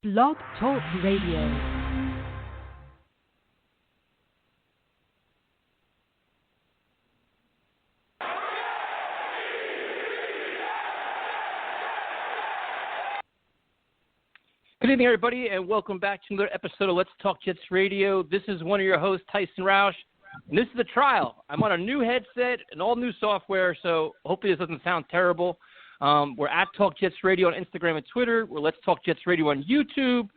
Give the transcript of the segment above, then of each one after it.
Blog Talk Radio. Good evening, everybody, and welcome back to another episode of Let's Talk Jets Radio. This is one of your hosts, Tyson Roush, and this is the trial. I'm on a new headset and all new software, so hopefully this doesn't sound terrible. We're at Talk Jets Radio on Instagram and Twitter. We're Let's Talk Jets Radio on YouTube,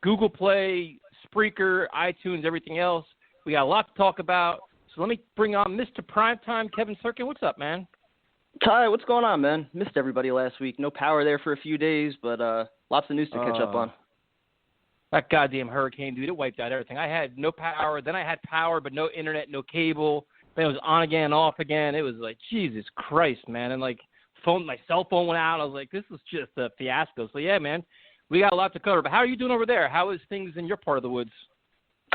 Google Play, Spreaker, iTunes, everything else. We got a lot to talk about, so let me bring on Mr. Primetime, Kevin Sirkin. What's up, man? Ty, what's going on, man? Missed everybody last week. No power there for a few days, but lots of news to catch up on. That goddamn hurricane, dude, it wiped out everything. I had no power. Then I had power, but no internet, no cable. Then it was on again, off again. It was like, Jesus Christ, man. And, like, my cell phone went out. I was like, this is just a fiasco. So, yeah, man, we got a lot to cover. But how are you doing over there? How is things in your part of the woods?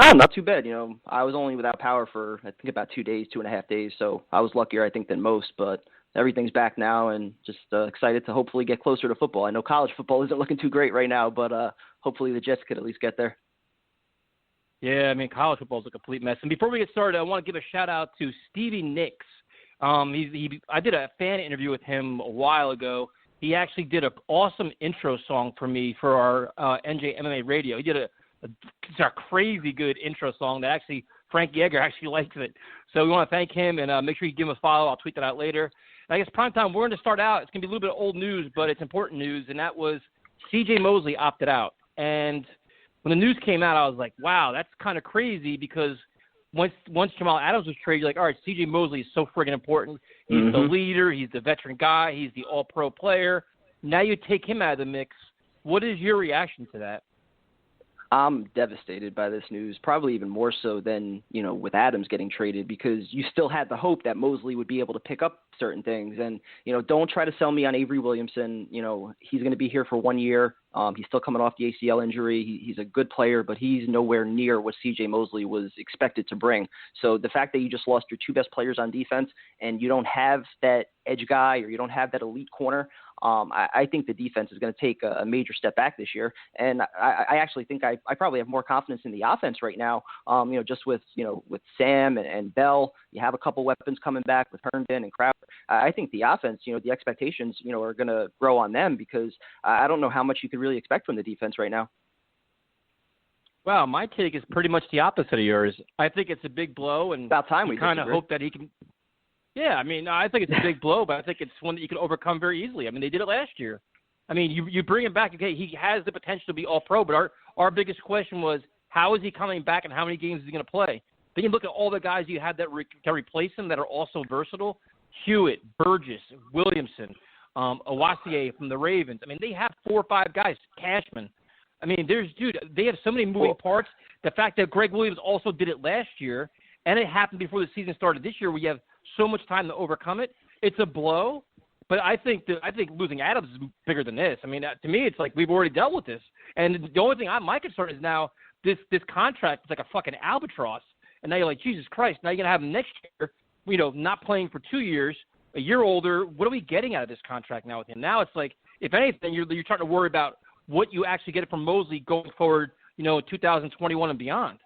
Oh, not too bad. You know, I was only without power for, I think, about 2 days, 2.5 days. So I was luckier, I think, than most. But everything's back now, and just excited to hopefully get closer to football. I know college football isn't looking too great right now, but hopefully the Jets could at least get there. Yeah, I mean, college football is a complete mess. And before we get started, I want to give a shout-out to Stevie Nicks. I did a fan interview with him a while ago. He actually did an awesome intro song for me for our NJ MMA radio. He did a crazy good intro song that actually Frank Yeager actually likes it. So we want to thank him, and make sure you give him a follow. I'll tweet that out later. And I guess Primetime, we're going to start out. It's going to be a little bit of old news, but it's important news, and that was CJ Mosley opted out. And when the news came out, I was like, wow, that's kind of crazy, because once Jamal Adams was traded, you're like, all right, CJ Mosley is so friggin' important. He's the leader. He's the veteran guy. He's the all-pro player. Now you take him out of the mix. What is your reaction to that? I'm devastated by this news, probably even more so than, you know, with Adams getting traded, because you still had the hope that Mosley would be able to pick up certain things. And, you know, don't try to sell me on Avery Williamson. You know, he's going to be here for 1 year. He's still coming off the ACL injury. He's a good player, but he's nowhere near what CJ Mosley was expected to bring. So the fact that you just lost your two best players on defense and you don't have that edge guy, or you don't have that elite corner, I think the defense is going to take a major step back this year. And I actually think I probably have more confidence in the offense right now, you know, just with Sam and Bell. You have a couple weapons coming back with Herndon and Crowder. I think the offense, you know, the expectations, you know, are going to grow on them, because I don't know how much you could really expect from the defense right now. Wow, my take is pretty much the opposite of yours. I think it's a big blow, and about time we kind of hope that he can. Yeah, I mean, I think it's a big blow, but I think it's one that you can overcome very easily. I mean, they did it last year. I mean, you bring him back. Okay, he has the potential to be all-pro, but our biggest question was, how is he coming back, and how many games is he going to play? Then you look at all the guys you had that can replace him that are also versatile: Hewitt, Burgess, Williamson, Owasier from the Ravens. I mean, they have 4 or 5 guys. Cashman. I mean, they have so many moving parts. The fact that Greg Williams also did it last year, and it happened before the season started this year, we have so much time to overcome it. It's a blow, but I think losing Adams is bigger than this. I mean, to me, it's like we've already dealt with this. And the only thing my concern is now this contract is like a fucking albatross. And now you're like, Jesus Christ, now you're going to have him next year, you know, not playing for 2 years, a year older. What are we getting out of this contract now with him? Now it's like, if anything, you're starting to worry about what you actually get from Mosley going forward, you know, 2021 and beyond.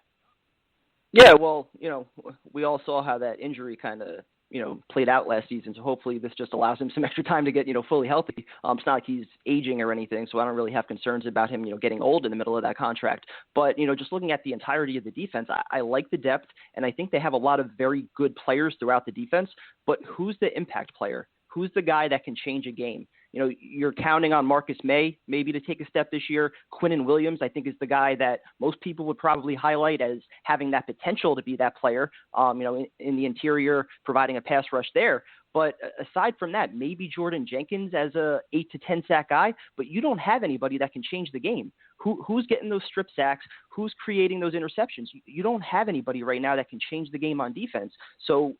Yeah, well, you know, we all saw how that injury kind of, you know, played out last season. So hopefully this just allows him some extra time to get, you know, fully healthy. It's not like he's aging or anything, so I don't really have concerns about him, you know, getting old in the middle of that contract. But, you know, just looking at the entirety of the defense, I like the depth, and I think they have a lot of very good players throughout the defense. But who's the impact player? Who's the guy that can change a game? You know, you're counting on Marcus May maybe to take a step this year. Quinnen Williams, I think, is the guy that most people would probably highlight as having that potential to be that player, you know, in the interior, providing a pass rush there. But aside from that, maybe Jordan Jenkins as a 8 to 10 sack guy, but you don't have anybody that can change the game. Who's getting those strip sacks? Who's creating those interceptions? You don't have anybody right now that can change the game on defense. So,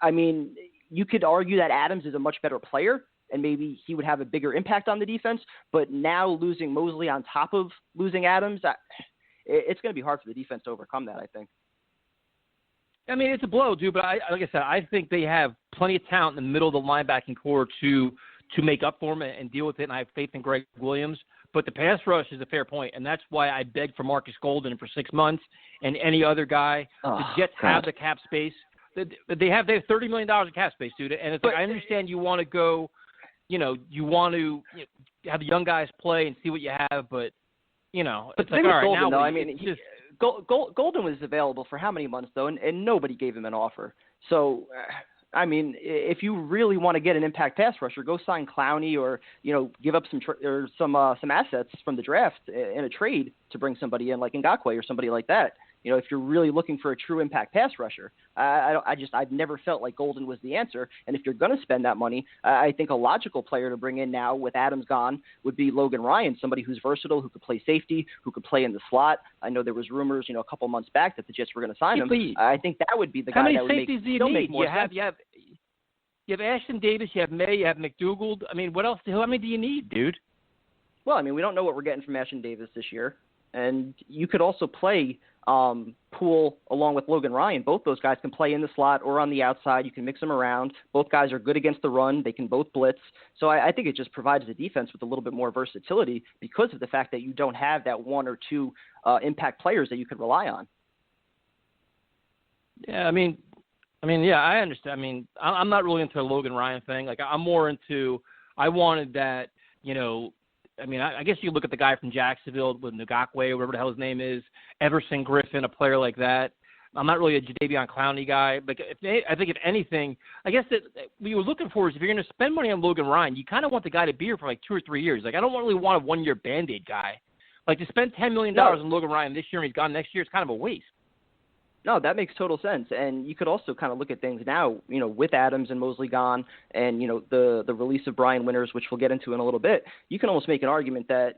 I mean, you could argue that Adams is a much better player, and maybe he would have a bigger impact on the defense. But now losing Mosley on top of losing Adams, it's going to be hard for the defense to overcome that, I think. I mean, it's a blow, dude, but like I said, I think they have plenty of talent in the middle of the linebacking core to make up for him and deal with it, and I have faith in Greg Williams. But the pass rush is a fair point, and that's why I begged for Marcus Golden for 6 months and any other guy. The Jets have the cap space. They have $30 million in cap space, dude. And it's like, I understand you want to go, you want to have the young guys play and see what you have, but it's like, all right, Golden, now though, I mean, Golden was available for how many months though, and nobody gave him an offer. So, I mean, if you really want to get an impact pass rusher, go sign Clowney or give up some assets from the draft in a trade to bring somebody in like Ngakoue or somebody like that. If you're really looking for a true impact pass rusher, I've never felt like Golden was the answer. And if you're going to spend that money, I think a logical player to bring in now with Adams gone would be Logan Ryan, somebody who's versatile, who could play safety, who could play in the slot. I know there was rumors, a couple months back that the Jets were going to sign him. I think that would be the guy that would make more sense. You have Ashton Davis, you have May, you have McDougald. I mean, what else? How many do you need, dude? Well, I mean, we don't know what we're getting from Ashton Davis this year. And you could also play Poole along with Logan Ryan. Both those guys can play in the slot or on the outside. You can mix them around. Both guys are good against the run. They can both blitz. So I think it just provides the defense with a little bit more versatility because of the fact that you don't have that one or two impact players that you could rely on. Yeah, I mean, yeah, I understand. I mean, I'm not really into the Logan Ryan thing. Like, I'm more into – I wanted that, I mean, I guess you look at the guy from Jacksonville with Ngakoue, whatever the hell his name is, Everson Griffin, a player like that. I'm not really a Jadeveon Clowney guy. But I think if anything, I guess that what you're looking for is if you're going to spend money on Logan Ryan, you kind of want the guy to be here for like 2 or 3 years. Like, I don't really want a one-year Band-Aid guy. Like, to spend $10 million on Logan Ryan this year and he's gone next year, it's kind of a waste. No, that makes total sense. And you could also kind of look at things now, with Adams and Mosley gone and, the release of Brian Winters, which we'll get into in a little bit, you can almost make an argument that,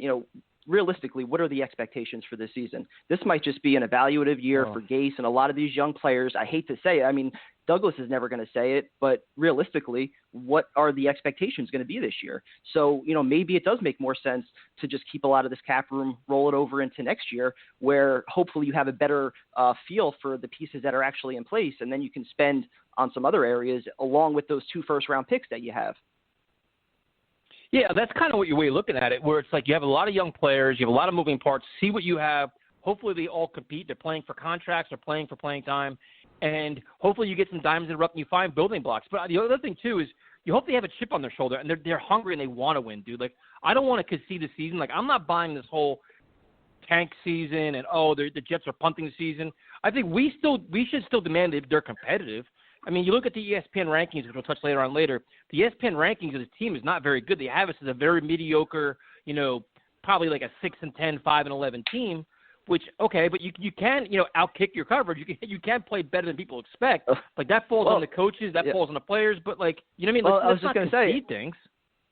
realistically, what are the expectations for this season? This might just be an evaluative year for Gase and a lot of these young players. I hate to say it. I mean, Douglas is never going to say it, but realistically, what are the expectations going to be this year? So, maybe it does make more sense to just keep a lot of this cap room, roll it over into next year, where hopefully you have a better feel for the pieces that are actually in place, and then you can spend on some other areas along with those 2 first-round picks that you have. Yeah, that's kind of what you're way looking at it, where it's like you have a lot of young players, you have a lot of moving parts, see what you have. Hopefully they all compete. They're playing for contracts, they're playing for playing time, and hopefully you get some diamonds in the rough and you find building blocks. But the other thing, too, is you hope they have a chip on their shoulder, and they're hungry and they want to win, dude. Like, I don't want to concede the season. Like, I'm not buying this whole tank season and, the Jets are punting the season. I think we should still demand that they're competitive. I mean, you look at the ESPN rankings, which we'll touch later on later. The ESPN rankings of the team is not very good. They have us as a very mediocre, probably like a 6-10, 5-11 team. Which, okay, but you can outkick your coverage. You can play better than people expect. Like, that falls on the coaches, that falls on the players. But, like, you know what I mean? Let's not concede things.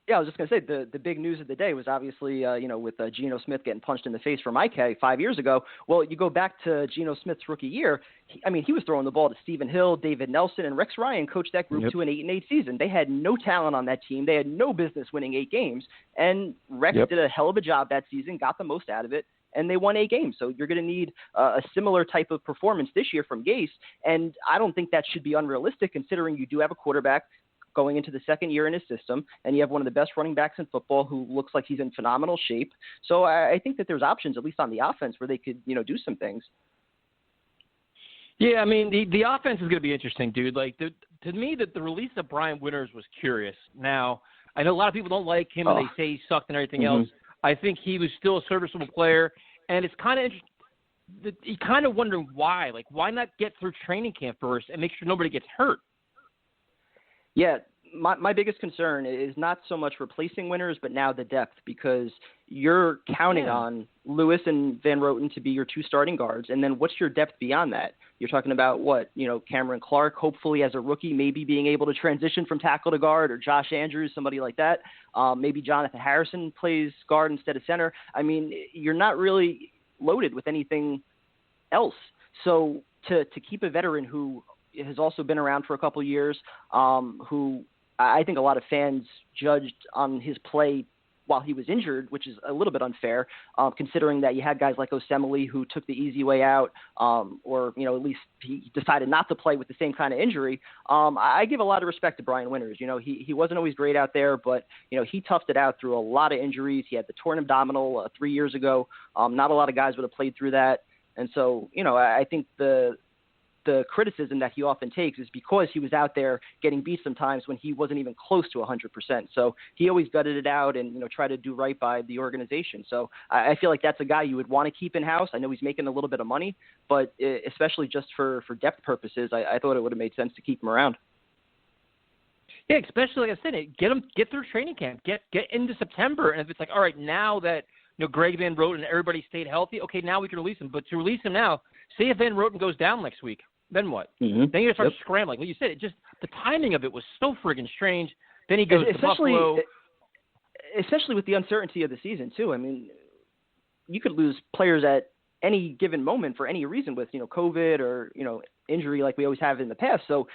Yeah, I was just going to say the big news of the day was obviously, with Geno Smith getting punched in the face from Ike 5 years ago. Well, you go back to Geno Smith's rookie year. He was throwing the ball to Stephen Hill, David Nelson, and Rex Ryan coached that group to an 8-8 season. They had no talent on that team. They had no business winning 8 games. And Rex did a hell of a job that season, got the most out of it, and they won 8 games. So you're going to need a similar type of performance this year from Gase. And I don't think that should be unrealistic considering you do have a quarterback going into the second year in his system, and you have one of the best running backs in football who looks like he's in phenomenal shape. So I think that there's options, at least on the offense, where they could, do some things. Yeah, I mean, the offense is going to be interesting, dude. Like, to me, the release of Brian Winters was curious. Now, I know a lot of people don't like him and they say he sucked and everything else. I think he was still a serviceable player, and it's kind of interesting. You kind of wondering why. Like, why not get through training camp first and make sure nobody gets hurt? Yeah, my biggest concern is not so much replacing Winters, but now the depth, because you're counting on Lewis and Van Roten to be your 2 starting guards, and then what's your depth beyond that? You're talking about Cameron Clark, hopefully as a rookie, maybe being able to transition from tackle to guard, or Josh Andrews, somebody like that. Maybe Jonathan Harrison plays guard instead of center. I mean, you're not really loaded with anything else. So to keep a veteran who has also been around for a couple of years, who I think a lot of fans judged on his play, while he was injured, which is a little bit unfair, considering that you had guys like Osemele who took the easy way out, or, you know, at least he decided not to play with the same kind of injury. I give a lot of respect to Brian Winters. You know, he wasn't always great out there, but, you know, he toughed it out through a lot of injuries. He had the torn abdominal 3 years ago. Not a lot of guys would have played through that. And so, you know, I think the criticism that he often takes is because he was out there getting beat sometimes when he wasn't even close to 100%. So he always gutted it out and, you know, tried to do right by the organization. So I feel like that's a guy you would want to keep in-house. I know he's making a little bit of money, but especially just for depth purposes, I thought it would have made sense to keep him around. Yeah, especially like I said, get through training camp, get into September, and if it's like, all right, now that, you know, Greg Van Roten and everybody stayed healthy, okay, now we can release him. But to release him now, say if Van Roten goes down next week, then what? Mm-hmm. Then you start scrambling. Like you said, the timing of it was so friggin' strange. Then he goes to Buffalo. Especially with the uncertainty of the season, too. I mean, you could lose players at any given moment for any reason with, you know, COVID or, you know, injury like we always have in the past. So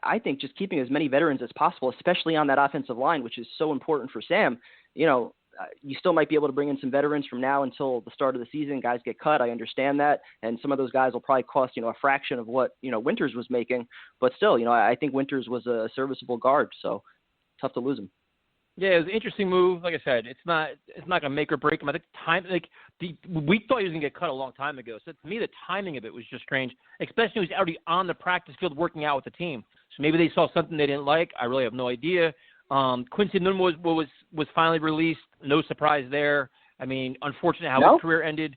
I think just keeping as many veterans as possible, especially on that offensive line, which is so important for Sam, you know, you still might be able to bring in some veterans from now until the start of the season. Guys get cut. I understand that. And some of those guys will probably cost, you know, a fraction of what, you know, Winters was making. But still, you know, I think Winters was a serviceable guard. So tough to lose him. Yeah, it was an interesting move. Like I said, it's not going to make or break him. I think we thought he was going to get cut a long time ago. So to me, the timing of it was just strange, especially when he was already on the practice field working out with the team. So maybe they saw something they didn't like. I really have no idea. Quincy Nunn was finally released. No surprise there. I mean, unfortunate how his career ended.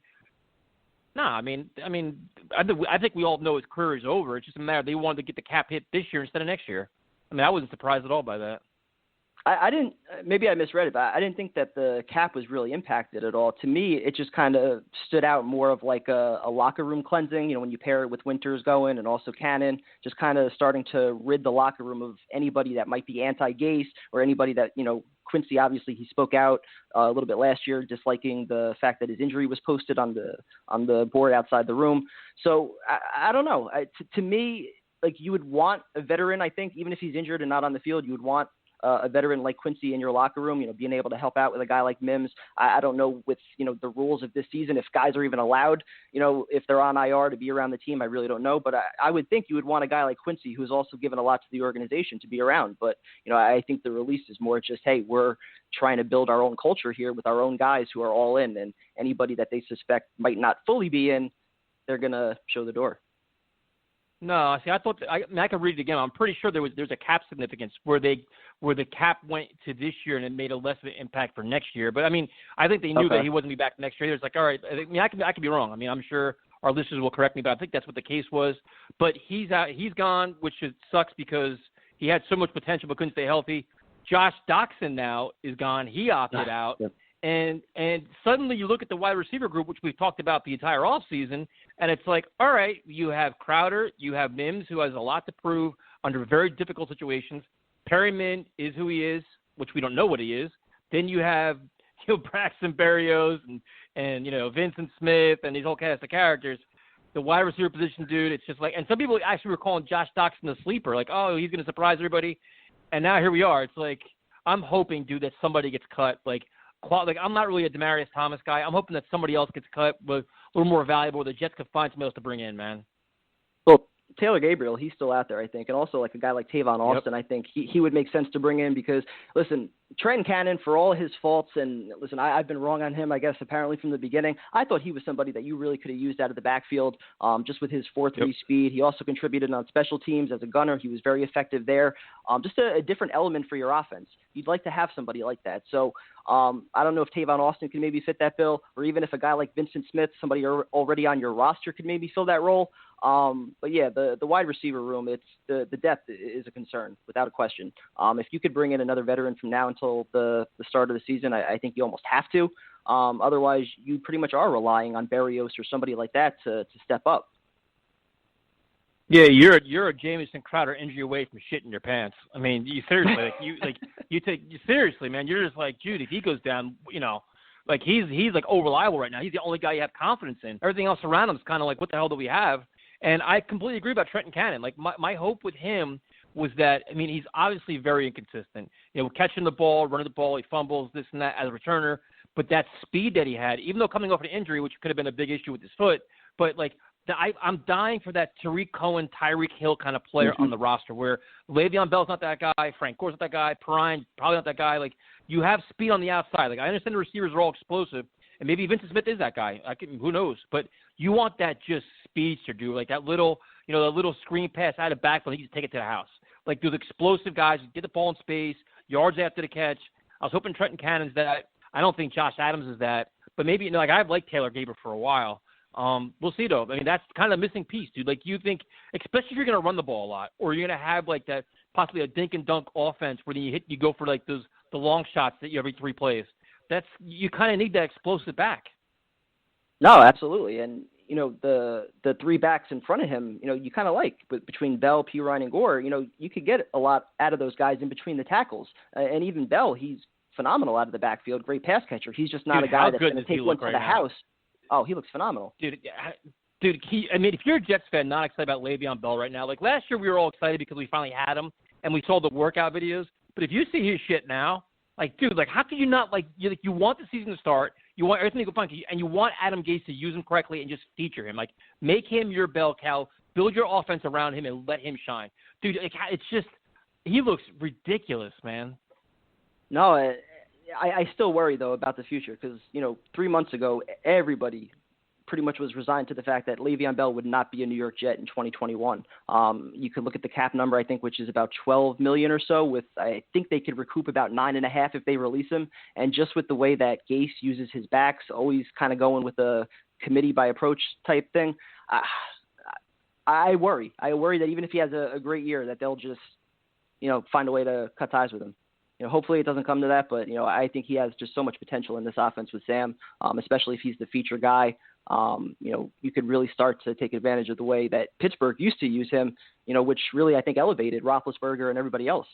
No, I think we all know his career is over. It's just a matter they wanted to get the cap hit this year instead of next year. I mean, I wasn't surprised at all by that. I didn't, maybe I misread it, but I didn't think that the cap was really impacted at all. To me, it just kind of stood out more of like a locker room cleansing, you know, when you pair it with Winters going and also Cannon, just kind of starting to rid the locker room of anybody that might be anti-Gase or anybody that, you know, Quincy, obviously he spoke out a little bit last year, disliking the fact that his injury was posted on the board outside the room. So I don't know. To me, like, you would want a veteran, I think, even if he's injured and not on the field, you would want a veteran like Quincy in your locker room, you know, being able to help out with a guy like Mims. I don't know with, you know, the rules of this season, if guys are even allowed, you know, if they're on IR to be around the team, I really don't know. But I would think you would want a guy like Quincy, who's also given a lot to the organization, to be around. But, you know, I think the release is more just, hey, we're trying to build our own culture here with our own guys who are all in, and anybody that they suspect might not fully be in, they're going to show the door. No, see, I can read it again. I'm pretty sure there's a cap significance where the cap went to this year and it made a less of an impact for next year. But I mean, I think they knew that he wasn't be back next year. It's like, all right, I could be wrong. I mean, I'm sure our listeners will correct me, but I think that's what the case was. But he's out, he's gone, which sucks because he had so much potential but couldn't stay healthy. Josh Doxson now is gone. He opted out. Yep. And suddenly you look at the wide receiver group, which we've talked about the entire offseason, and it's like, all right, you have Crowder, you have Mims, who has a lot to prove under very difficult situations. Perryman is who he is, which we don't know what he is. Then you have Braxton Berrios and you know, Vincent Smith and these whole cast of characters. The wide receiver position, dude, it's just like – and some people actually were calling Josh Doxson a sleeper, like, oh, he's going to surprise everybody. And now here we are. It's like I'm hoping, dude, that somebody gets cut, like I'm not really a Demaryius Thomas guy. I'm hoping that somebody else gets cut, but a little more valuable. The Jets could find somebody else to bring in, man. Well, Taylor Gabriel, he's still out there, I think. And also like a guy like Tavon Austin, I think he would make sense to bring in because, listen, Trenton Cannon, for all his faults, and listen, I've been wrong on him, I guess, apparently from the beginning. I thought he was somebody that you really could have used out of the backfield just with his 4.3 speed. He also contributed on special teams as a gunner. He was very effective there. Just a different element for your offense. You'd like to have somebody like that. So I don't know if Tavon Austin can maybe fit that bill, or even if a guy like Vincent Smith, somebody already on your roster, could maybe fill that role. But yeah, the wide receiver room, it's the depth is a concern without a question. If you could bring in another veteran from now until the start of the season, I think you almost have to. Otherwise, you pretty much are relying on Berrios or somebody like that to step up. Yeah, you're a Jamison Crowder injury away from shitting your pants. I mean, you seriously, seriously, man. You're just like, dude, if he goes down, you know, like he's like reliable right now. He's the only guy you have confidence in. Everything else around him is kind of like, what the hell do we have? And I completely agree about Trenton Cannon. Like my hope with him was that, I mean, he's obviously very inconsistent. You know, catching the ball, running the ball, he fumbles, this and that as a returner. But that speed that he had, even though coming off an injury, which could have been a big issue with his foot, but like I'm dying for that Tariq Cohen, Tyreek Hill kind of player on the roster where Le'Veon Bell's not that guy, Frank Gore's not that guy, Perrine probably not that guy. Like, you have speed on the outside. Like, I understand the receivers are all explosive, and maybe Vincent Smith is that guy. Who knows? But you want that just speedster, dude. Like that little, you know, that little screen pass out of backfield, he can take it to the house. Like, those explosive guys, get the ball in space, yards after the catch. I was hoping Trenton Cannon's that. I don't think Josh Adams is that. But maybe, you know, like, I've liked Taylor Gabriel for a while. We'll see, though. I mean, that's kind of the missing piece, dude. Like, you think, especially if you're going to run the ball a lot, or you're going to have, like, that possibly a dink and dunk offense where you go for, like, the long shots that you every 3 plays. You kind of need that explosive back. No, absolutely. And, you know, the 3 backs in front of him, you know, you kind of like. But between Bell, Perrine, and Gore, you know, you could get a lot out of those guys in between the tackles. And even Bell, he's phenomenal out of the backfield, great pass catcher. He's just not a guy that's going to take one to the house. Oh, he looks phenomenal. Dude, I mean, if you're a Jets fan not excited about Le'Veon Bell right now, like last year we were all excited because we finally had him and we saw the workout videos. But if you see his shit now, like, dude, like, how could you not, like, you want the season to start, you want everything to go funky, and you want Adam Gase to use him correctly and just feature him. Like, make him your bell cow, build your offense around him, and let him shine. Dude, it's just, he looks ridiculous, man. No, I still worry, though, about the future because, you know, 3 months ago, everybody pretty much was resigned to the fact that Le'Veon Bell would not be a New York Jet in 2021. You could look at the cap number, I think, which is about $12 million or so. With I think they could recoup about $9.5 million if they release him. And just with the way that Gase uses his backs, always kind of going with a committee by approach type thing, I worry. I worry that even if he has a great year, that they'll just, you know, find a way to cut ties with him. You know, hopefully it doesn't come to that, but, you know, I think he has just so much potential in this offense with Sam, especially if he's the feature guy. You know, you could really start to take advantage of the way that Pittsburgh used to use him, you know, which really, I think, elevated Roethlisberger and everybody else.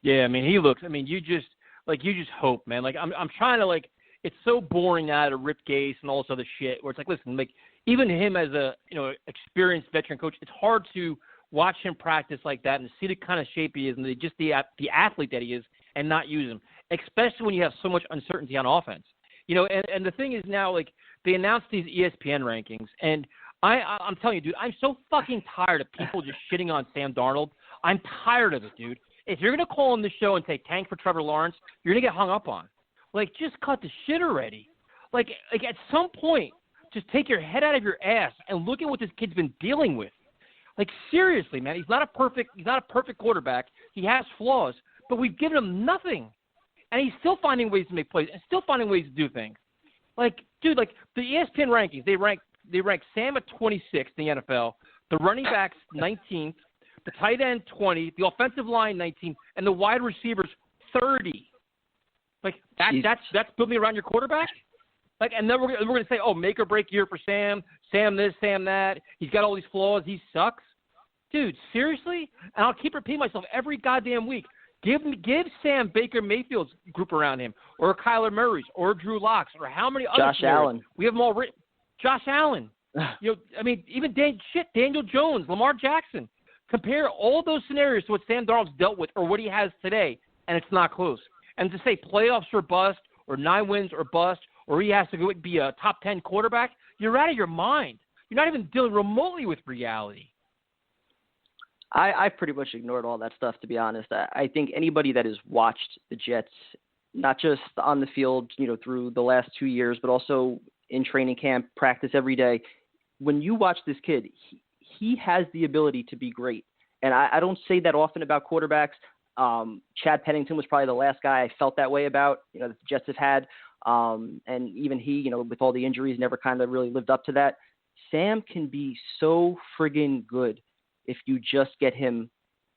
Yeah, I mean, you just hope, man. Like, I'm trying to, like, it's so boring now to rip Gase and all this other shit where it's like, listen, like, even him as a, you know, experienced veteran coach, it's hard to watch him practice like that and see the kind of shape he is and just the athlete that he is and not use him, especially when you have so much uncertainty on offense. You know, and the thing is now, like, they announced these ESPN rankings, and I'm telling you, dude, I'm so fucking tired of people just shitting on Sam Darnold. I'm tired of it, dude. If you're going to call on the show and say tank for Trevor Lawrence, you're going to get hung up on. Like, just cut the shit already. Like at some point, just take your head out of your ass and look at what this kid's been dealing with. Like, seriously, man, he's not a perfect quarterback. He has flaws, but we've given him nothing. And he's still finding ways to make plays and still finding ways to do things. Like, dude, like the ESPN rankings, they rank Sam at 26th in the NFL, the running backs 19th, the tight end 20, the offensive line 19, and the wide receivers 30. Like, that's building around your quarterback? Like, and then we're going to say, oh, make or break year for Sam this, Sam that. He's got all these flaws. He sucks. Dude, seriously? And I'll keep repeating myself every goddamn week. Give Sam Baker Mayfield's group around him, or Kyler Murray's, or Drew Lock's, or how many other Josh Allen. We have them all written. Josh Allen. You know, I mean, even Daniel Jones, Lamar Jackson. Compare all those scenarios to what Sam Darnold's dealt with or what he has today, and it's not close. And to say playoffs or bust, or 9 wins or bust, or he has to go be a top 10 quarterback, you're out of your mind. You're not even dealing remotely with reality. I've pretty much ignored all that stuff, to be honest. I think anybody that has watched the Jets, not just on the field, you know, through the last 2 years, but also in training camp, practice every day, when you watch this kid, he has the ability to be great. And I don't say that often about quarterbacks. Chad Pennington was probably the last guy I felt that way about, you know, that the Jets have had. And even he, you know, with all the injuries, never kind of really lived up to that. Sam can be so friggin' good if you just get him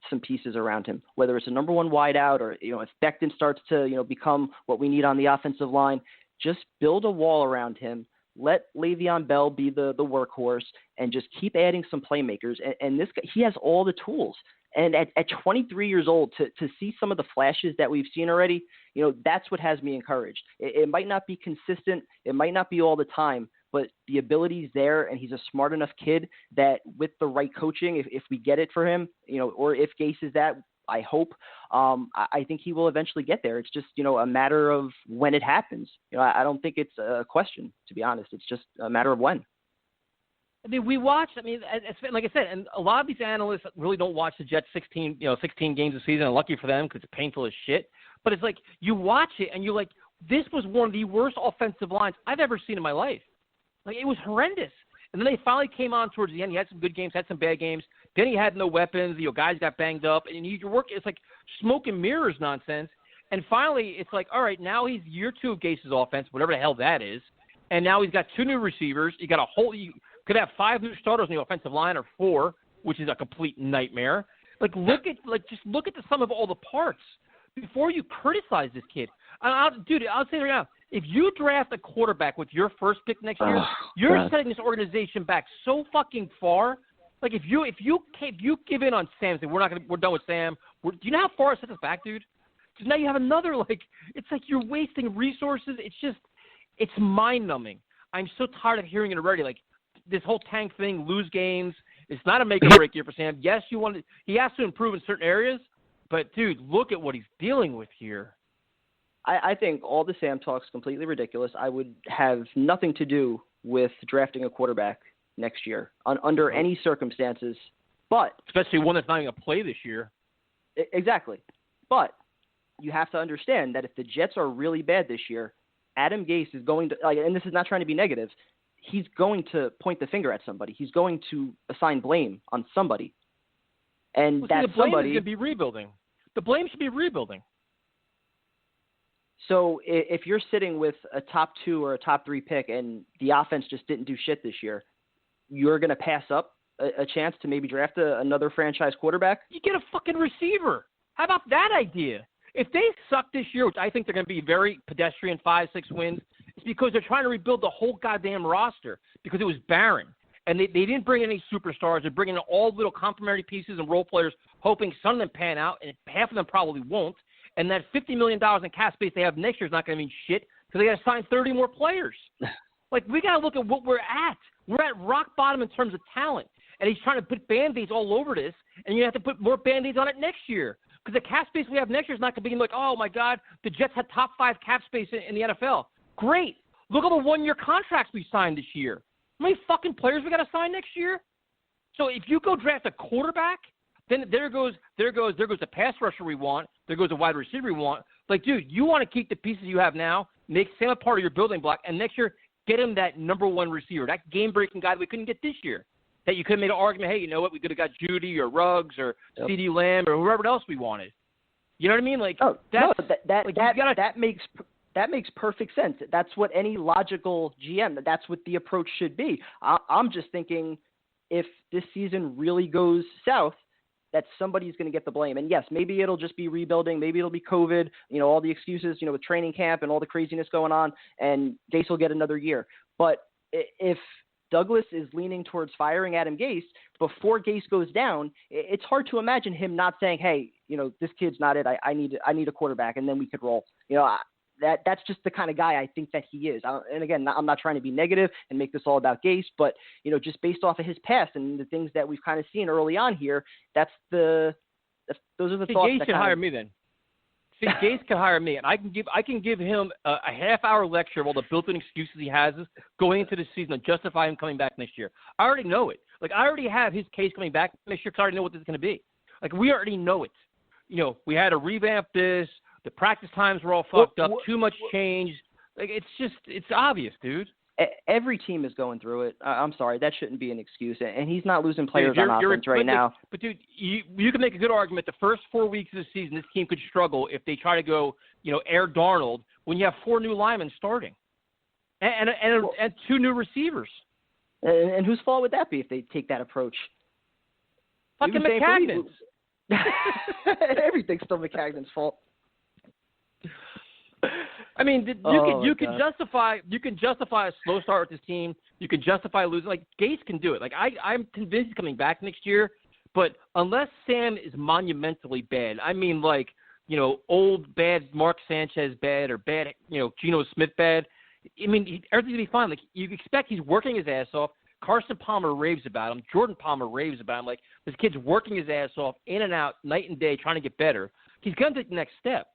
some pieces around him, whether it's a number 1 wideout or, you know, if Becton starts to, you know, become what we need on the offensive line, just build a wall around him. Let Le'Veon Bell be the workhorse and just keep adding some playmakers. And this guy, he has all the tools. And at 23 years old, to see some of the flashes that we've seen already, you know, that's what has me encouraged. It might not be consistent. It might not be all the time, but the ability's there, and he's a smart enough kid that with the right coaching, if we get it for him, or if Gase is that, I hope, I think he will eventually get there. It's just, a matter of when it happens. I don't think it's a question, to be honest. It's just a matter of when. I mean, it's like I said, and a lot of these analysts really don't watch the Jets 16 games a season, and lucky for them because it's painful as shit. But it's like you watch it and you're like, this was one of the worst offensive lines I've ever seen in my life. Like, it was horrendous. And then they finally came on towards the end. He had some good games, had some bad games. Then he had no weapons. Guys got banged up. And you work, it's like smoke and mirrors nonsense. And finally, it's like, all right, now he's year 2 of Gase's offense, whatever the hell that is. And now he's got 2 new receivers. You could have 5 new starters on the offensive line, or 4, which is a complete nightmare. Just look at the sum of all the parts before you criticize this kid. I'll say it right now. If you draft a quarterback with your first pick next year, you're setting this organization back so fucking far. Like, if you give in on Sam, say we're done with Sam. Do you know how far it sets us back, dude? Because now you have another, it's like you're wasting resources. It's mind-numbing. I'm so tired of hearing it already. Like, this whole tank thing, lose games. It's not a make-or-break year for Sam. Yes, he has to improve in certain areas, but, dude, look at what he's dealing with here. I think all the Sam talk is completely ridiculous. I would have nothing to do with drafting a quarterback next year under any circumstances. But especially one that's not going to play this year. Exactly. But you have to understand that if the Jets are really bad this year, Adam Gase is going to, and this is not trying to be negative, he's going to point the finger at somebody. He's going to assign blame on somebody. And that the blame somebody is going to be rebuilding. The blame should be rebuilding. So if you're sitting with a top 2 or a top 3 pick and the offense just didn't do shit this year, you're going to pass up a chance to maybe draft another franchise quarterback? You get a fucking receiver. How about that idea? If they suck this year, which I think they're going to be very pedestrian, 5-6 wins, it's because they're trying to rebuild the whole goddamn roster because it was barren. And they didn't bring in any superstars. They're bringing in all little complementary pieces and role players, hoping some of them pan out, and half of them probably won't. And that $50 million in cap space they have next year is not going to mean shit because they got to sign 30 more players. We got to look at what we're at. We're at rock bottom in terms of talent. And he's trying to put Band-Aids all over this, and you have to put more Band-Aids on it next year. Because the cap space we have next year is not going to be like, oh, my God, the Jets had top 5 cap space in the NFL. Great. Look at the 1-year contracts we signed this year. How many fucking players we got to sign next year? So if you go draft a quarterback, then there goes the pass rusher we want. There goes the wide receiver we want. Dude, you want to keep the pieces you have now, make Sam a part of your building block, and next year get him that number 1 receiver, that game-breaking guy that we couldn't get this year. That you could have made an argument, hey, you know what, we could have got Judy or Ruggs or CD Lamb or whoever else we wanted. You know what I mean? That makes perfect sense. That's what any logical GM, that's what the approach should be. I'm just thinking if this season really goes south, that somebody's going to get the blame. And yes, maybe it'll just be rebuilding. Maybe it'll be COVID, all the excuses, with training camp and all the craziness going on, and Gase will get another year. But if Douglas is leaning towards firing Adam Gase before Gase goes down, it's hard to imagine him not saying, hey, this kid's not it. I need a quarterback, and then we could roll. That's just the kind of guy I think that he is. And again, I'm not trying to be negative and make this all about Gase, but just based off of his past and the things that we've kind of seen early on here, those are the thoughts. Gase can hire me then. Gase can hire me, and I can give him a half-hour lecture of all the built-in excuses he has going into the season to justify him coming back next year. I already know it. I already have his case coming back next year because I already know what this is going to be. We already know it. We had to revamp this. The practice times were all fucked up. Too much change. It's obvious, dude. Every team is going through it. I'm sorry, that shouldn't be an excuse. And he's not losing players on offense right now. But dude, you can make a good argument. The first 4 weeks of the season, this team could struggle if they try to go, air Darnold when you have 4 new linemen starting, and 2 new receivers. And whose fault would that be if they take that approach? Fucking McCagnon's. Everything's still McCagnon's fault. I mean, you can justify a slow start with this team. You can justify losing. Gase can do it. I'm convinced he's coming back next year. But unless Sam is monumentally bad, I mean, old bad Mark Sanchez bad or bad, Geno Smith bad, I mean, everything's going to be fine. Like, you expect he's working his ass off. Carson Palmer raves about him. Jordan Palmer raves about him. Like, this kid's working his ass off, in and out, night and day, trying to get better. He's going to take the next step.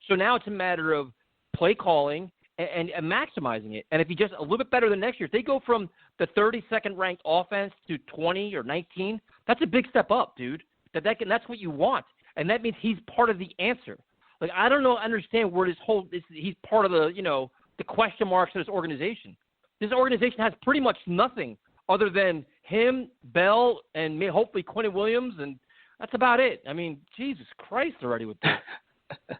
So now it's a matter of play calling and maximizing it. And if he just a little bit better than next year, if they go from the 32nd ranked offense to 20 or 19, that's a big step up, dude. That's what you want. And that means he's part of the answer. Like, I don't understand where he's part of the, the question marks of this organization. This organization has pretty much nothing other than him, Bell, and hopefully Quentin Williams, and that's about it. I mean, Jesus Christ already with this.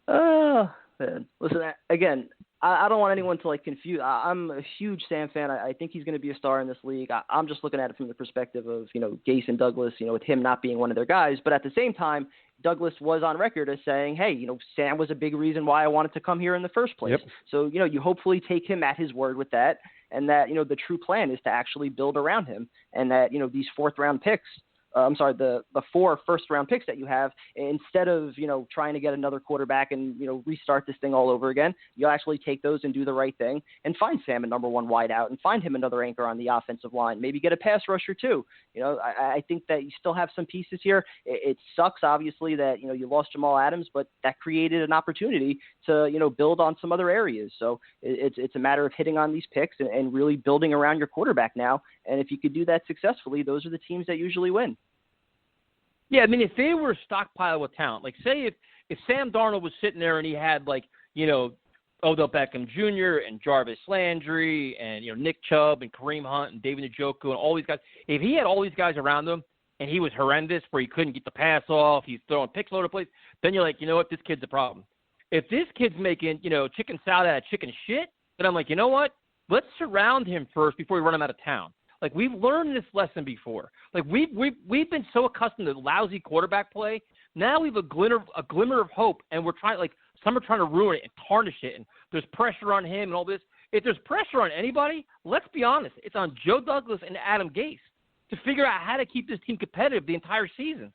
Oh, man. Listen, again, I don't want anyone to, confuse. I'm a huge Sam fan. I think he's going to be a star in this league. I'm just looking at it from the perspective of, Gase and Douglas, with him not being one of their guys. But at the same time, Douglas was on record as saying, hey, Sam was a big reason why I wanted to come here in the first place. Yep. So, you hopefully take him at his word with that, and that, the true plan is to actually build around him, and that, these fourth-round picks, the 4 first-round picks that you have, instead of, trying to get another quarterback and, restart this thing all over again, you'll actually take those and do the right thing and find Sam a number 1 wideout and find him another anchor on the offensive line. Maybe get a pass rusher too. I think that you still have some pieces here. It sucks, obviously, that, you lost Jamal Adams, but that created an opportunity to, build on some other areas. So it's a matter of hitting on these picks and really building around your quarterback now. And if you could do that successfully, those are the teams that usually win. Yeah, I mean, if they were a stockpile with talent, like say if Sam Darnold was sitting there and he had Odell Beckham Jr. and Jarvis Landry and Nick Chubb and Kareem Hunt and David Njoku and all these guys, if he had all these guys around him and he was horrendous where he couldn't get the pass off, he's throwing picks all over the place, then you're like, you know what, this kid's a problem. If this kid's making chicken salad out of chicken shit, then I'm like, you know what, let's surround him first before we run him out of town. Like, we've learned this lesson before. Like, we've been so accustomed to lousy quarterback play. Now we have a glimmer of hope, and we're trying, some are trying to ruin it and tarnish it, and there's pressure on him and all this. If there's pressure on anybody, let's be honest, it's on Joe Douglas and Adam Gase to figure out how to keep this team competitive the entire season.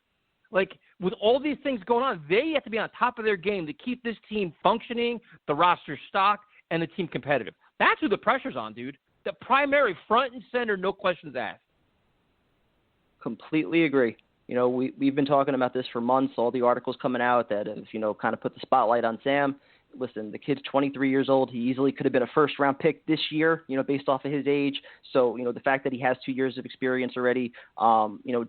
Like, with all these things going on, they have to be on top of their game to keep this team functioning, the roster stocked, and the team competitive. That's who the pressure's on, dude. The primary front and center, no questions asked. Completely agree. We've been talking about this for months, all the articles coming out that have, kind of put the spotlight on Sam. Listen, the kid's 23 years old. He easily could have been a first-round pick this year, based off of his age. So, the fact that he has 2 years of experience already,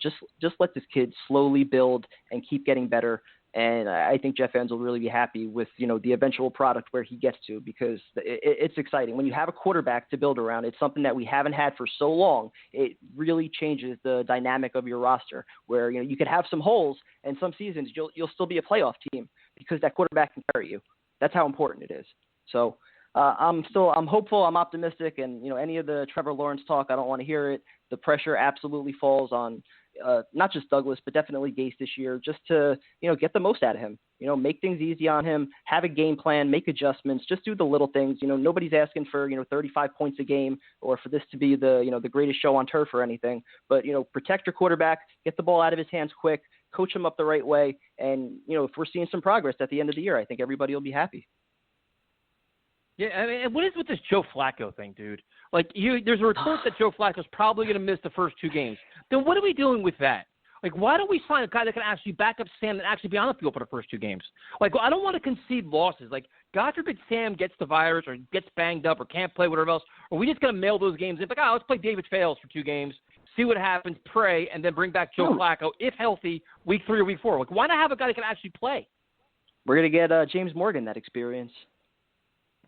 just let this kid slowly build and keep getting better. And I think Jeff Enns will really be happy with, the eventual product where he gets to, because it's exciting. When you have a quarterback to build around, it's something that we haven't had for so long. It really changes the dynamic of your roster where, you could have some holes, and some seasons you'll still be a playoff team because that quarterback can carry you. That's how important it is. So I'm hopeful, I'm optimistic, and, any of the Trevor Lawrence talk, I don't want to hear it. The pressure absolutely falls on not just Douglas, but definitely Gase this year, just to, get the most out of him, make things easy on him, have a game plan, make adjustments, just do the little things. Nobody's asking for, 35 points a game or for this to be the greatest show on turf or anything, but, protect your quarterback, get the ball out of his hands quick, coach him up the right way. And, if we're seeing some progress at the end of the year, I think everybody will be happy. Yeah, I mean, what is with this Joe Flacco thing, dude? There's a report that Joe Flacco's probably going to miss the first 2 games. Then what are we doing with that? Why don't we sign a guy that can actually back up Sam and actually be on the field for the first 2 games? I don't want to concede losses. God forbid Sam gets the virus or gets banged up or can't play, whatever else. Or we just going to mail those games in. Let's play David Fales for 2 games, see what happens, pray, and then bring back Joe Flacco, if healthy, week 3 or week 4. Why not have a guy that can actually play? We're going to get James Morgan that experience.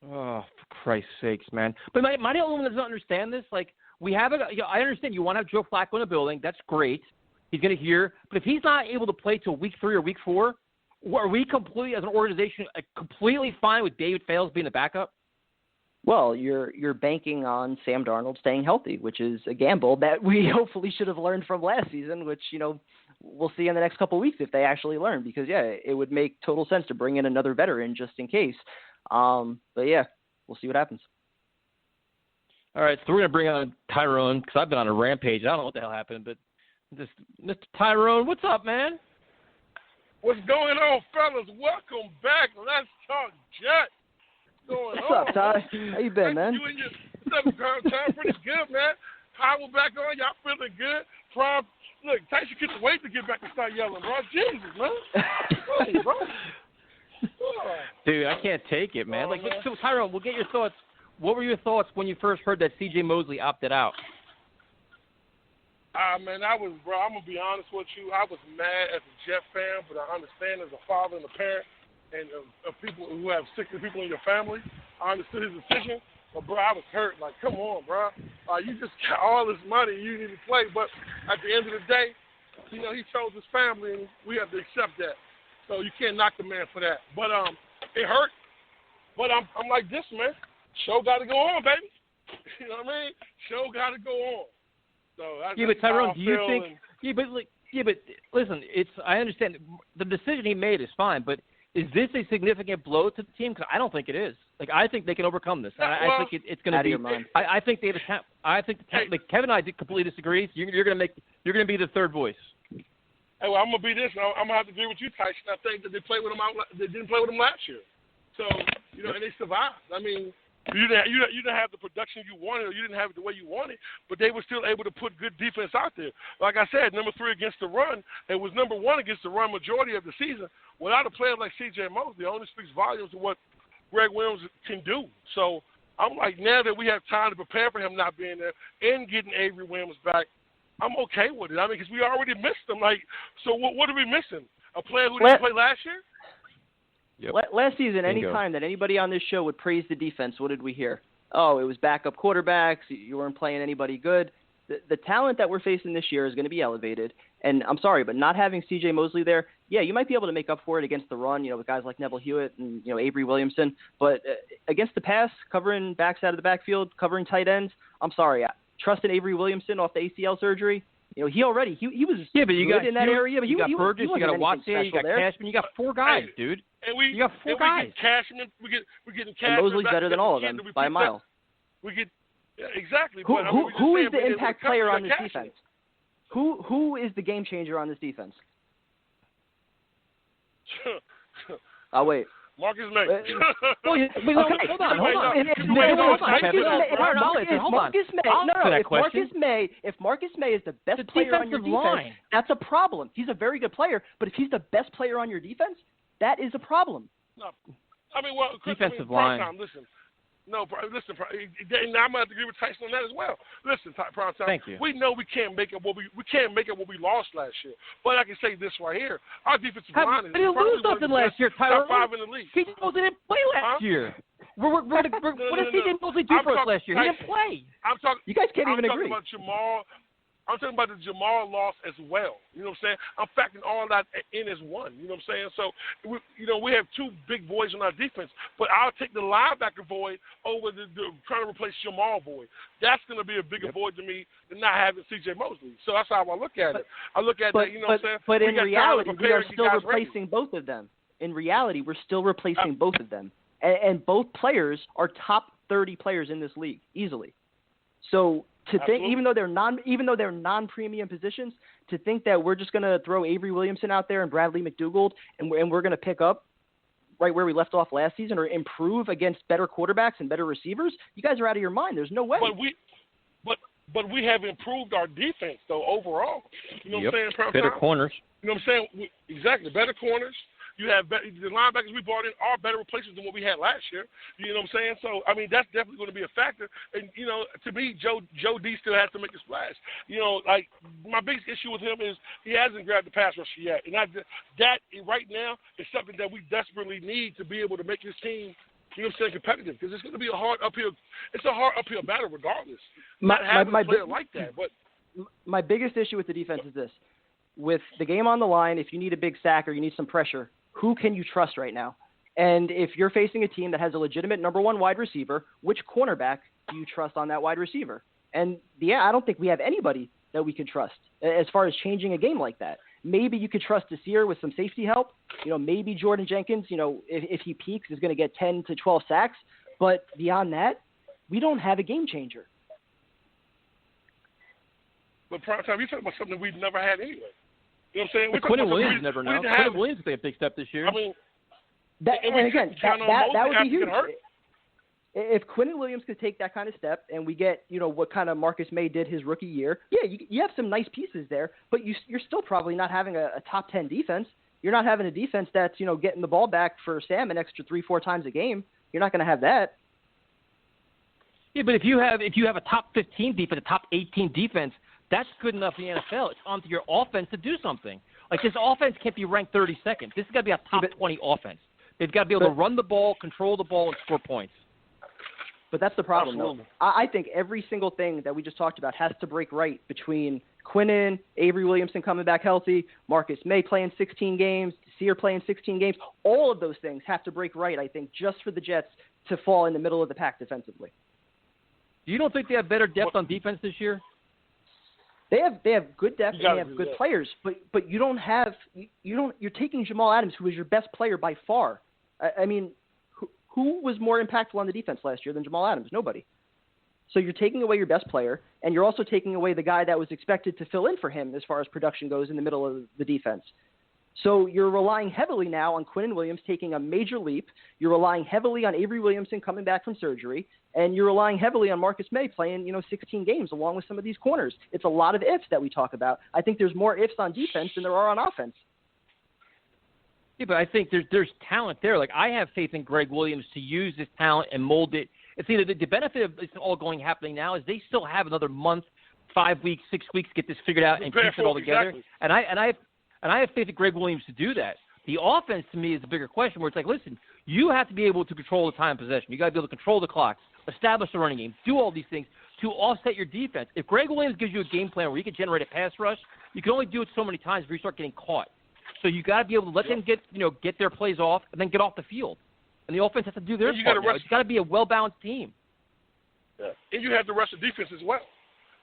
Oh, for Christ's sakes, man. But am I the only one that doesn't understand this? We have I understand you want to have Joe Flacco in the building. That's great. He's going to hear. But if he's not able to play till week 3 or week 4, are we completely, as an organization, completely fine with David Fales being the backup? Well, you're banking on Sam Darnold staying healthy, which is a gamble that we hopefully should have learned from last season, which, we'll see in the next couple of weeks if they actually learn. Because, it would make total sense to bring in another veteran just in case. But yeah, we'll see what happens. All right, so we're going to bring on Tyrone because I've been on a rampage. I don't know what the hell happened, but just Mr. Tyrone, what's up, man? What's going on, fellas? Welcome back. Let's talk Jets. going What's on? up, Ty? How you been, man? What's up, Ty? Pretty good, man. Power back on. Y'all feeling good? Look, Tyson can't wait to get back and start yelling, bro. Jesus, man. Hey, bro. Dude, I can't take it, man. So Tyrone, we'll get your thoughts. What were your thoughts when you first heard that CJ Mosley opted out? Man, bro, I'm going to be honest with you. I was mad as a Jet fan, but I understand as a father and a parent and of people who have sick people in your family. I understood his decision, but, bro, I was hurt. Like, come on, bro. You just got all this money. You need to play. But at the end of the day, he chose his family, and we have to accept that. So you can't knock the man for that. But it hurt. But I'm like this, man. Show got to go on, baby. You know what I mean? Show got to go on. So but Tyrone, do you think? But listen, I understand the decision he made is fine, but is this a significant blow to the team? Because I don't think it is. Like, I think they can overcome this. I think it's going to be. I think they have I think Kevin and I completely disagree. You're going to be the third voice. Hey, well, I'm going to be this. I'm going to have to agree with you, Tyson. I think that they played with him they didn't play with him last year. So and they survived. I mean. You didn't have the production you wanted, or you didn't have it the way you wanted, but they were still able to put good defense out there. Like I said, number 3 against the run, and was number 1 against the run majority of the season. Without a player like CJ Mosley, it only speaks volumes to what Greg Williams can do. So I'm like, now that we have time to prepare for him not being there and getting Avery Williams back, I'm okay with it. I mean, because we already missed him. Like, so what are we missing? A player who didn't play last year? Yep. Last season, any time that anybody on this show would praise the defense, what did we hear? Oh, it was backup quarterbacks. You weren't playing anybody good. The talent that we're facing this year is going to be elevated. And I'm sorry, but not having CJ Mosley there, yeah, you might be able to make up for it against the run, with guys like Neville Hewitt and, Avery Williamson. But against the pass, covering backs out of the backfield, covering tight ends, I'm sorry. Trusting Avery Williamson off the ACL surgery, he was but you good in that area. But you got Burgess, you got Watson, you got Cashman, you got 4 guys, dude. And you got 4 guys. We're getting Cashman. And Mosley's better than all of them by a mile. Exactly. Who is the impact player on this defense? Who is the game changer on this defense? I'll wait. Marcus May. Hold on. If Marcus May is the best player on your defense, that's a problem. He's a very good player, but if he's the best player on your defense, that is a problem. No, I mean, well, Chris, defensive line. Listen. No, listen, and I'm going to have to agree with Tyson on that as well. Listen, Prime Time, thank you. We know we can't make it what we lost last year. But I can say this right here: our defensive line is probably one of the best top 5 in the league. CJ Mosley didn't play last year. What did CJ Mosley do for us last year? He didn't play. You guys can't even agree. I'm talking about the Jamal loss as well. You know what I'm saying? I'm factoring all that in as one. You know what I'm saying? So, we have 2 big voids on our defense, but I'll take the linebacker void over the trying to replace Jamal void. That's going to be a bigger void to me than not having C.J. Mosley. So that's how I look at it. I look at that, you know what I'm saying? But in reality, we are still replacing both of them. In reality, we're still replacing both of them. And both players are top 30 players in this league, easily. So to think, even though they're non-premium positions, to think that we're just going to throw Avery Williamson out there and Bradley McDougald and we're going to pick up right where we left off last season or improve against better quarterbacks and better receivers, you guys are out of your mind. There's no way. But we have improved our defense though overall. You know what I'm saying? Better corners. You know what I'm saying? Exactly, better corners. You have the linebackers we brought in are better replacements than what we had last year. You know what I'm saying? So, I mean, that's definitely going to be a factor. And, to me, Joe D still has to make a splash. Like, my biggest issue with him is he hasn't grabbed the pass rusher yet. And that right now is something that we desperately need to be able to make this team, competitive. Because it's going to be a hard uphill battle regardless. Not having a player like that. But my biggest issue with the defense is this. With the game on the line, if you need a big sack or you need some pressure, who can you trust right now? And if you're facing a team that has a legitimate number 1 wide receiver, which cornerback do you trust on that wide receiver? And I don't think we have anybody that we can trust as far as changing a game like that. Maybe you could trust Desir with some safety help. Maybe Jordan Jenkins, if he peaks, is going to get 10 to 12 sacks. But beyond that, we don't have a game changer. But Prime Time, you're talking about something we've never had anyway. You know what I'm saying? Quentin Williams never know. Quentin Williams will take a big step this year. I mean, that would be huge. if Quinnen Williams could take that kind of step and we get, what kind of Marcus May did his rookie year, yeah, you have some nice pieces there, but you're still probably not having a top 10 defense. You're not having a defense that's, getting the ball back for Sam an extra 3-4 times a game. You're not going to have that. Yeah, but if you have a top 15 defense, a top 18 defense, that's good enough in the NFL. It's onto your offense to do something. Like, this offense can't be ranked 32nd. This has got to be a top 20 offense. They've got to be able to run the ball, control the ball, and score points. But that's the problem, though. I think every single thing that we just talked about has to break right between Quinnen, Avery Williamson coming back healthy, Marcus May playing 16 games, Sear playing 16 games. All of those things have to break right, I think, just for the Jets to fall in the middle of the pack defensively. You don't think they have better depth on defense this year? They have good depth and they have good players, but you're taking Jamal Adams, who is your best player by far. I mean, who was more impactful on the defense last year than Jamal Adams? Nobody. So you're taking away your best player, and you're also taking away the guy that was expected to fill in for him as far as production goes in the middle of the defense. So you're relying heavily now on Quinnen Williams taking a major leap. You're relying heavily on Avery Williamson coming back from surgery. And you're relying heavily on Marcus May playing, 16 games along with some of these corners. It's a lot of ifs that we talk about. I think there's more ifs on defense than there are on offense. Yeah, but I think there's talent there. Like, I have faith in Greg Williams to use this talent and mold it. It's the benefit of this all happening now is they still have another month, 5 weeks, 6 weeks to get this figured out and piece it all together. Exactly. And I have faith in Greg Williams to do that. The offense, to me, is the bigger question where it's like, listen, you have to be able to control the time of possession. You got to be able to control the clock, establish the running game, do all these things to offset your defense. If Greg Williams gives you a game plan where you can generate a pass rush, you can only do it so many times before you start getting caught. So you got to be able to let them get their plays off and then get off the field. And the offense has to do their part. It's got to be a well-balanced team. Yeah. And you have to rush the defense as well.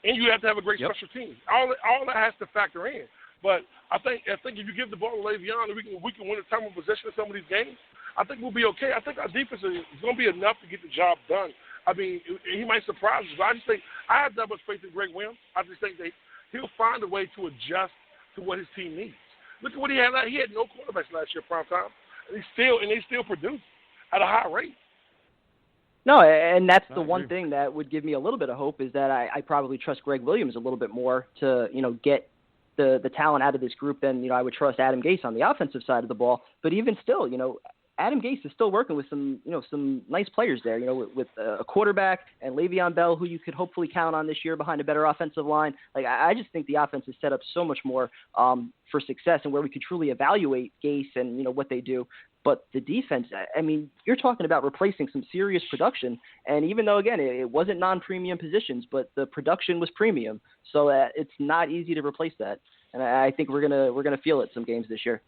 And you have to have a great special team. All that has to factor in. But I think if you give the ball to Le'Veon and we can win the time of possession in some of these games, I think we'll be okay. I think our defense is going to be enough to get the job done. I mean, he might surprise us, but I just think I have that much faith in Greg Williams. I just think he'll find a way to adjust to what his team needs. Look at what he had. He had no quarterbacks last year, prime time, and they still produce at a high rate. No, and that's the one thing that would give me a little bit of hope is that I probably trust Greg Williams a little bit more to get the talent out of this group than I would trust Adam Gase on the offensive side of the ball. But even still, Adam Gase is still working with some nice players there, with a quarterback and Le'Veon Bell, who you could hopefully count on this year behind a better offensive line. Like, I just think the offense is set up so much more for success and where we could truly evaluate Gase and, what they do. But the defense, I mean, you're talking about replacing some serious production. And even though, again, it wasn't non-premium positions, but the production was premium. So it's not easy to replace that. And I think we're gonna feel it some games this year.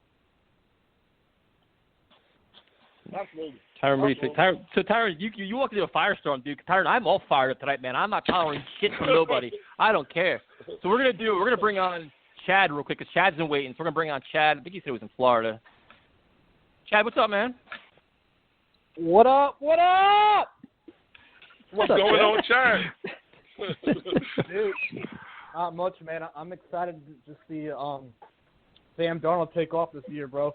Absolutely. Tyron, you walk into a firestorm, dude. Tyron, I'm all fired up tonight, man. I'm not tolerating shit from nobody. I don't care. So we're gonna bring on Chad real quick because Chad's been waiting. So we're gonna bring on Chad. I think he said he was in Florida. Chad, what's up, man? What up? What's going on, Chad? Dude, not much, man. I'm excited to see Sam Darnold take off this year, bro.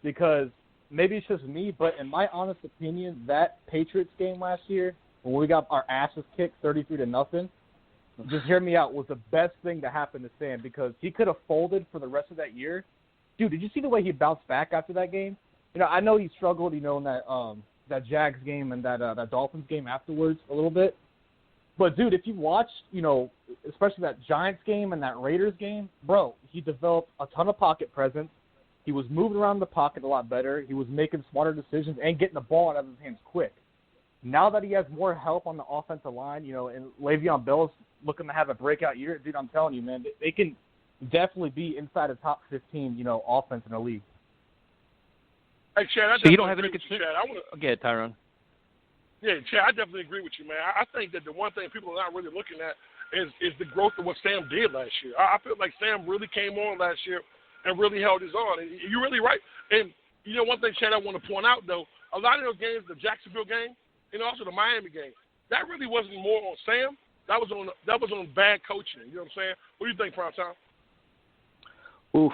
Because maybe it's just me, but in my honest opinion, that Patriots game last year, when we got our asses kicked 33-0, just hear me out, was the best thing to happen to Sam because he could have folded for the rest of that year. Dude, did you see the way he bounced back after that game? I know he struggled, in that Jags game and that Dolphins game afterwards a little bit. But, dude, if you watched, especially that Giants game and that Raiders game, bro, he developed a ton of pocket presence. He was moving around the pocket a lot better. He was making smarter decisions and getting the ball out of his hands quick. Now that he has more help on the offensive line, and Le'Veon Bell is looking to have a breakout year, dude, I'm telling you, man, they can definitely be inside the top 15, offense in the league. Hey, Chad, so you don't have any concern? Okay, Tyron. Yeah, Chad, I definitely agree with you, man. I think that the one thing people are not really looking at is the growth of what Sam did last year. I feel like Sam really came on last year and really held his own. And you're really right. And, one thing, Chad, I want to point out, though, a lot of those games, the Jacksonville game and also the Miami game, that really wasn't more on Sam. That was on bad coaching. You know what I'm saying? What do you think, Prime Time? Oof.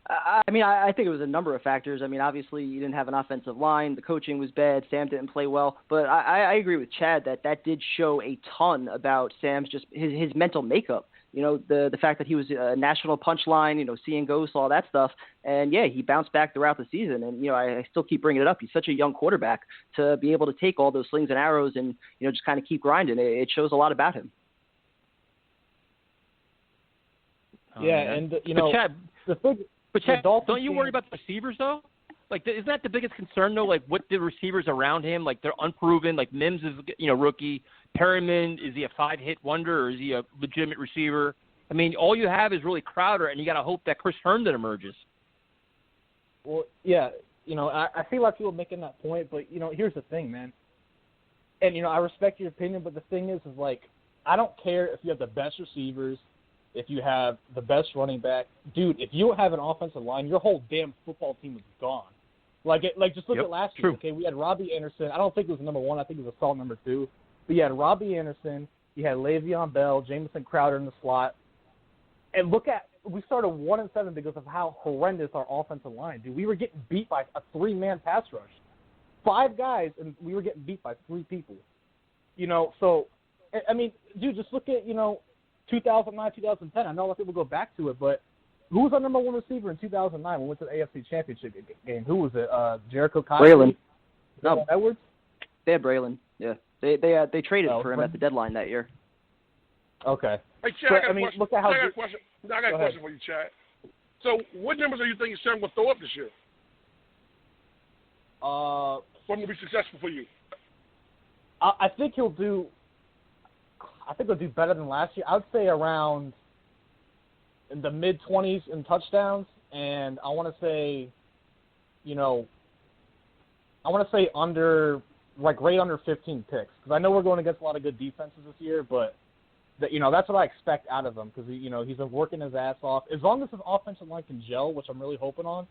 I mean, I think it was a number of factors. I mean, obviously, you didn't have an offensive line. The coaching was bad. Sam didn't play well. But I agree with Chad that did show a ton about Sam's just his mental makeup. You know, the fact that he was a national punchline, you know, seeing ghosts, all that stuff. And, yeah, he bounced back throughout the season. And, you know, I still keep bringing it up. He's such a young quarterback to be able to take all those slings and arrows and, you know, just kind of keep grinding. It shows a lot about him. Yeah, and, you know, But Chad, don't you worry about the receivers, though? Like, isn't that the biggest concern, though? Like, what the receivers around him, like, they're unproven. Like, Mims is, you know, rookie. Perriman, is he a 5-hit wonder or is he a legitimate receiver? I mean, all you have is really Crowder, and you got to hope that Chris Herndon emerges. Well, yeah, you know, I see a lot of people making that point, but, you know, here's the thing, man. And, you know, I respect your opinion, but the thing is like, I don't care if you have the best receivers, if you have the best running back. Dude, if you don't have an offensive line, your whole damn football team is gone. Like just look at last year. Okay, we had Robbie Anderson. I don't think it was number 1. I think it was a solid number 2. But you had Robbie Anderson. You had Le'Veon Bell, Jamison Crowder in the slot. And we started 1-7 because of how horrendous our offensive line. Dude, we were getting beat by a 3-man pass rush. 5 guys, and we were getting beat by 3 people. You know, so, I mean, dude, just look at, you know, 2009, 2010. I know a lot of people go back to it, but who was our number 1 receiver in 2009 when we went to the AFC Championship game? Who was it? Jericho Cotton? Braylon. No. Edwards? They had Braylon, yeah. They traded for him at the deadline that year. Okay. Hey, Chad, I got a question. I got a question for you, Chad. So, what numbers are you thinking Sam will throw up this year? What will be successful for you? I think he'll do better than last year. I would say around in the mid-20s in touchdowns, and I want to say, you know, right under 15 picks. Because I know we're going against a lot of good defenses this year, but you know, that's what I expect out of him. Because you know, he's been working his ass off. As long as his offensive line can gel, which I'm really hoping on,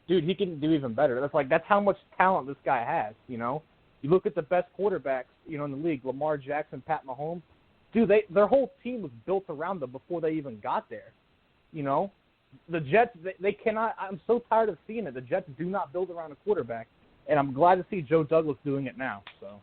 dude, he can do even better. That's how much talent this guy has. You know, you look at the best quarterbacks, you know, in the league: Lamar Jackson, Pat Mahomes. Dude, their whole team was built around them before they even got there. You know, the Jets, they cannot. I'm so tired of seeing it. The Jets do not build around a quarterback. And I'm glad to see Joe Douglas doing it now. So.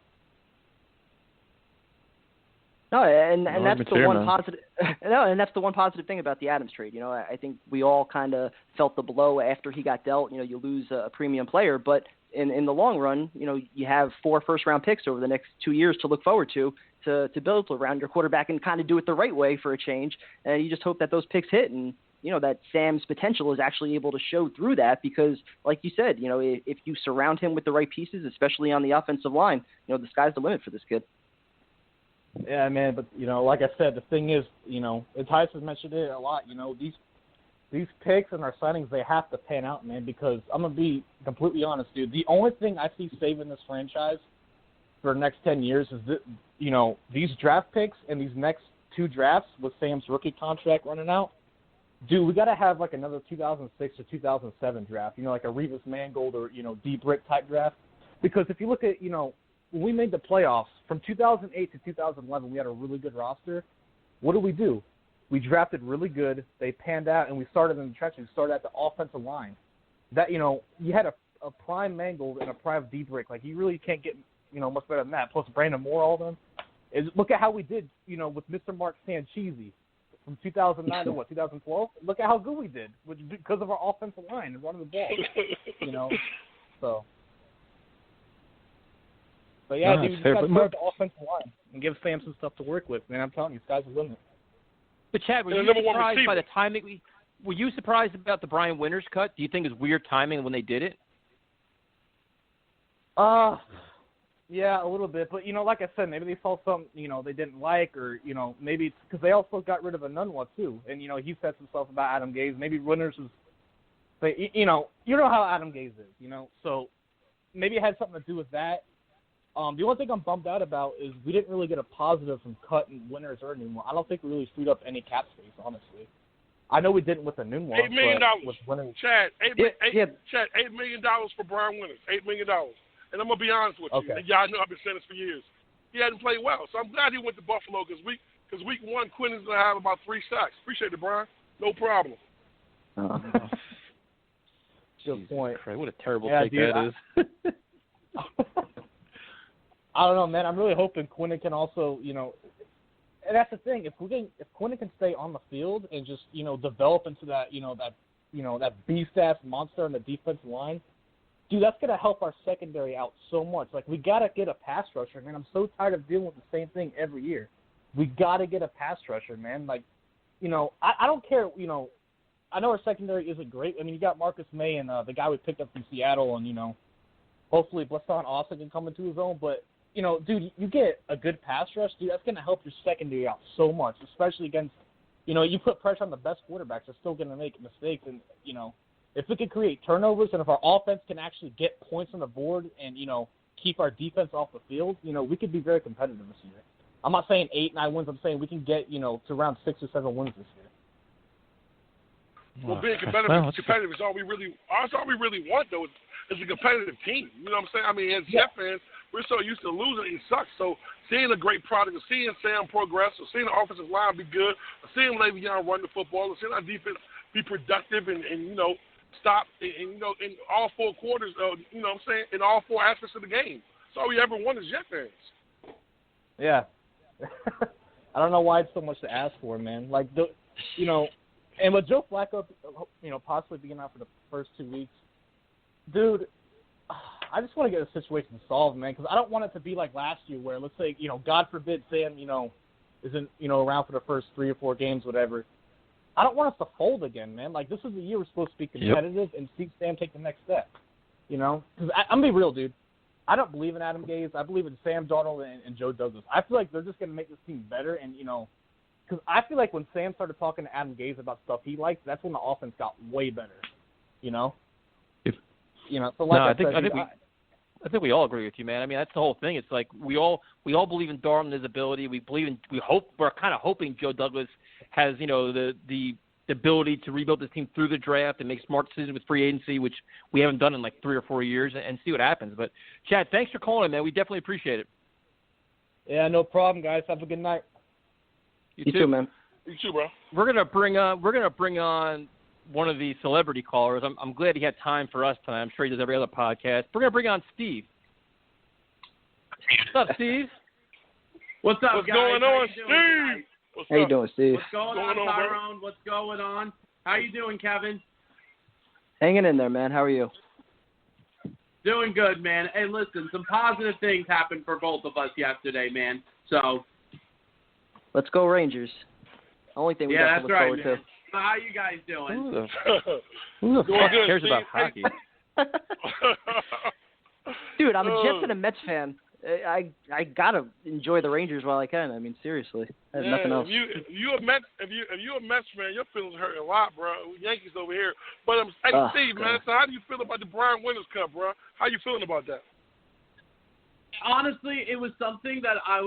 No, and that's the one positive. No, and that's the one positive thing about the Adams trade. You know, I think we all kind of felt the blow after he got dealt. You know, you lose a premium player, but in the long run, you know, you have 4 first-round picks over the next 2 years to look forward to build around your quarterback and kind of do it the right way for a change. And you just hope that those picks hit and, you know, that Sam's potential is actually able to show through that because, like you said, you know, if you surround him with the right pieces, especially on the offensive line, you know, the sky's the limit for this kid. Yeah, man, but, you know, like I said, the thing is, you know, Tyson mentioned it a lot, you know, these picks and our signings, they have to pan out, man, because I'm going to be completely honest, dude. The only thing I see saving this franchise for the next 10 years is, that, you know, these draft picks and these next 2 drafts with Sam's rookie contract running out. Dude, we got to have, like, another 2006 or 2007 draft, you know, like a Revis Mangold or, you know, Deep Brick type draft. Because if you look at, you know, when we made the playoffs, from 2008 to 2011, we had a really good roster. What do? We drafted really good. They panned out, and we started in the trenches. We started at the offensive line. That, you know, you had a prime Mangold and a prime Deep Brick. Like, you really can't get, you know, much better than that. Plus Brandon Moore, all of them. Look at how we did, you know, with Mr. Mark Sancheesi. From 2009 to 2012, look at how good we did because of our offensive line and running the ball. You know, so. But yeah, dude, you got to start the offensive line and give Sam some stuff to work with. Man, I'm telling you, sky's the limit. But Chad, were you surprised by the timing? Were you surprised about the Brian Winters cut? Do you think it was weird timing when they did it? Yeah, a little bit. But, you know, like I said, maybe they saw something, you know, they didn't like or, you know, maybe it's because they also got rid of Anunwa, too. And, you know, he said some stuff about Adam Gase. Maybe Winters was, you know how Adam Gase is, you know. So maybe it had something to do with that. The only thing I'm bummed out about is we didn't really get a positive from cutting Winters or Anunwa. I don't think we really freed up any cap space, honestly. I know we didn't with Anunwa. $8 million. Chad, $8 million for Brian Winters. $8 million. And I'm going to be honest with you. Y'all know I've been saying this for years. He hadn't played well. So I'm glad he went to Buffalo because week 1, Quinn is going to have about 3 sacks. Appreciate it, Brian. No problem. good point. Christ, what a terrible take dude, that is. I don't know, man. I'm really hoping Quinnen can also, and that's the thing. If Quinnen can stay on the field and just, develop into that, that beast-ass monster on the defensive line, dude, that's going to help our secondary out so much. Like, we got to get a pass rusher, man. I'm so tired of dealing with the same thing every year. We got to get a pass rusher, man. Like, I don't care, I know our secondary isn't great. I mean, you got Marcus May and the guy we picked up from Seattle, and, hopefully Blaston Austin can come into his own. But, dude, you get a good pass rush, dude, that's going to help your secondary out so much, especially against, you put pressure on the best quarterbacks. They're still going to make mistakes. And, if we can create turnovers and if our offense can actually get points on the board and, keep our defense off the field, we could be very competitive this year. I'm not saying 8-9 wins. I'm saying we can get, to around 6 or 7 wins this year. Well, being competitive is all we really want, though, is a competitive team. You know what I'm saying? I mean, as Jet fans, we're so used to losing, it sucks. So seeing a great product, or seeing Sam progress, or seeing the offensive line be good, or seeing Le'Veon run the football, or seeing our defense be productive and stop in all 4 quarters, you know what I'm saying, in all 4 aspects of the game. That's all we ever want as Jet fans. Yeah. I don't know why it's so much to ask for, man. Like, and with Joe Flacco, possibly being out for the first 2 weeks, dude, I just want to get the situation solved, man, because I don't want it to be like last year where, let's say, God forbid Sam, isn't, around for the first 3 or 4 games, whatever. I don't want us to fold again, man. Like, this is the year we're supposed to be competitive and see Sam take the next step, Because I'm going to be real, dude. I don't believe in Adam Gase. I believe in Sam Darnold and Joe Douglas. I feel like they're just going to make this team better. And, because I feel like when Sam started talking to Adam Gase about stuff he liked, that's when the offense got way better, So like I think we all agree with you, man. I mean, that's the whole thing. It's like we all believe in Darnold and his ability. We're kind of hoping Joe Douglas has, the ability to rebuild this team through the draft and make smart decisions with free agency, which we haven't done in like 3 or 4 years, and see what happens. But Chad, thanks for calling, man. We definitely appreciate it. Yeah, no problem, guys. Have a good night. You too, man. You too, bro. We're gonna bring on one of the celebrity callers. I'm glad he had time for us tonight. I'm sure he does every other podcast. We're going to bring on Steve. What's up, Steve? What's up, What's guys? going on, Steve? How you doing, Steve? What's going on, Tyrone? What's going on? How you doing, Kevin? Hanging in there, man. How are you? Doing good, man. Hey, listen, some positive things happened for both of us yesterday, man. So let's go Rangers. Only thing we got to look forward to. How you guys doing? Who the fuck cares about hockey? Dude, I'm a Jets and a Mets fan. I gotta enjoy the Rangers while I can. I mean, seriously, I have nothing else. If you're a Mets fan, your feelings hurt a lot, bro. Yankees over here. But hey, Steve, God. man, so how do you feel about the Brian Winters Cup, bro? How you feeling about that? Honestly, it was something that I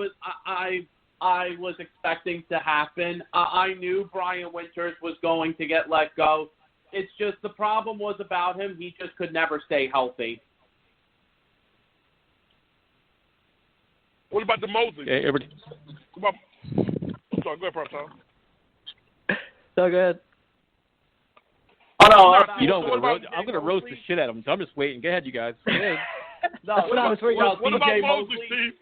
was expecting to happen. I knew Brian Winters was going to get let go. It's just the problem was about him. He just could never stay healthy. What about the Mosley? Yeah, I'm sorry, go ahead, Prop Tom. So good. Oh, no, I'm going to roast the shit out of him, so I'm just waiting. Go ahead, you guys. Go ahead. What about Mosley, Steve?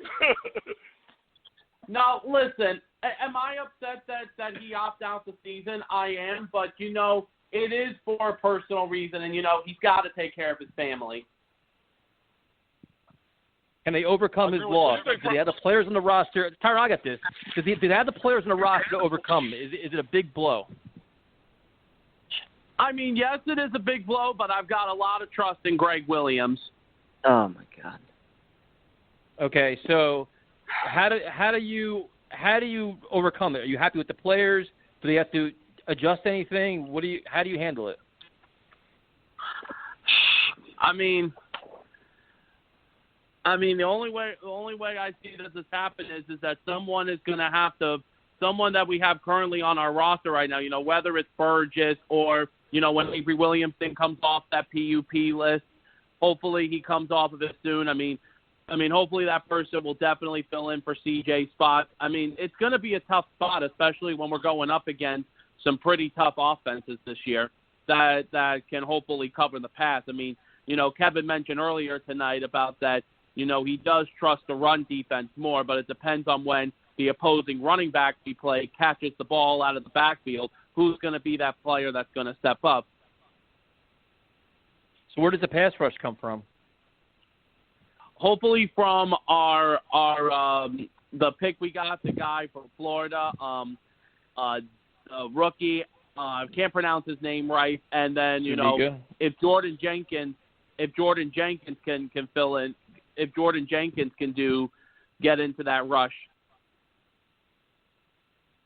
No, listen, am I upset that he opted out the season? I am, but, it is for a personal reason, and, he's got to take care of his family. Can they overcome his loss? Do they have the players on the roster? Tyron, I got this. Do they have the players on the roster to overcome? Is it a big blow? I mean, yes, it is a big blow, but I've got a lot of trust in Greg Williams. Oh, my God. Okay, so how do you overcome it? Are you happy with the players? Do they have to adjust anything? How do you handle it? I mean, the only way I see that this happen is that someone is going to have to, someone that we have currently on our roster right now, whether it's Burgess or, when Avery Williamson comes off that PUP list, hopefully he comes off of it soon. I mean, hopefully that person will definitely fill in for CJ's spot. I mean, it's going to be a tough spot, especially when we're going up against some pretty tough offenses this year. that can hopefully cover the pass. I mean, Kevin mentioned earlier tonight about that, he does trust the run defense more, but it depends on when the opposing running back we play catches the ball out of the backfield, who's going to be that player that's going to step up. So where does the pass rush come from? Hopefully from our the pick we got, the guy from Florida, rookie. I can't pronounce his name right. And then if Jordan Jenkins can fill in, if Jordan Jenkins can get into that rush.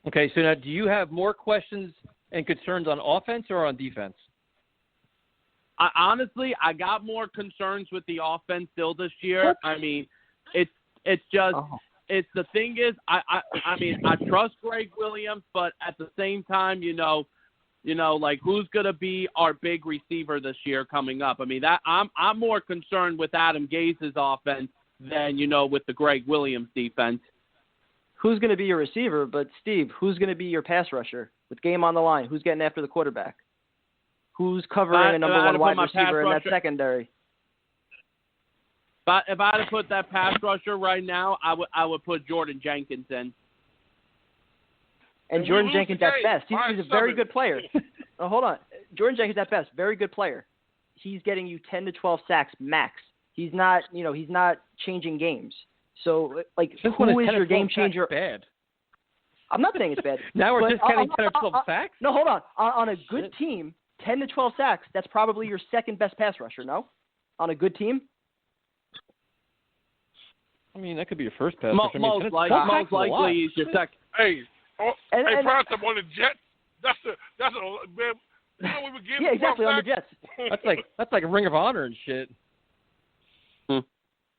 Okay, so now do you have more questions and concerns on offense or on defense? Honestly, I got more concerns with the offense still this year. I mean, it's just it's the thing is I mean I trust Greg Williams, but at the same time, like who's gonna be our big receiver this year coming up? I mean that I'm more concerned with Adam Gase's offense than with the Greg Williams defense. Who's going to be your receiver? But Steve, who's going to be your pass rusher with game on the line? Who's getting after the quarterback? Who's covering a number one wide receiver in that secondary? But if I had to put that pass rusher right now, I would put Jordan Jenkins in. And Jordan Jenkins at best. He's a very good player. Oh, hold on. Jordan Jenkins at best, very good player. He's getting you 10 to 12 sacks max. He's not changing games. So, who is your game changer? Bad. I'm not saying it's bad. Now we're just getting 10 or 12 sacks? No, hold on. On a good team, 10 to 12 sacks, that's probably your second best pass rusher, no? On a good team? I mean, that could be your first pass rusher. Most likely he's your second. Hey, Price, I'm on the Jets. That's a man. We were getting exactly, on the Jets. That's like a Ring of Honor and shit.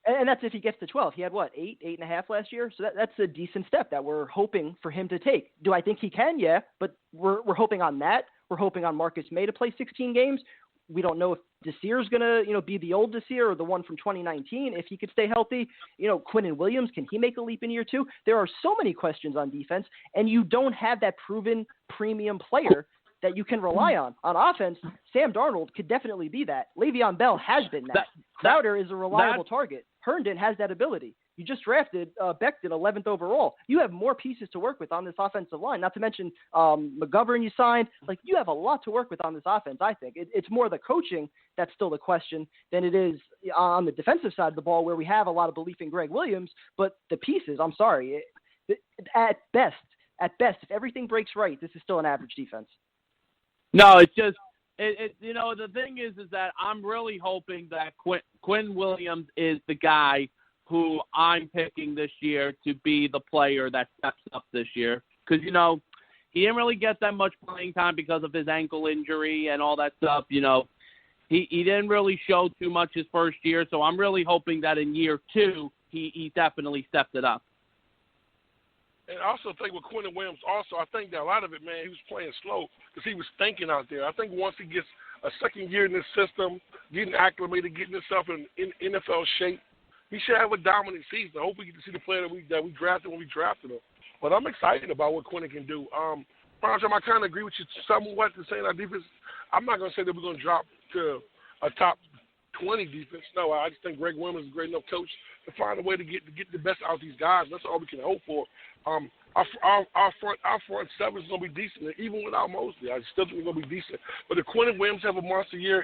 And that's if he gets to 12. He had, 8.5 last year? So that's a decent step that we're hoping for him to take. Do I think he can? Yeah, but we're hoping on that. We're hoping on Marcus May to play 16 games. We don't know if Desir's going to, be the old Desir or the one from 2019, if he could stay healthy. Quinnen Williams, can he make a leap in year 2? There are so many questions on defense, and you don't have that proven premium player that you can rely on. On offense, Sam Darnold could definitely be that. Le'Veon Bell has been that. Crowder is a reliable target. Herndon has that ability. You just drafted Becton 11th overall. You have more pieces to work with on this offensive line, not to mention McGovern you signed. You have a lot to work with on this offense, I think. It's more the coaching that's still the question than it is on the defensive side of the ball, where we have a lot of belief in Greg Williams. But the pieces, I'm sorry, at best, if everything breaks right, this is still an average defense. No, it's just the thing is that I'm really hoping that Quinn Williams is the guy who I'm picking this year to be the player that steps up this year. Because, he didn't really get that much playing time because of his ankle injury and all that stuff. He didn't really show too much his first year. So I'm really hoping that in year 2, he definitely stepped it up. And I also think with Quentin Williams also, I think that a lot of it, man, he was playing slow because he was thinking out there. I think once he gets a second year in this system, getting acclimated, getting himself in NFL shape, he should have a dominant season. I hope we get to see the player that we drafted when we drafted him. But I'm excited about what Quentin can do. I kind of agree with you somewhat to saying our defense. I'm not going to say that we're going to drop to a top 20 defense. No, I just think Greg Williams is a great enough coach to find a way to get the best out of these guys. That's all we can hope for. Our front seven is going to be decent, even without Mosley. I still think we're going to be decent. But if Quentin Williams have a monster year,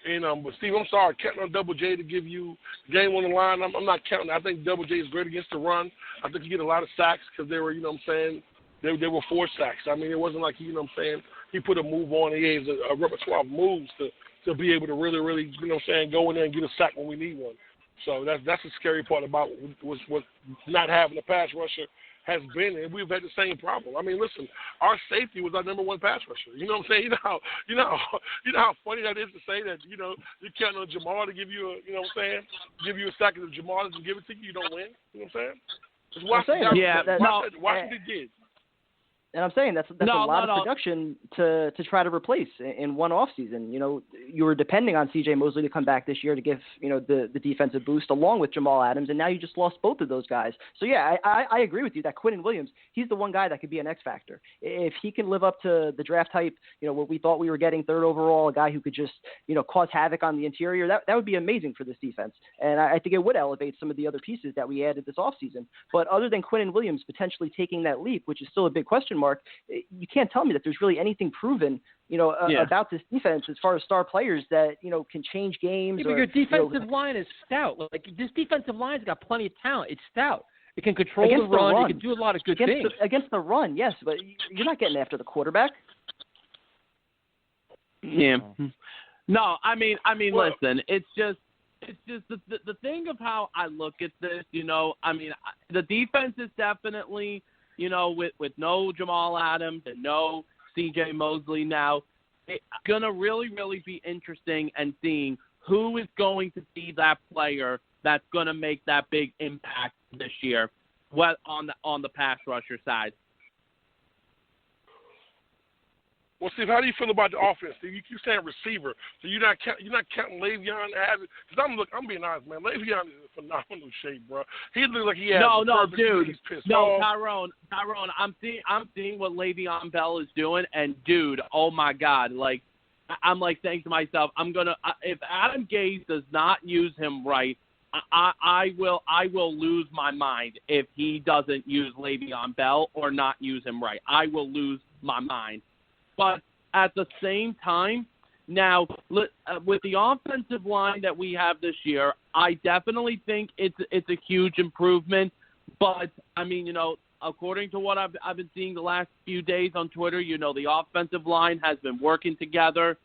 but Steve, I'm sorry, counting on Double J to give you game on the line, I'm not counting. I think Double J is great against the run. I think he get a lot of sacks because they were, they were forced sacks. I mean, it wasn't like he put a move on. He has a repertoire of moves to be able to really, really, go in there and get a sack when we need one. So that's the scary part about what not having a pass rusher has been, and we've had the same problem. I mean, listen, our safety was our number one pass rusher. You know what I'm saying? You know how funny that is to say that. You're counting on Jamal to give you give you a sack, and if Jamal doesn't give it to you, you don't win. You know what I'm saying? Washington did. And I'm saying that's a lot of production to try to replace in one offseason. You were depending on CJ Mosley to come back this year to give, the defensive boost along with Jamal Adams, and now you just lost both of those guys. So, yeah, I agree with you that Quinnen Williams, he's the one guy that could be an X factor. If he can live up to the draft type, what we thought we were getting third overall, a guy who could just, cause havoc on the interior, that would be amazing for this defense. And I think it would elevate some of the other pieces that we added this offseason. But other than Quinnen Williams potentially taking that leap, which is still a big question mark, you can't tell me that there's really anything proven, about this defense as far as star players that, can change games. Yeah, but your defensive line is stout. Like, this defensive line's got plenty of talent. It's stout. It can control the run. It can do a lot of good things. Against the run, yes, but you're not getting after the quarterback. Yeah. No, I mean, listen, it's just the thing of how I look at this, the defense is definitely, with no Jamal Adams and no CJ Mosley now, it's going to really, really be interesting and seeing who is going to be that player that's going to make that big impact this year, on the pass rusher side. Well, Steve, how do you feel about the offense? Steve, you keep saying receiver, so you're not counting Le'Veon as it. Because I'm being honest, man. Le'Veon is in phenomenal shape, bro. He looks like he has. No, dude. No, Tyrone. I'm seeing what Le'Veon Bell is doing, and dude, oh my God, like I'm like saying to myself, if Adam Gase does not use him right, I will lose my mind if he doesn't use Le'Veon Bell or not use him right. I will lose my mind. But at the same time, now, with the offensive line that we have this year, I definitely think it's a huge improvement. But, I mean, according to what I've been seeing the last few days on Twitter, the offensive line has been working together.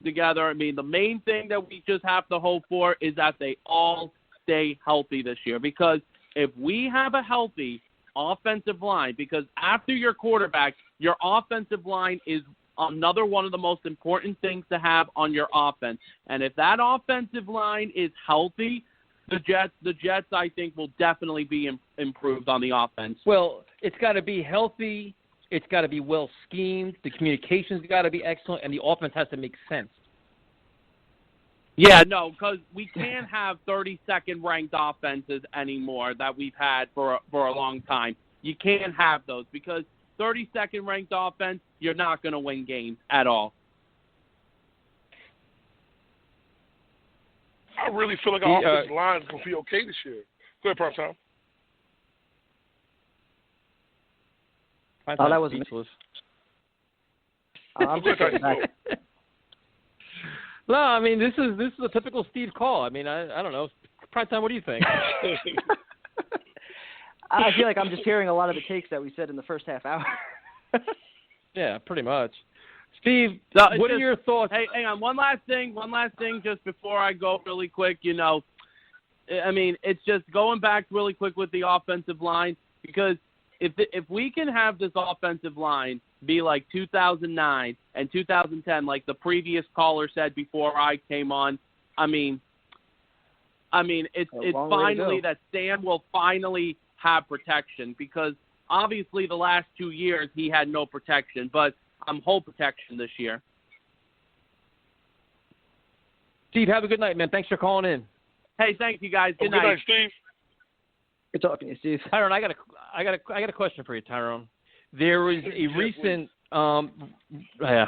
I mean, the main thing that we just have to hope for is that they all stay healthy this year. Because if we have a healthy offensive line, because after your quarterback, your offensive line is another one of the most important things to have on your offense. And if that offensive line is healthy, the Jets, I think, will definitely be improved on the offense. Well, it's got to be healthy. It's got to be well schemed. The communication's got to be excellent, and the offense has to make sense. Yeah, no, because we can't have 32nd ranked offenses anymore that we've had for a long time. You can't have those because 32nd ranked offense, you're not going to win games at all. I really feel like our offensive line is going to be okay this year. Go ahead, Prime Time. Oh, that was speechless. I'm just getting back. No, I mean this is a typical Steve call. I mean I don't know. Prime Time, what do you think? I feel like I'm just hearing a lot of the takes that we said in the first half hour. Yeah, pretty much. Steve, what are your thoughts? Hey, hang on. One last thing, just before I go really quick. I mean, it's just going back really quick with the offensive line because if we can have this offensive line be like 2009 and 2010, like the previous caller said before I came on, I mean, it's finally that Sam will finally have protection because obviously the last 2 years he had no protection, but I'm whole protection this year. Steve, have a good night, man. Thanks for calling in. Hey, thank you guys. Good night. night, Steve. Good talking to you, Steve. Tyrone, I got a question for you, Tyrone. There was a recent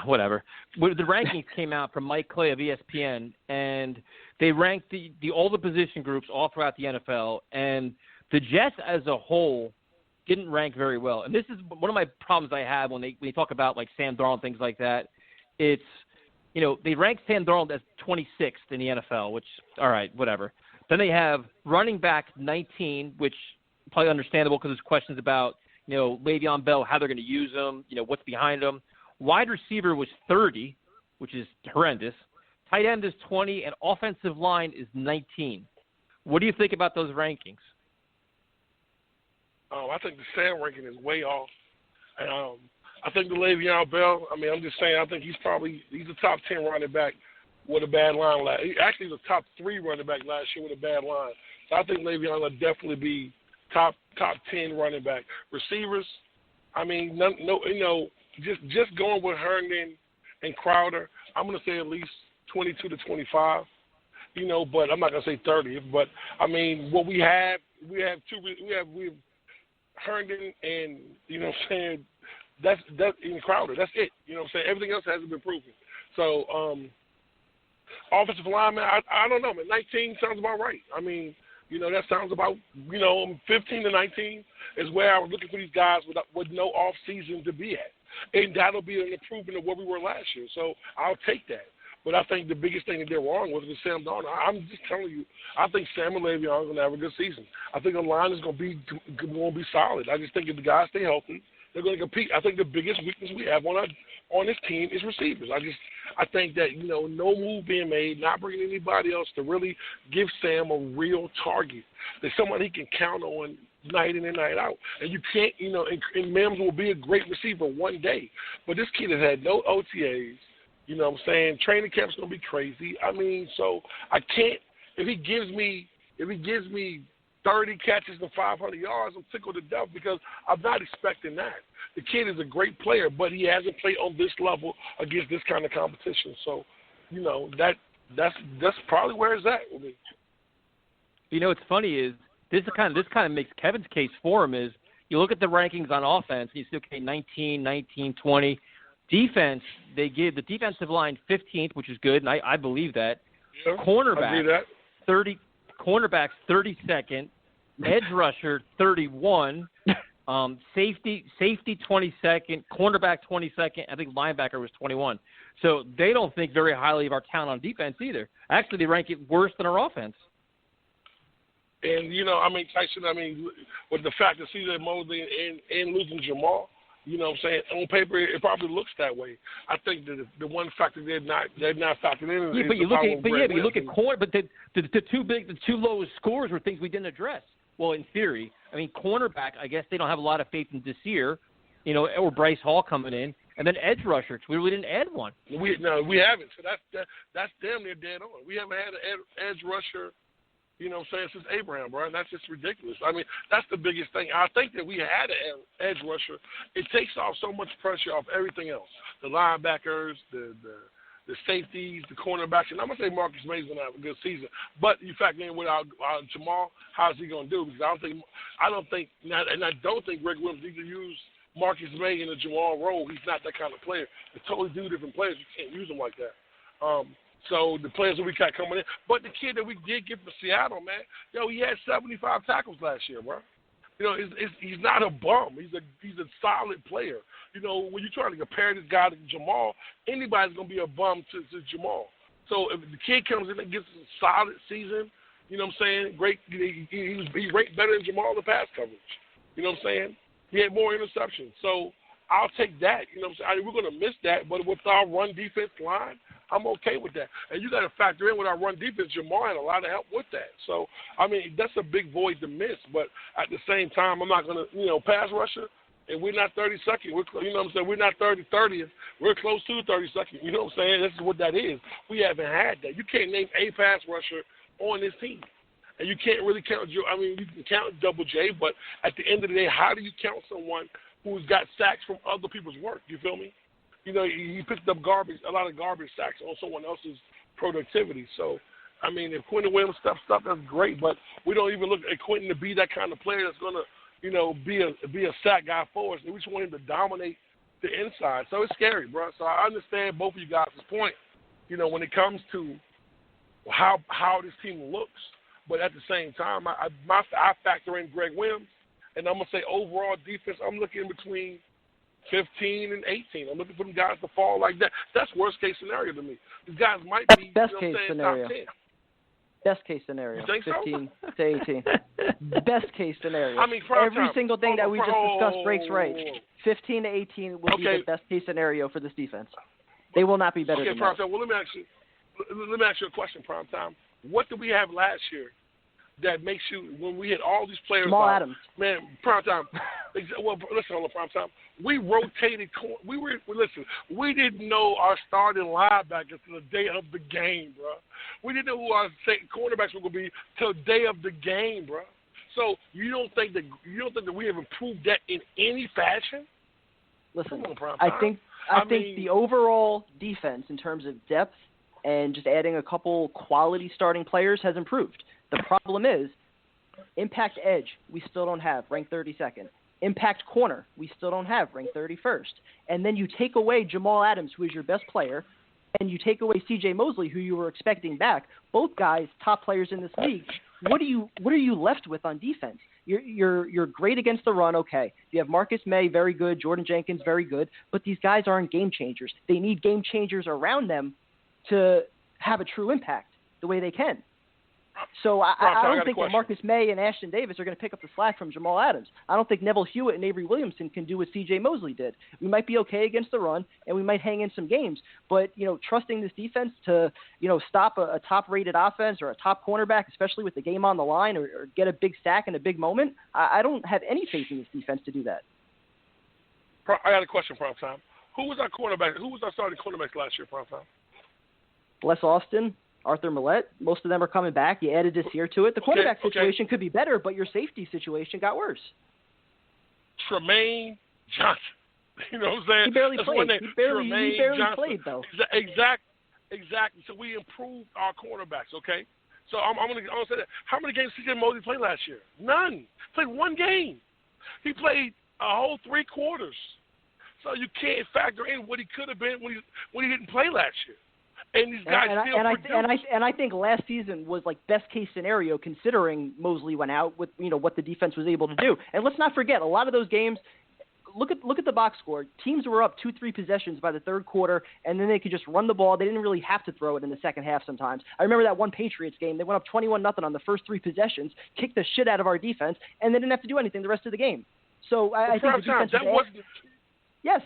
whatever. The rankings came out from Mike Clay of ESPN, and they ranked all the position groups all throughout the NFL, and the Jets as a whole didn't rank very well. And this is one of my problems I have when they talk about like Sam Darnold and things like that. It's, they ranked Sam Darnold as 26th in the NFL, which, all right, whatever. Then they have running back 19, which probably understandable because there's questions about, Le'Veon Bell, how they're going to use him, what's behind him. Wide receiver was 30, which is horrendous. Tight end is 20, and offensive line is 19. What do you think about those rankings? I think the Sam ranking is way off. And I think the Le'Veon Bell, I'm just saying, I think he's a top 10 running back with a bad line. Actually, he's a top 3 running back last year with a bad line. So I think Le'Veon will definitely be top 10 running back. Receivers, I mean, just going with Herndon and Crowder, I'm going to say at least 22 to 25. But I'm not going to say 30. But I mean, what we have Herndon and that's in Crowder. That's it. Everything else hasn't been proven. So offensive lineman, I don't know, man. 19 sounds about right. I mean, that sounds about 15 to 19 is where I was looking for these guys with no off season to be at, and that'll be an improvement of where we were last year. So I'll take that. But I think the biggest thing that they're wrong with is Sam Darnold. I'm just telling you, I think Sam and Le'Veon are going to have a good season. I think the line is going to be solid. I just think if the guys stay healthy, they're going to compete. I think the biggest weakness we have on this team is receivers. I think that no move being made, not bringing anybody else to really give Sam a real target, that someone he can count on night in and night out. And you can't, and Mims will be a great receiver one day, but this kid has had no OTAs. Training camp's gonna be crazy. I mean, so I can't. If he gives me 30 catches and 500 yards, I'm tickled to death because I'm not expecting that. The kid is a great player, but he hasn't played on this level against this kind of competition. So, that's probably where it's at with me. What's funny is this kind of makes Kevin's case for him. Is you look at the rankings on offense, and you see, okay, 19, 20. Defense, they give the defensive line 15th, which is good, and I believe that. Yeah, cornerbacks 32nd, edge rusher 31, safety 22nd, cornerback 22nd. I think linebacker was 21. So they don't think very highly of our talent on defense either. Actually, they rank it worse than our offense. And Tyson, with the fact that CJ Mosley and losing Jamal. On paper, it probably looks that way. I think that the one factor they're not factoring in is you look at corner, but the two lowest scores were things we didn't address. Well, in theory, cornerback, I guess they don't have a lot of faith in Desir, or Bryce Hall coming in, and then edge rusher, we really didn't add one. We haven't. So that's damn near dead on. We haven't had an edge rusher. Since Abraham, bro, and that's just ridiculous. That's the biggest thing. I think that we had an edge rusher. It takes off so much pressure off everything else. The linebackers, the safeties, the cornerbacks. And I'm going to say Marcus May's going to have a good season. But you factor in without Jamal, how's he going to do? Because I don't think Greg Williams needs to use Marcus May in a Jamal role. He's not that kind of player. They're totally two different players. You can't use them like that. So the players that we got coming in. But the kid that we did get from Seattle, man, he had 75 tackles last year, bro. He's not a bum. He's a solid player. When you're trying to compare this guy to Jamal, anybody's going to be a bum to Jamal. So if the kid comes in and gets a solid season, great. He ranked better than Jamal in the pass coverage. He had more interceptions. So I'll take that. We're going to miss that. But with our run defense line, I'm okay with that. And you got to factor in with our run defense, Jamal had a lot of help with that. So, that's a big void to miss. But at the same time, I'm not going to, pass rusher, and we're not 32nd. We're not 30th. We're close to 32nd. You know what I'm saying? This is what that is. We haven't had that. You can't name a pass rusher on this team. And you can't really count, you can count Double J, but at the end of the day, how do you count someone who's got sacks from other people's work? You feel me? He picked up a lot of garbage sacks on someone else's productivity. So, if Quentin Williams steps up, that's great. But we don't even look at Quentin to be that kind of player that's going to, be a sack guy for us. And we just want him to dominate the inside. So it's scary, bro. So I understand both of you guys' point, when it comes to how this team looks. But at the same time, I factor in Greg Williams, and I'm going to say overall defense, I'm looking between 15 and 18. I'm looking for them guys to fall like that. That's worst case scenario to me. These guys might be best case scenario. Top 10. Best case scenario. You think 15 to 18. Best case scenario. Every single thing that we just discussed breaks right. 15 to 18 will be the best case scenario for this defense. They will not be better than that. Well, let me ask you a question, Primetime. What did we have last year that makes you, when we had all these players Jamal Adams. Man, Primetime. Well, listen, hold on, Primetime. We rotated. We didn't know our starting linebackers till the day of the game, bro. We didn't know who our cornerbacks were going to be till the day of the game, bro. So you don't think that we have improved that in any fashion? Listen, Come on, Prime I Time. think the overall defense in terms of depth and just adding a couple quality starting players has improved. The problem is impact edge, we still don't have, ranked 32nd. Impact corner, we still don't have, ranked 31st. And then you take away Jamal Adams, who is your best player, and you take away CJ Mosley, who you were expecting back. Both guys, top players in this league. What are you left with on defense? You're great against the run, okay. You have Marcus May, very good. Jordan Jenkins, very good. But these guys aren't game changers. They need game changers around them to have a true impact the way they can. So I don't think that Marcus May and Ashton Davis are going to pick up the slack from Jamal Adams. I don't think Neville Hewitt and Avery Williamson can do what CJ Mosley did. We might be okay against the run, and we might hang in some games. But, trusting this defense to, stop a top-rated offense or a top cornerback, especially with the game on the line, or get a big sack in a big moment, I don't have any faith in this defense to do that. I got a question, Prime Time. Who was our cornerback? Who was our starting cornerbacks last year, Prime Time? Les Austin, Arthur Millette, most of them are coming back. You added this year to it. The quarterback situation could be better, but your safety situation got worse. Tremaine Johnson. You know what I'm saying? He barely played. He barely played, though. Exactly. So we improved our cornerbacks, okay? So I'm going to say that. How many games CJ Mosley played last year? None. Played one game. He played a whole 3 quarters. So you can't factor in what he could have been when he didn't play last year. And these guys I think last season was like best case scenario considering Mosley went out with what the defense was able to do. And let's not forget a lot of those games. Look at the box score. Teams were up 2-3 possessions by the third quarter, and then they could just run the ball. They didn't really have to throw it in the second half sometimes. I remember that one Patriots game. They went up 21-0 on the first 3 possessions, kicked the shit out of our defense, and they didn't have to do anything the rest of the game. So I think the defense Yes.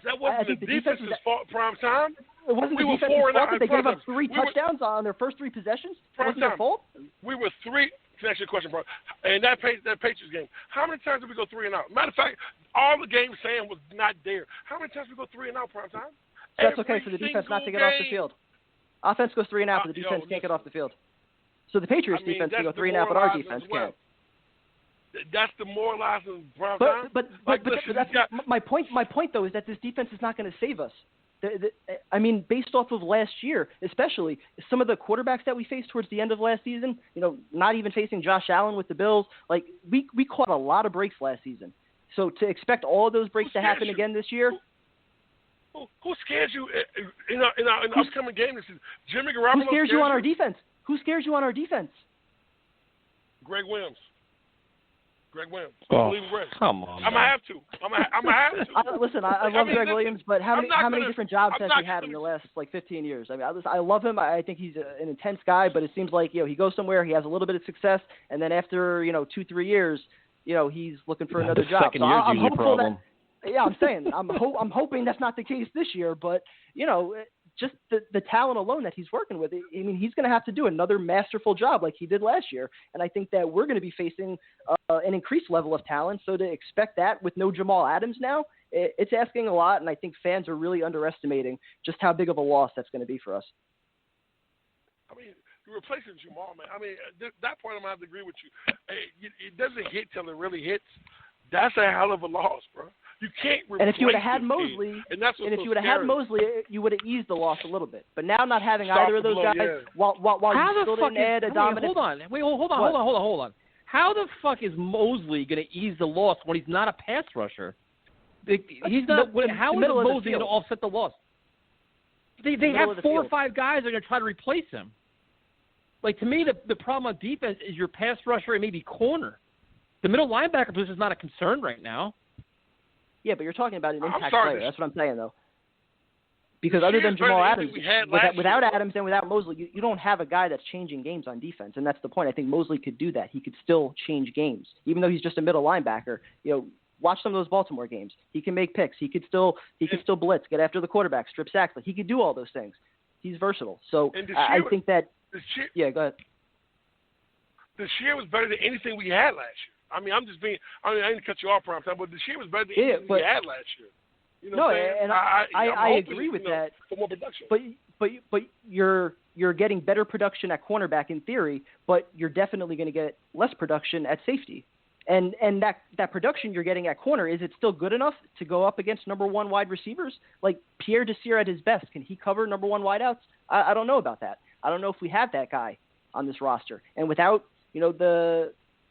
That wasn't the defense's fault, Prime Time. It wasn't the defense's fault that they gave up 3 touchdowns on their first 3 possessions? It wasn't their fault? We were 3. To answer your question, bro. And that Patriots game, how many times did we go 3 and out? Matter of fact, all the game Sam was not there. How many times did we go 3 and out, Prime Time? So that's okay for the defense not to get off the field. Offense goes 3 and out, but the defense can't get off the field. So the Patriots defense can go 3 and out, but our defense can't. That's demoralizing, Prime Time. But my point though is that this defense is not going to save us. Based off of last year, especially some of the quarterbacks that we faced towards the end of last season, not even facing Josh Allen with the Bills, like we caught a lot of breaks last season. So to expect all of those breaks to happen again this year. Who scares you in the upcoming game this season? Jimmy Garoppolo. Who scares you on our defense? Who scares you on our defense? Greg Williams. Oh, come on. I'm going to have to. Listen, I love Greg Williams, but how many different jobs has he had in the last 15 years? I love him. I think he's an intense guy, but it seems like he goes somewhere, he has a little bit of success, and then after 2-3 years, he's looking for another job. Second year's usually a problem. I'm saying I'm hoping that's not the case this year, but just the talent alone that he's working with, he's going to have to do another masterful job like he did last year. And I think that we're going to be facing an increased level of talent. So to expect that with no Jamal Adams now, it's asking a lot. And I think fans are really underestimating just how big of a loss that's going to be for us. You're replacing Jamal, man. That point I'm going to have to agree with you. It doesn't hit till it really hits. That's a hell of a loss, bro. You can't replace. And if you would have had Mosley, you would have eased the loss a little bit. But now not having either of those guys, while you still didn't add a dominant. Hold on. How the fuck is Mosley going to ease the loss when he's not a pass rusher? He's not. How is Mosley going to offset the loss? They have 4 or 5 guys that are going to try to replace him. Like, to me, the problem on defense is your pass rusher and maybe corner. The middle linebacker position is not a concern right now. Yeah, but you're talking about an impact player. That's what I'm saying, though. Because other than Jamal Adams, without Adams and without Mosley, you don't have a guy that's changing games on defense, and that's the point. I think Mosley could do that. He could still change games, even though he's just a middle linebacker. Watch some of those Baltimore games. He can make picks. He could still blitz, get after the quarterback, strip sacks. He could do all those things. He's versatile. So I think that. Yeah, go ahead. This year was better than anything we had last year. I didn't cut you off, Prime Time, but this year was better than anything we had last year. I agree with that. For more production. But you're getting better production at cornerback in theory, but you're definitely going to get less production at safety. And that production you're getting at corner, is it still good enough to go up against number one wide receivers? Like Pierre Desir at his best, can he cover number one wideouts? I don't know about that. I don't know if we have that guy on this roster. And without,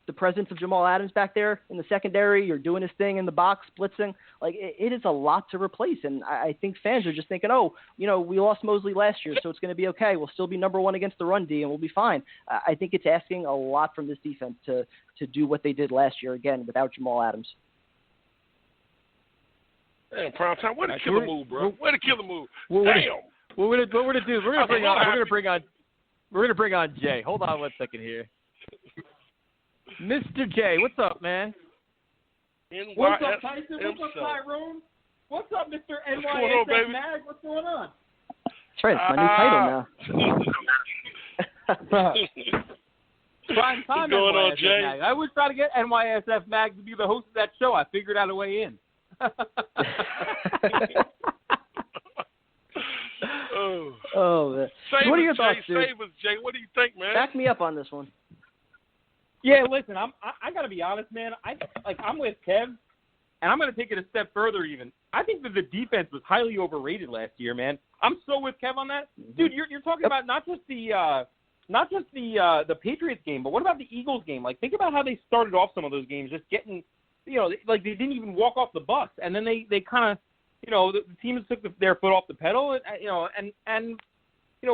the presence of Jamal Adams back there in the secondary, you're doing his thing in the box, blitzing, like it is a lot to replace. And I think fans are just thinking, we lost Mosley last year, so it's going to be okay. We'll still be number one against the run D and we'll be fine. I think it's asking a lot from this defense to do what they did last year, again, without Jamal Adams. Damn, prime time. What a killer move, bro. What a killer move. Damn. What we're gonna do? We're gonna bring on Jay. Hold on 1 second here. Mr. J, what's up, man? What's up, Tyson? What's up, Tyrone? What's up, Mr. NYSF Mag? What's going on? That's right. It's my new title now. Prime time, What's going on, NYSF Jay? Mag. I was trying to get NYSF Mag to be the host of that show. I figured out a way in. Man. Save what are your us, thoughts, Jay. dude? Save us, Jay. What do you think, man? Back me up on this one. Yeah, listen, I gotta be honest, man. I'm with Kev, and I'm gonna take it a step further. Even I think that the defense was highly overrated last year, man. I'm so with Kev on that, dude. You're talking about not just the Patriots game, but what about the Eagles game? Like, think about how they started off some of those games, just getting, like they didn't even walk off the bus, and then they kind of, the teams took their foot off the pedal, and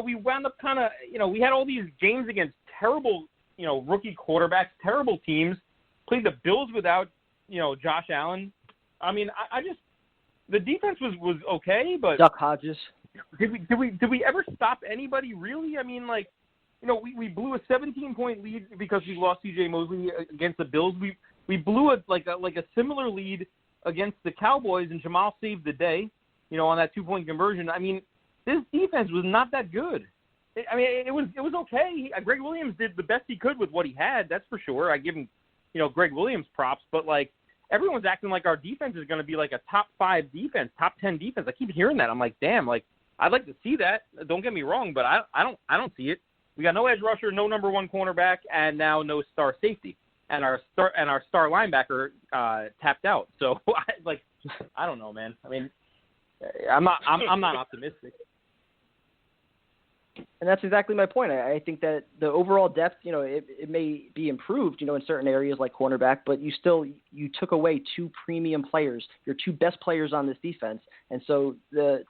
we wound up kind of, we had all these games against terrible, rookie quarterbacks, terrible teams, played the Bills without, Josh Allen. I mean, I just, the defense was okay, but Duck Hodges. Did we ever stop anybody really? I mean, like, we blew a 17-point lead because we lost CJ Mosley against the Bills. We blew a similar lead against the Cowboys, and Jamal saved the day, on that 2-point conversion. I mean, this defense was not that good. It was okay. Greg Williams did the best he could with what he had. That's for sure. I give him, Greg Williams props. But like, everyone's acting like our defense is going to be like a top 5 defense, top 10 defense. I keep hearing that. I'm like, damn. Like, I'd like to see that. Don't get me wrong, but I don't see it. We got no edge rusher, no number one cornerback, and now no star safety. And our star linebacker tapped out. So I don't know, man. I mean, I'm not optimistic. And that's exactly my point. I think that the overall depth, it may be improved, in certain areas like cornerback, but you took away 2 premium players, your 2 best players on this defense. And so to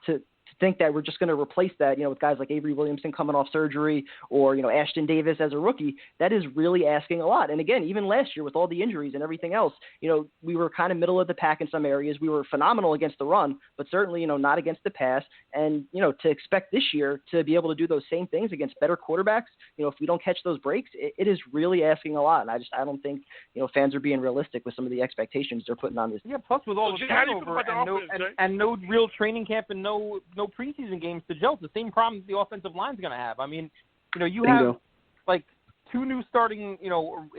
think that we're just going to replace that, with guys like Avery Williamson coming off surgery or, Ashton Davis as a rookie, that is really asking a lot. And again, even last year with all the injuries and everything else, we were kind of middle of the pack in some areas. We were phenomenal against the run, but certainly, not against the pass. And, to expect this year to be able to do those same things against better quarterbacks, if we don't catch those breaks, it is really asking a lot. And I don't think, fans are being realistic with some of the expectations they're putting on this. Yeah, plus with all the turnover and no real training camp and no preseason games to gel, it's the same problem the offensive line's going to have. I mean, you have like 2 new starting,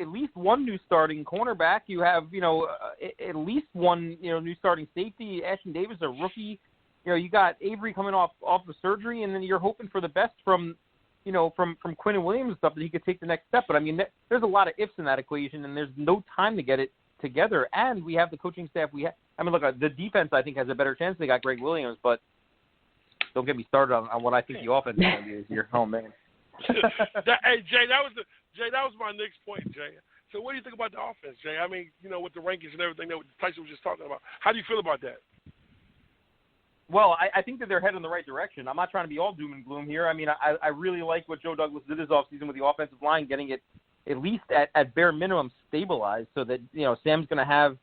at least 1 new starting cornerback. You have, at least 1, new starting safety. Ashton Davis, a rookie. You got Avery coming off the surgery, and then you're hoping for the best from Quinnen Williams stuff that he could take the next step. But I mean, there's a lot of ifs in that equation, and there's no time to get it together. And we have the coaching staff we have. I mean, look, the defense I think has a better chance. They got Greg Williams, but don't get me started on what I think the offense is going to be this year. Oh man. Hey Jay, that was my next point, Jay. So what do you think about the offense, Jay? I mean, with the rankings and everything that Tyson was just talking about, how do you feel about that? Well, I think that they're headed in the right direction. I'm not trying to be all doom and gloom here. I mean, I really like what Joe Douglas did this offseason with the offensive line, getting it at least at bare minimum stabilized so that, Sam's going to have,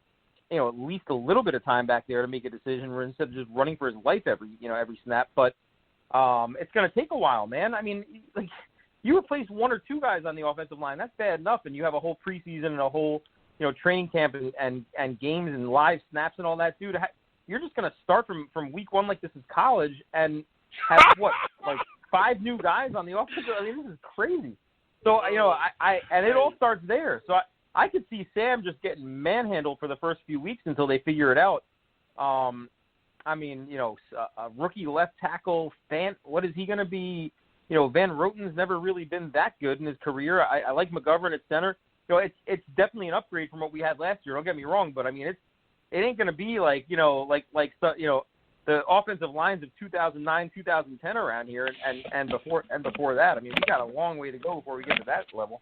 at least a little bit of time back there to make a decision instead of just running for his life every snap. But it's going to take a while, man. I mean, like, you replace 1 or 2 guys on the offensive line, that's bad enough, and you have a whole preseason and a whole, training camp and games and live snaps and all that, dude. You're just going to start from week 1 like this is college and have, 5 new guys on the offensive. I mean, this is crazy. So, and it all starts there. So I could see Sam just getting manhandled for the first few weeks until they figure it out. I mean, a rookie left tackle, what is he going to be? Van Roten's never really been that good in his career. I like McGovern at center. it's definitely an upgrade from what we had last year. Don't get me wrong, but I mean it ain't going to be like the offensive lines of 2009, 2010 around here and before that. I mean, we got a long way to go before we get to that level.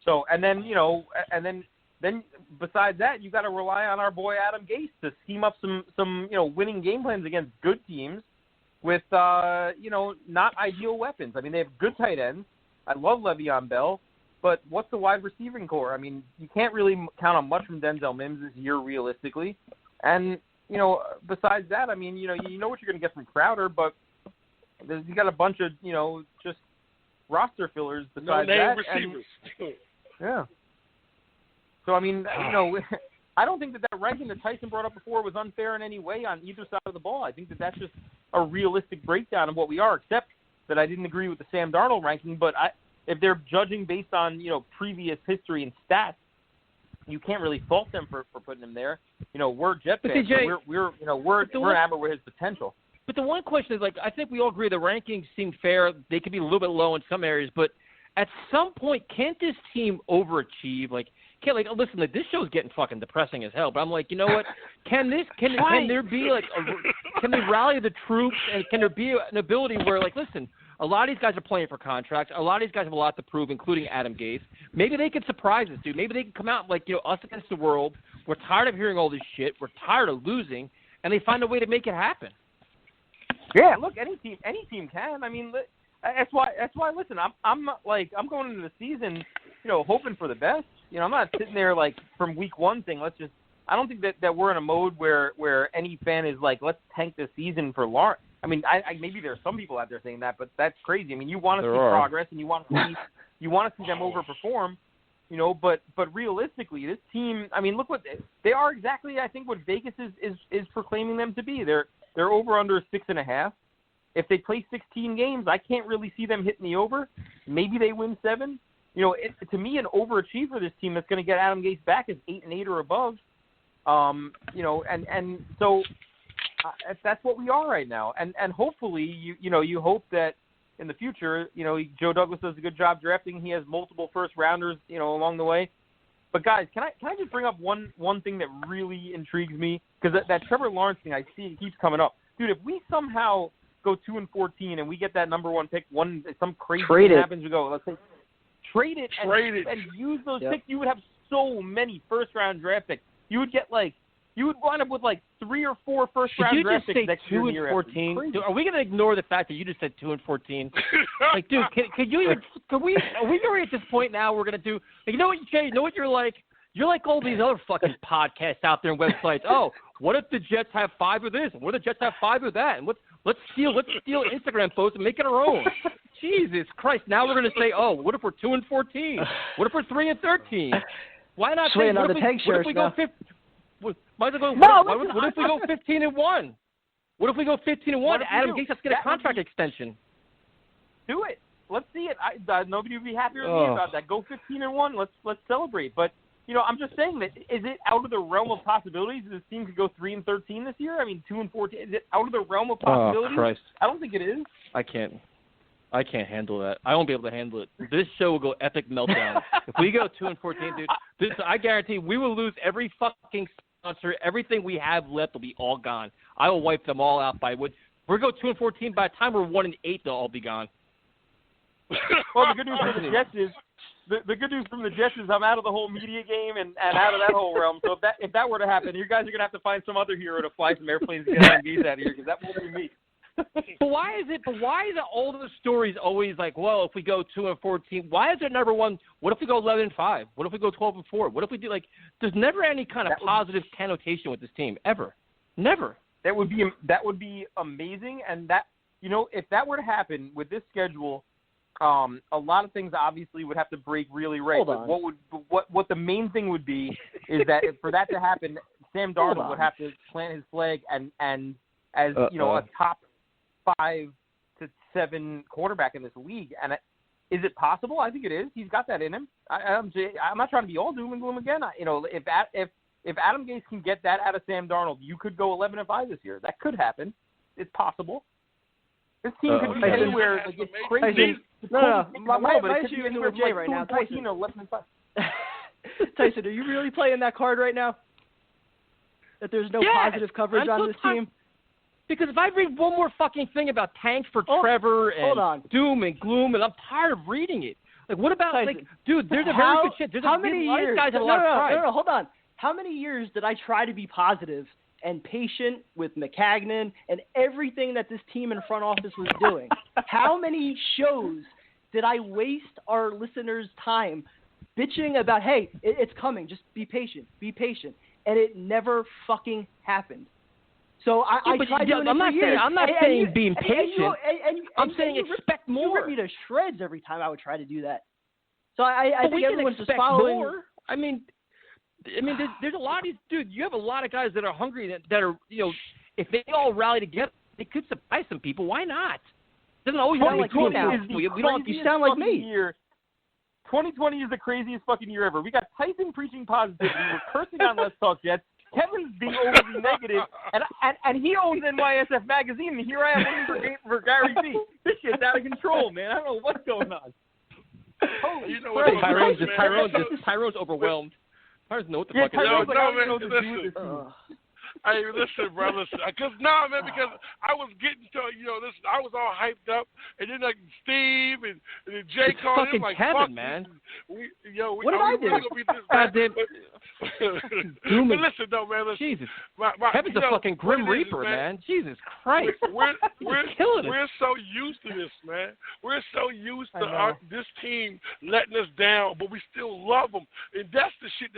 So and then besides that, you got to rely on our boy Adam Gase to scheme up some winning game plans against good teams with not ideal weapons. I mean, they have good tight ends. I love Le'Veon Bell, but what's the wide receiving core? I mean, you can't really count on much from Denzel Mims this year realistically. And besides that, I mean, you know what you're going to get from Crowder, but you got a bunch of just roster fillers besides that. Receivers. Yeah. So, I mean, I don't think that ranking that Tyson brought up before was unfair in any way on either side of the ball. I think that that's just a realistic breakdown of what we are, except that I didn't agree with the Sam Darnold ranking. But if they're judging based on, previous history and stats, you can't really fault them for putting him there. We're Jet fans, so we're enamored with his potential. But the one question is, I think we all agree the rankings seem fair. They could be a little bit low in some areas, but at some point, can't this team overachieve? Listen, this show's getting fucking depressing as hell. But I'm like, you know what? Can there be can they rally the troops, and can there be an ability where listen, a lot of these guys are playing for contracts. A lot of these guys have a lot to prove, including Adam Gase. Maybe they can surprise us, dude. Maybe they can come out us against the world. We're tired of hearing all this shit. We're tired of losing, and they find a way to make it happen. Yeah, look, any team can. I mean, that's why. Listen, I'm going into the season, hoping for the best. I'm not sitting there from week one saying I don't think that we're in a mode where any fan is let's tank the season for Lawrence. I mean, maybe there are some people out there saying that, but that's crazy. I mean, you want to see progress and you want to see them overperform, But realistically, this team. I mean, look what they are exactly. I think what Vegas is proclaiming them to be. They're over under 6.5. If they play 16 games, I can't really see them hitting the over. Maybe they win 7. To me, an overachieve for this team that's going to get Adam Gase back is 8-8 or above. And so that's what we are right now. And hopefully, you hope that in the future, Joe Douglas does a good job drafting. He has multiple first rounders, along the way. But guys, can I just bring up one thing that really intrigues me? Because that Trevor Lawrence thing, I see it keeps coming up. Dude, if we somehow go 2-14 and we get that number one pick, some crazy thing happens, we go, let's say, trade it and use those picks. You would have so many first round draft picks. You would get you would wind up with 3 or 4 first round draft picks next year. Should you just say 2-14? Dude, are we going to ignore the fact that you just said 2-14? Dude, can you even? Are we already at this point now? We're going to do. You know what, Jay? You know what you're like? You're like all these other fucking podcasts out there and websites. Oh, what if the Jets have 5 of this? What if the Jets have 5 of that? And let's steal Instagram posts and make it our own. Jesus Christ! Now we're going to say, oh, what if we're 2-14? What if we're 3-13? Why not? What if we go 15? What if we go 15-1? What if we go 15-1? Adam Gase has to get a contract extension. Do it. Let's see it. Nobody would be happier than me about that. Go 15-1. Let's celebrate. But I'm just saying that is it out of the realm of possibilities? This team could go 3-13 this year. I mean, 2-14. Is it out of the realm of possibilities? Oh, Christ. I don't think it is. I can't handle that. I won't be able to handle it. This show will go epic meltdown. If we go 2-14, dude, I guarantee we will lose every fucking sponsor. Everything we have left will be all gone. I will wipe them all out by wood. We're going 2-14. By the time we're 1-8, they'll all be gone. Well, the good news from the Jets is the good news from the Jets is I'm out of the whole media game and out of that whole realm. So if that were to happen, you guys are gonna have to find some other hero to fly some airplanes to get MVs out of here because that won't be me. But why is all the stories always well, if we go 2-14, why is it number one? What if we go 11-5? What if we go 12-4? What if we do there's never any kind of positive connotation with this team ever. Never. That would be amazing, and that if that were to happen with this schedule, a lot of things obviously would have to break really right. But what the main thing would be is that for that to happen, Sam Darnold would have to plant his flag and as a top 5 to 7 quarterback in this league. And is it possible? I think it is. He's got that in him. I'm not trying to be all doom and gloom again. If Adam Gase can get that out of Sam Darnold, you could go 11-5 this year. That could happen. It's possible. This team could be anywhere. It's crazy. No. My issue is with Jay right now. 14 or 11-5. Tyson, are you really playing that card right now? That there's no positive coverage on this team? Because if I read one more fucking thing about tanks for Trevor and doom and gloom, and I'm tired of reading it. Like, what about, Tyson, like, dude, there's a very good shit. There's how many years? Guys have a lot of pride. No, hold on. How many years did I try to be positive and patient with McCagnon and everything that this team and front office was doing? How many shows did I waste our listeners' time bitching about, hey, it's coming, just be patient, and it never fucking happened. So I tried doing it for years. I'm not saying being patient. I'm saying expect more. You rip me to shreds every time I would try to do that. So I think everyone's just following. More. I mean, there's a lot of these, dude. You have a lot of guys that are hungry that are, you know, if they all rally together, they could surprise some people. Why not? It doesn't always sound like me now. You sound like me. 2020 is the craziest fucking year ever. We got Tyson preaching positivity. We're cursing on Let's Talk Jets. Kevin's being overly negative, and he owns NYSF Magazine, and here I am looking for Gary V. This shit's out of control, man. I don't know what's going on. Holy Tyrone's overwhelmed. I don't know what the fuck is going on. Listen. Hey, listen, bro, listen. Because I was getting to, you know, listen, I was all hyped up, and then like Steve and then Jay called him like, Kevin, man. What did I do? But listen, though, man, listen. Jesus. Kevin's a fucking Grim Reaper, man. Jesus Christ. We're so used to this, man. We're so used to this team letting us down, but we still love them. And that's the shit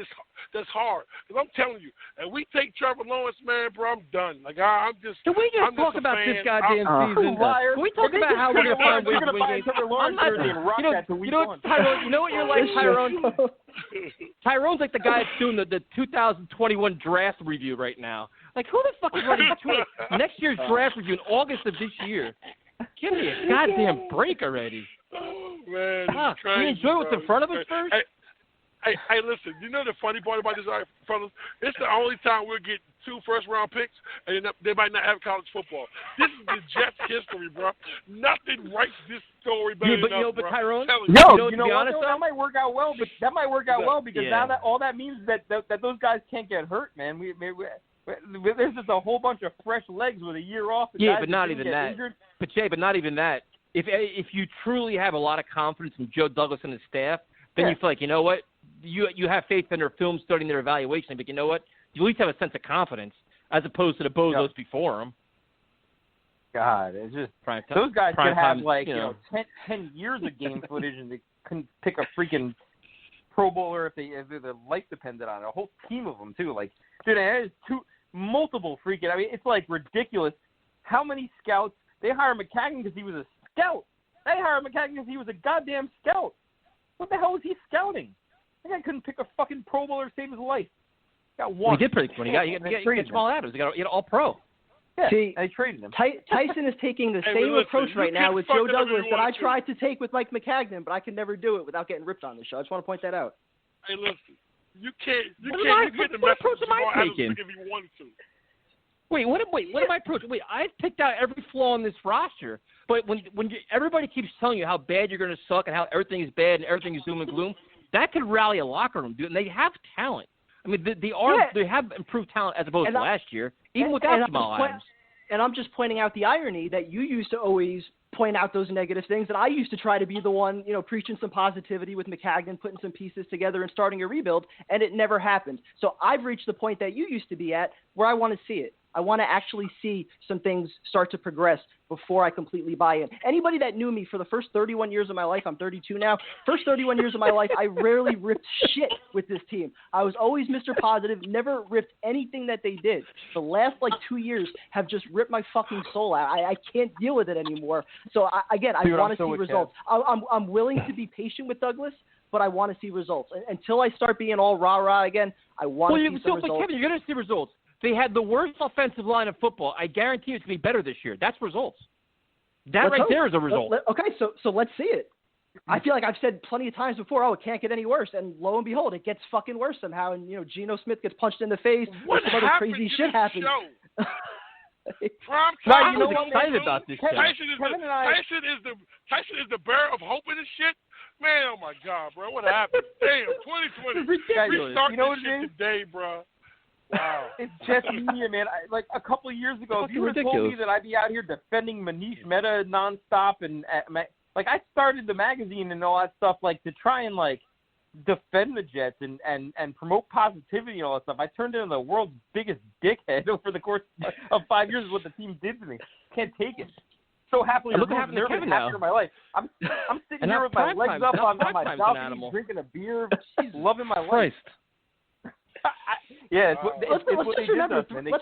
that's hard. Because I'm telling you, and we take Trevor Lawrence, man, bro, I'm done. Like, I'm just. Can we just talk about this goddamn season? Can we talk about how we're going to find ways to win games? I'm not. You know what you're like, Tyrone? Tyrone's like the guy that's doing the 2021 draft review right now. Like, who the fuck is running next year's draft review in August of this year? Give me a goddamn break already. Oh, man. Can we enjoy what's in front of us first? Hey, listen, you know the funny part about this, fellas? It's the only time we'll get 2 first-round picks, and they might not have college football. This is the Jets' history, bro. Nothing writes this story better than us, but Tyrone, you know what, that might work out well, because now that all that means is that those guys can't get hurt, man. There's just a whole bunch of fresh legs with a year off. But not even that. Injured. But Jay, but not even that. If you truly have a lot of confidence in Joe Douglas and his staff, then you feel like, you know what? You have faith in their film study and their evaluation, but you know what? You at least have a sense of confidence as opposed to the bozos before them. God, it's just those guys could have like 10 years of game footage and they couldn't pick a freaking Pro Bowler if their life depended on it. A whole team of them too. Like, dude, there's multiple freaking. I mean, it's like ridiculous. How many scouts they hire McCagnon because he was a scout? They hire McCagnon because he was a goddamn scout. What the hell was he scouting? That guy couldn't pick a fucking Pro Bowler to save his life. Got one. He did pretty good. He got Jamal Adams. He got All-Pro. Yeah, see, they traded him. Tyson is taking the same approach right now with Joe Douglas that I tried to take with Mike McCagnon, but I can never do it without getting ripped on the show. I just want to point that out. Hey, listen, you can't get the what message approach am I taking? if you wanted to. What am I approaching? Wait, I've picked out every flaw in this roster, but when everybody keeps telling you how bad you're going to suck and how everything is bad and everything is doom and gloom, that could rally a locker room, dude. And they have talent. I mean, they have improved talent as opposed to last year, even without Jamal Adams. And I'm just pointing out the irony that you used to always point out those negative things, and I used to try to be the one, preaching some positivity with McCagnon, putting some pieces together and starting a rebuild, and it never happened. So I've reached the point that you used to be at where I want to see it. I want to actually see some things start to progress before I completely buy in. Anybody that knew me for the first 31 years of my life, I'm 32 now, first 31 years of my life, I rarely ripped shit with this team. I was always Mr. Positive, never ripped anything that they did. The last 2 years have just ripped my fucking soul out. I can't deal with it anymore. So I want to see results. I'm willing to be patient with Douglas, but I want to see results. Until I start being all rah-rah again, I want to see some results. But Kevin, you're going to see results. They had the worst offensive line of football. I guarantee it's going to be better this year. That's results. That there is a result. Okay, so let's see it. I feel like I've said plenty of times before, it can't get any worse. And lo and behold, it gets fucking worse somehow. And, Geno Smith gets punched in the face. What some other crazy shit happens. I'm excited about this. Tyson is the bearer of hope in this shit. Man, oh my God, bro, what happened? Damn, 2020. It's ridiculous. Restart You know this what it shit is? today, bro. Wow. It's just me, man. Like a couple of years ago, if you would have told me that I'd be out here defending Manish Mehta nonstop and like I started the magazine and all that stuff like to try and like defend the Jets and promote positivity and all that stuff. I turned into the world's biggest dickhead over the course of 5 years. Is what the team did to me. Can't take it. So happily look what happened to Kevin now. in my life. I'm sitting here with my legs up on my balcony, drinking a beer, loving my life. Yeah, let's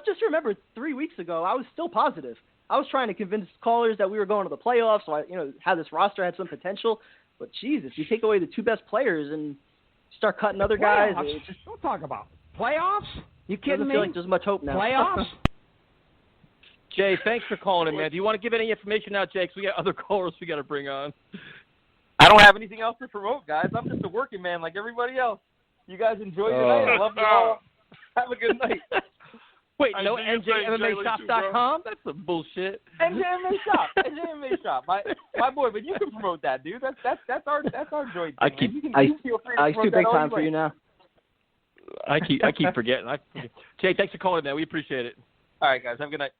just remember 3 weeks ago, I was still positive. I was trying to convince callers that we were going to the playoffs, so how this roster had some potential. But Jesus, you take away the two best players and start cutting other guys. Don't talk about playoffs. You kidding me? Doesn't feel like there's much hope now. Playoffs. Jay, thanks for calling in, man. Do you want to give any information out, Jay? 'Cause we got other callers we got to bring on. I don't have anything else to promote, guys. I'm just a working man like everybody else. You guys enjoy your night. I love you all. Have a good night. Wait, no NJMMAshop.com? That's some bullshit. NJMA Shop. My boy, but you can promote that, dude. That's our joint. I too big time for you now. I keep forgetting. Jay, thanks for calling, man. We appreciate it. All right, guys. Have a good night.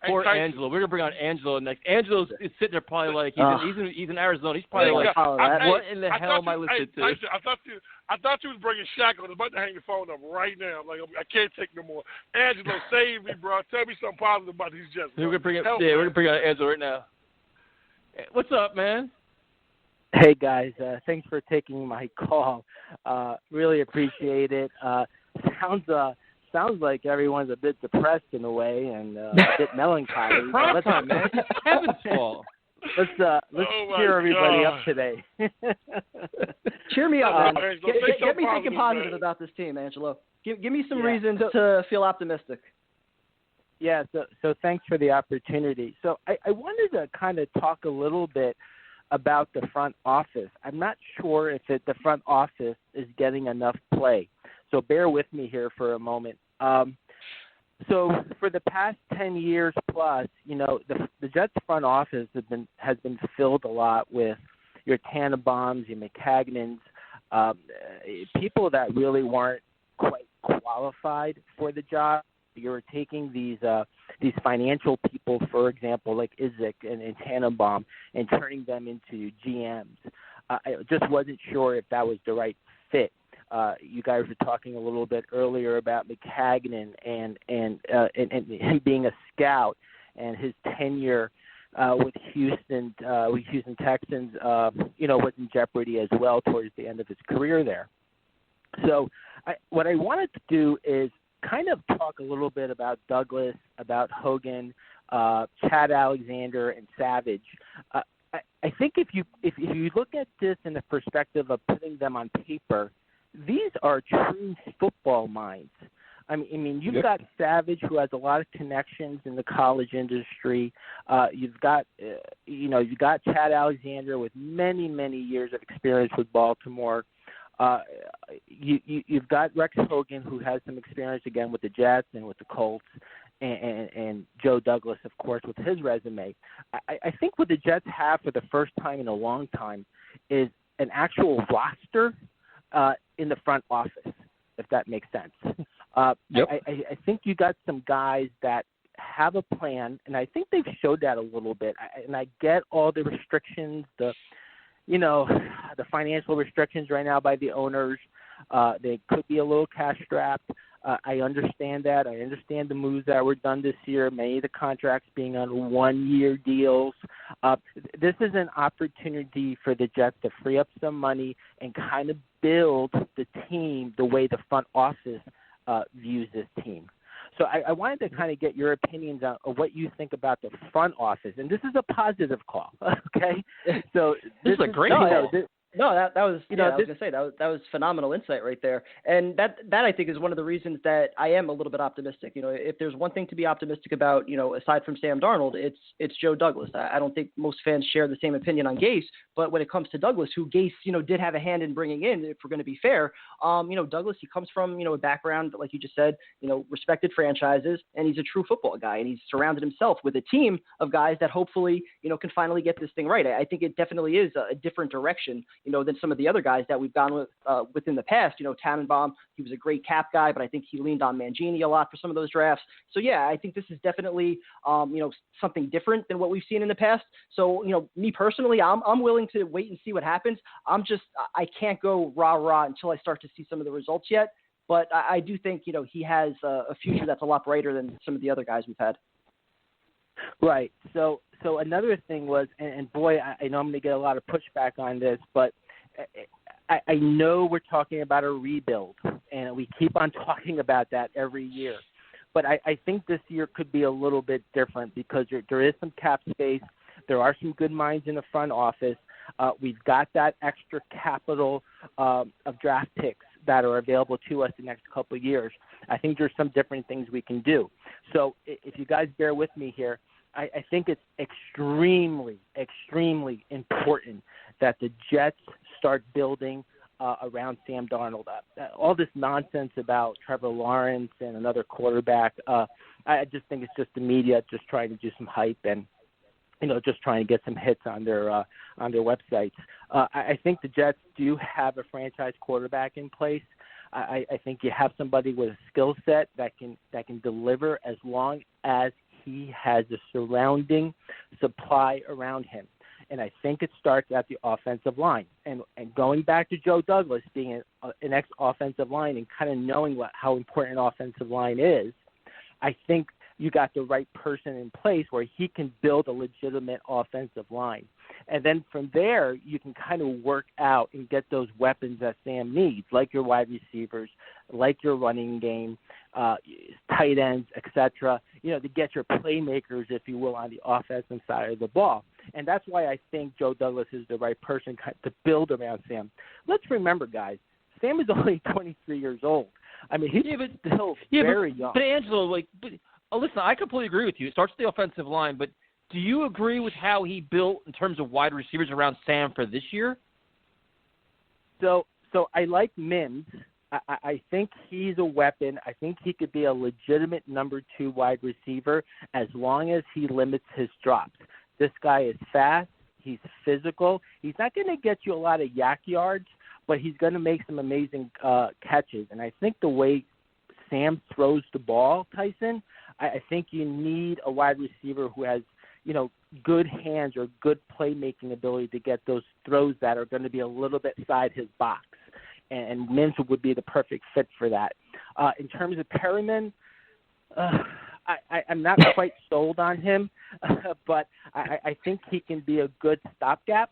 Poor Angelo. We're gonna bring on Angelo next. Angelo is sitting there probably like he's in Arizona. He's probably like, what in the hell am I listening to? I thought you was bringing Shaq. I was about to hang the phone up right now. Like I can't take no more. Angelo, save me, bro. Tell me something positive about these Jets. We're gonna bring on Angelo right now. What's up, man? Hey guys, thanks for taking my call. Really appreciate it. Sounds like everyone's a bit depressed in a way and a bit melancholy. Let's man. It's Kevin's fault. Let's cheer everybody up today. Cheer me up, man. Get me thinking positive about this team, Angelo. Give me some reasons to feel optimistic. Yeah, so thanks for the opportunity. So I wanted to kind of talk a little bit about the front office. I'm not sure if the front office is getting enough play. So bear with me here for a moment. So for the past 10 years plus, the Jets front office has been filled a lot with your Tannenbaums, your McCagnons, people that really weren't quite qualified for the job. You're taking these financial people, for example, like Izek and Tannenbaum, and turning them into GMs. I just wasn't sure if that was the right fit. You guys were talking a little bit earlier about McCagnon and him being a scout and his tenure with Houston Texans, was in jeopardy as well towards the end of his career there. So what I wanted to do is kind of talk a little bit about Douglas, about Hogan, Chad Alexander, and Savage. I think if you look at this in the perspective of putting them on paper, these are true football minds. I mean, you've got Savage, who has a lot of connections in the college industry. You've got Chad Alexander with many, many years of experience with Baltimore. You've got Rex Hogan, who has some experience again with the Jets and with the Colts, and Joe Douglas, of course, with his resume. I think what the Jets have for the first time in a long time is an actual roster in the front office, if that makes sense. I think you got some guys that have a plan, and I think they've showed that a little bit. I get all the restrictions, the financial restrictions right now by the owners. They could be a little cash strapped. I understand that. I understand the moves that were done this year, many of the contracts being on one-year deals. This is an opportunity for the Jets to free up some money and kind of build the team the way the front office views this team. So I wanted to kind of get your opinions on what you think about the front office. And this is a positive call, okay? So this is a great call. No, that was You know, I was gonna say that was phenomenal insight right there, and that I think is one of the reasons that I am a little bit optimistic. You know, if there's one thing to be optimistic about, you know, aside from Sam Darnold, it's Joe Douglas. I don't think most fans share the same opinion on Gase, but when it comes to Douglas, who Gase, you know, did have a hand in bringing in, if we're going to be fair, you know, Douglas, he comes from, you know, a background like you just said, you know, respected franchises, and he's a true football guy, and he's surrounded himself with a team of guys that hopefully, you know, can finally get this thing right. I think it definitely is a different direction, you know, than some of the other guys that we've gone with within the past. You know, Tannenbaum, he was a great cap guy, but I think he leaned on Mangini a lot for some of those drafts. So yeah, I think this is definitely you know, something different than what we've seen in the past. So, you know, me personally, I'm willing to wait and see what happens. I can't go rah until I start to see some of the results yet. But I do think, you know, he has a future that's a lot brighter than some of the other guys we've had. Right. So another thing was, and boy, I know I'm going to get a lot of pushback on this, but I know we're talking about a rebuild, and we keep on talking about that every year. But I think this year could be a little bit different because there is some cap space. There are some good minds in the front office. We've got that extra capital of draft picks that are available to us the next couple of years. I think there's some different things we can do. So if you guys bear with me here, I think it's extremely, extremely important that the Jets start building around Sam Darnold. All this nonsense about Trevor Lawrence and another quarterback, I just think it's just the media just trying to do some hype and, you know, just trying to get some hits on their websites. I think the Jets do have a franchise quarterback in place. I think you have somebody with a skill set that can deliver as long as he has a surrounding supply around him. And I think it starts at the offensive line. And going back to Joe Douglas being an ex-offensive line and kind of knowing how important an offensive line is, I think you got the right person in place where he can build a legitimate offensive line. And then from there, you can kind of work out and get those weapons that Sam needs, like your wide receivers, like your running game, tight ends, etc., you know, to get your playmakers, if you will, on the offensive side of the ball. And that's why I think Joe Douglas is the right person to build around Sam. Let's remember, guys, Sam is only 23 years old. I mean, he's still very young. But Angelo, listen, I completely agree with you. It starts with the offensive line, but do you agree with how he built in terms of wide receivers around Sam for this year? So I like Mims. I think he's a weapon. I think he could be a legitimate number 2 wide receiver as long as he limits his drops. This guy is fast. He's physical. He's not going to get you a lot of yak yards, but he's going to make some amazing catches. And I think the way Sam throws the ball, Tyson, I think you need a wide receiver who has, you know, good hands or good playmaking ability to get those throws that are going to be a little bit inside his box. And Mims would be the perfect fit for that. In terms of Perriman, I'm not quite sold on him, but I think he can be a good stopgap,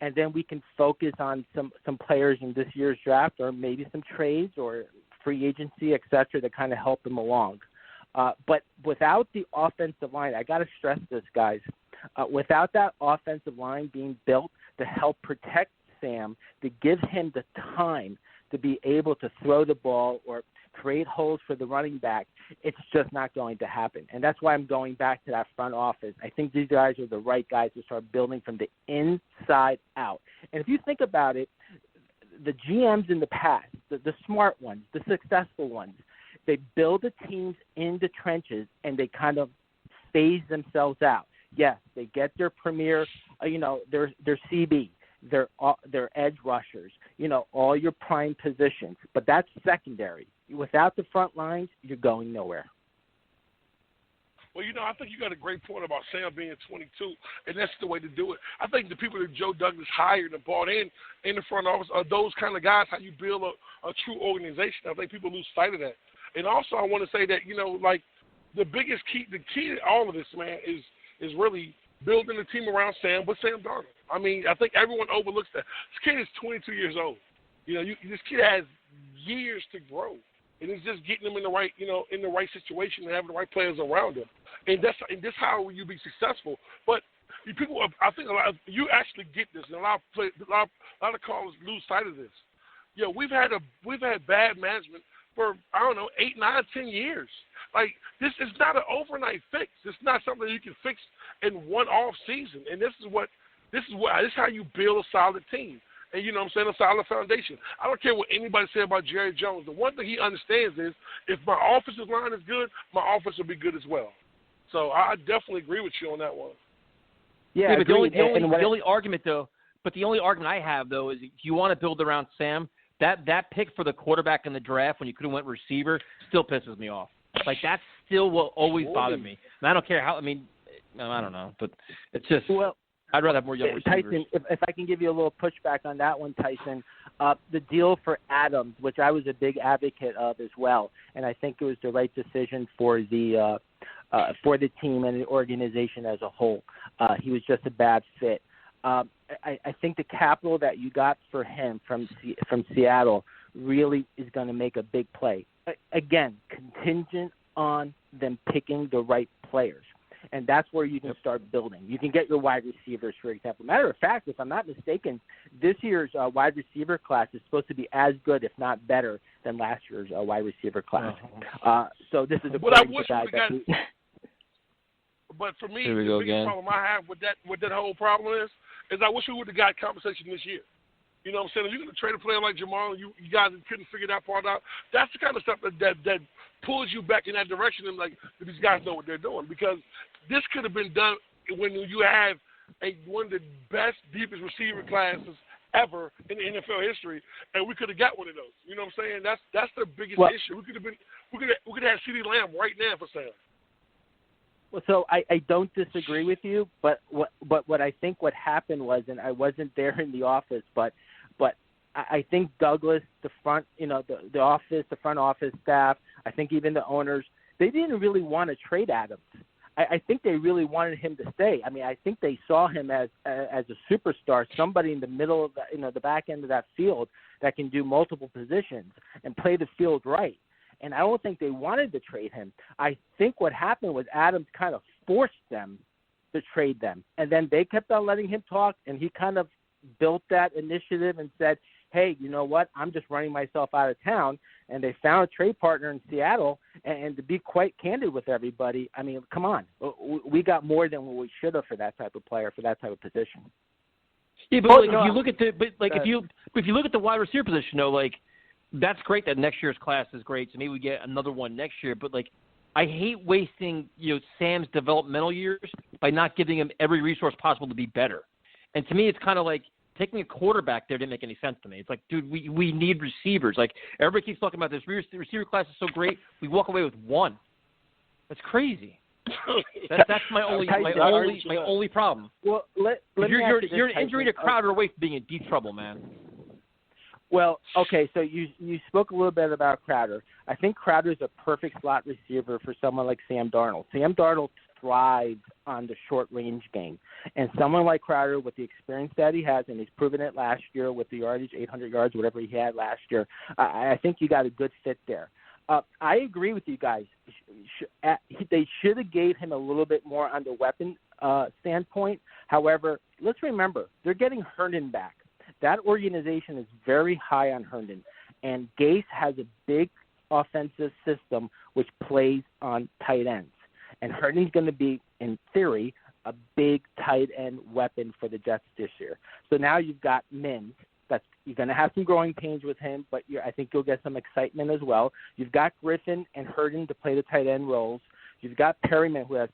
and then we can focus on some players in this year's draft or maybe some trades or free agency, et cetera, to kind of help him along. But without the offensive line, I got to stress this, guys, without that offensive line being built to help protect Sam, to give him the time to be able to throw the ball or create holes for the running back, it's just not going to happen. And that's why I'm going back to that front office. I think these guys are the right guys to start building from the inside out. And if you think about it, the GMs in the past, the smart ones, the successful ones, they build the teams in the trenches and they kind of phase themselves out. Yes, they get their premier, their CB, their edge rushers, all your prime positions. But that's secondary. Without the front lines, you're going nowhere. Well, I think you got a great point about Sam being 22, and that's the way to do it. I think the people that Joe Douglas hired and brought in the front office are those kind of guys, how you build a true organization. I think people lose sight of that. And also I want to say that, the biggest key, the key to all of this, man, is really building a team around Sam with Sam Darnold. I mean, I think everyone overlooks that. This kid is 22 years old. This kid has years to grow. And it's just getting them in the right, in the right situation and having the right players around them. And that's how you be successful. But People, I think you actually get this, and a lot of callers lose sight of this. Yeah, we've had bad management for 8, 9, 10 years. Like, this is not an overnight fix. It's not something you can fix in one off season. And this is how you build a solid team. And you know what I'm saying, a solid foundation. I don't care what anybody say about Jerry Jones. The one thing he understands is if my offensive line is good, my offense will be good as well. So I definitely agree with you on that one. Yeah, but the only argument I have though is if you want to build around Sam, that pick for the quarterback in the draft when you could have went receiver still pisses me off. Like, that's still what always bothered me. And I don't care how. I mean, I don't know, but it's just. Well, I'd rather have more young receivers. Tyson, if I can give you a little pushback on that one, Tyson, the deal for Adams, which I was a big advocate of as well, and I think it was the right decision for the team and the organization as a whole. He was just a bad fit. I think the capital that you got for him from Seattle really is going to make a big play. Again, contingent on them picking the right players. And that's where you can start building. You can get your wide receivers, for example. Matter of fact, if I'm not mistaken, this year's wide receiver class is supposed to be as good, if not better, than last year's wide receiver class. So this is a guy that But for me, the biggest problem I have with that whole problem is I wish we would have got compensation this year. You know what I'm saying? If you're going to trade a player like Jamal, you guys couldn't figure that part out. That's the kind of stuff that pulls you back in that direction and, like, these guys know what they're doing. Because this could have been done when you have one of the best, deepest receiver classes ever in the NFL history, and we could have got one of those. You know what I'm saying? That's the biggest issue. We could have had CeeDee Lamb right now for sale. Well, so I don't disagree with you, but what I think what happened was, and I wasn't there in the office, but I think Douglas, the front office staff, I think even the owners, they didn't really want to trade Adams. I think they really wanted him to stay. I mean, I think they saw him as a superstar, somebody in the middle of the back end of that field that can do multiple positions and play the field right. And I don't think they wanted to trade him. I think what happened was Adams kind of forced them to trade them. And then they kept on letting him talk, and he kind of built that initiative and said, hey, you know what, I'm just running myself out of town. And they found a trade partner in Seattle. And to be quite candid with everybody, I mean, come on. We got more than what we should have for that type of player, for that type of position. Yeah, but if you look at if you look at the wide receiver position, though, like, that's great that next year's class is great, so maybe we get another one next year. But, like, I hate wasting, Sam's developmental years by not giving him every resource possible to be better. And to me, it's kind of like taking a quarterback there didn't make any sense to me. It's like, dude, we need receivers. Like, everybody keeps talking about this receiver class is so great, we walk away with one. That's crazy. That's my only problem. Well, you're an injury to Crowder away from being in deep trouble, man. Well, okay, so you spoke a little bit about Crowder. I think Crowder's a perfect slot receiver for someone like Sam Darnold. Sam Darnold thrives on the short-range game. And someone like Crowder, with the experience that he has, and he's proven it last year with the yardage, 800 yards, whatever he had last year, I think you got a good fit there. I agree with you guys. They should have gave him a little bit more on the weapon standpoint. However, let's remember, they're getting Herndon back. That organization is very high on Herndon, and Gase has a big offensive system which plays on tight ends. And Herndon's going to be, in theory, a big tight end weapon for the Jets this year. So now you've got Mims. You're going to have some growing pains with him, but I think you'll get some excitement as well. You've got Griffin and Herndon to play the tight end roles. You've got Perryman, who has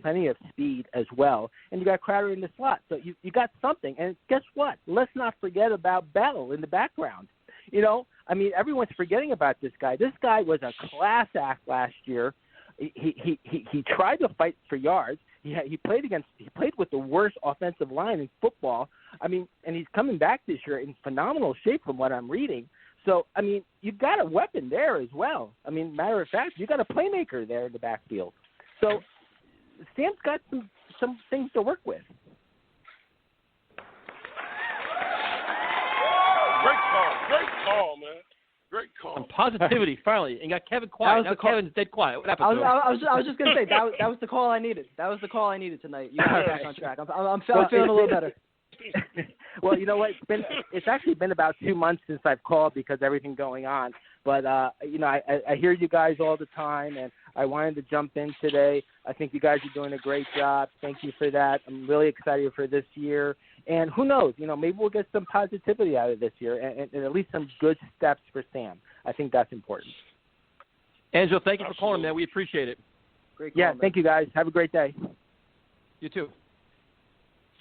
plenty of speed as well, and you got Crowder in the slot. So you got something. And guess what? Let's not forget about Bell in the background. I mean, everyone's forgetting about this guy. This guy was a class act last year. He tried to fight for yards. He played with the worst offensive line in football. I mean, and he's coming back this year in phenomenal shape from what I'm reading. So, I mean, you've got a weapon there as well. I mean, matter of fact, you got a playmaker there in the backfield. So, Sam's got some things to work with. Great call, man. Great call. And positivity, finally. And got Kevin quiet. Now Kevin's dead quiet. What happened to him? I was just going to say, that was the call I needed. That was the call I needed tonight. You got back on track. I'm feeling a little better. Well, you know what? It's actually been about 2 months since I've called because everything going on. But, I hear you guys all the time, and I wanted to jump in today. I think you guys are doing a great job. Thank you for that. I'm really excited for this year. And who knows, maybe we'll get some positivity out of this year and at least some good steps for Sam. I think that's important. Angelo, thank you for calling, man. We appreciate it. Great call, man. Thank you, guys. Have a great day. You too.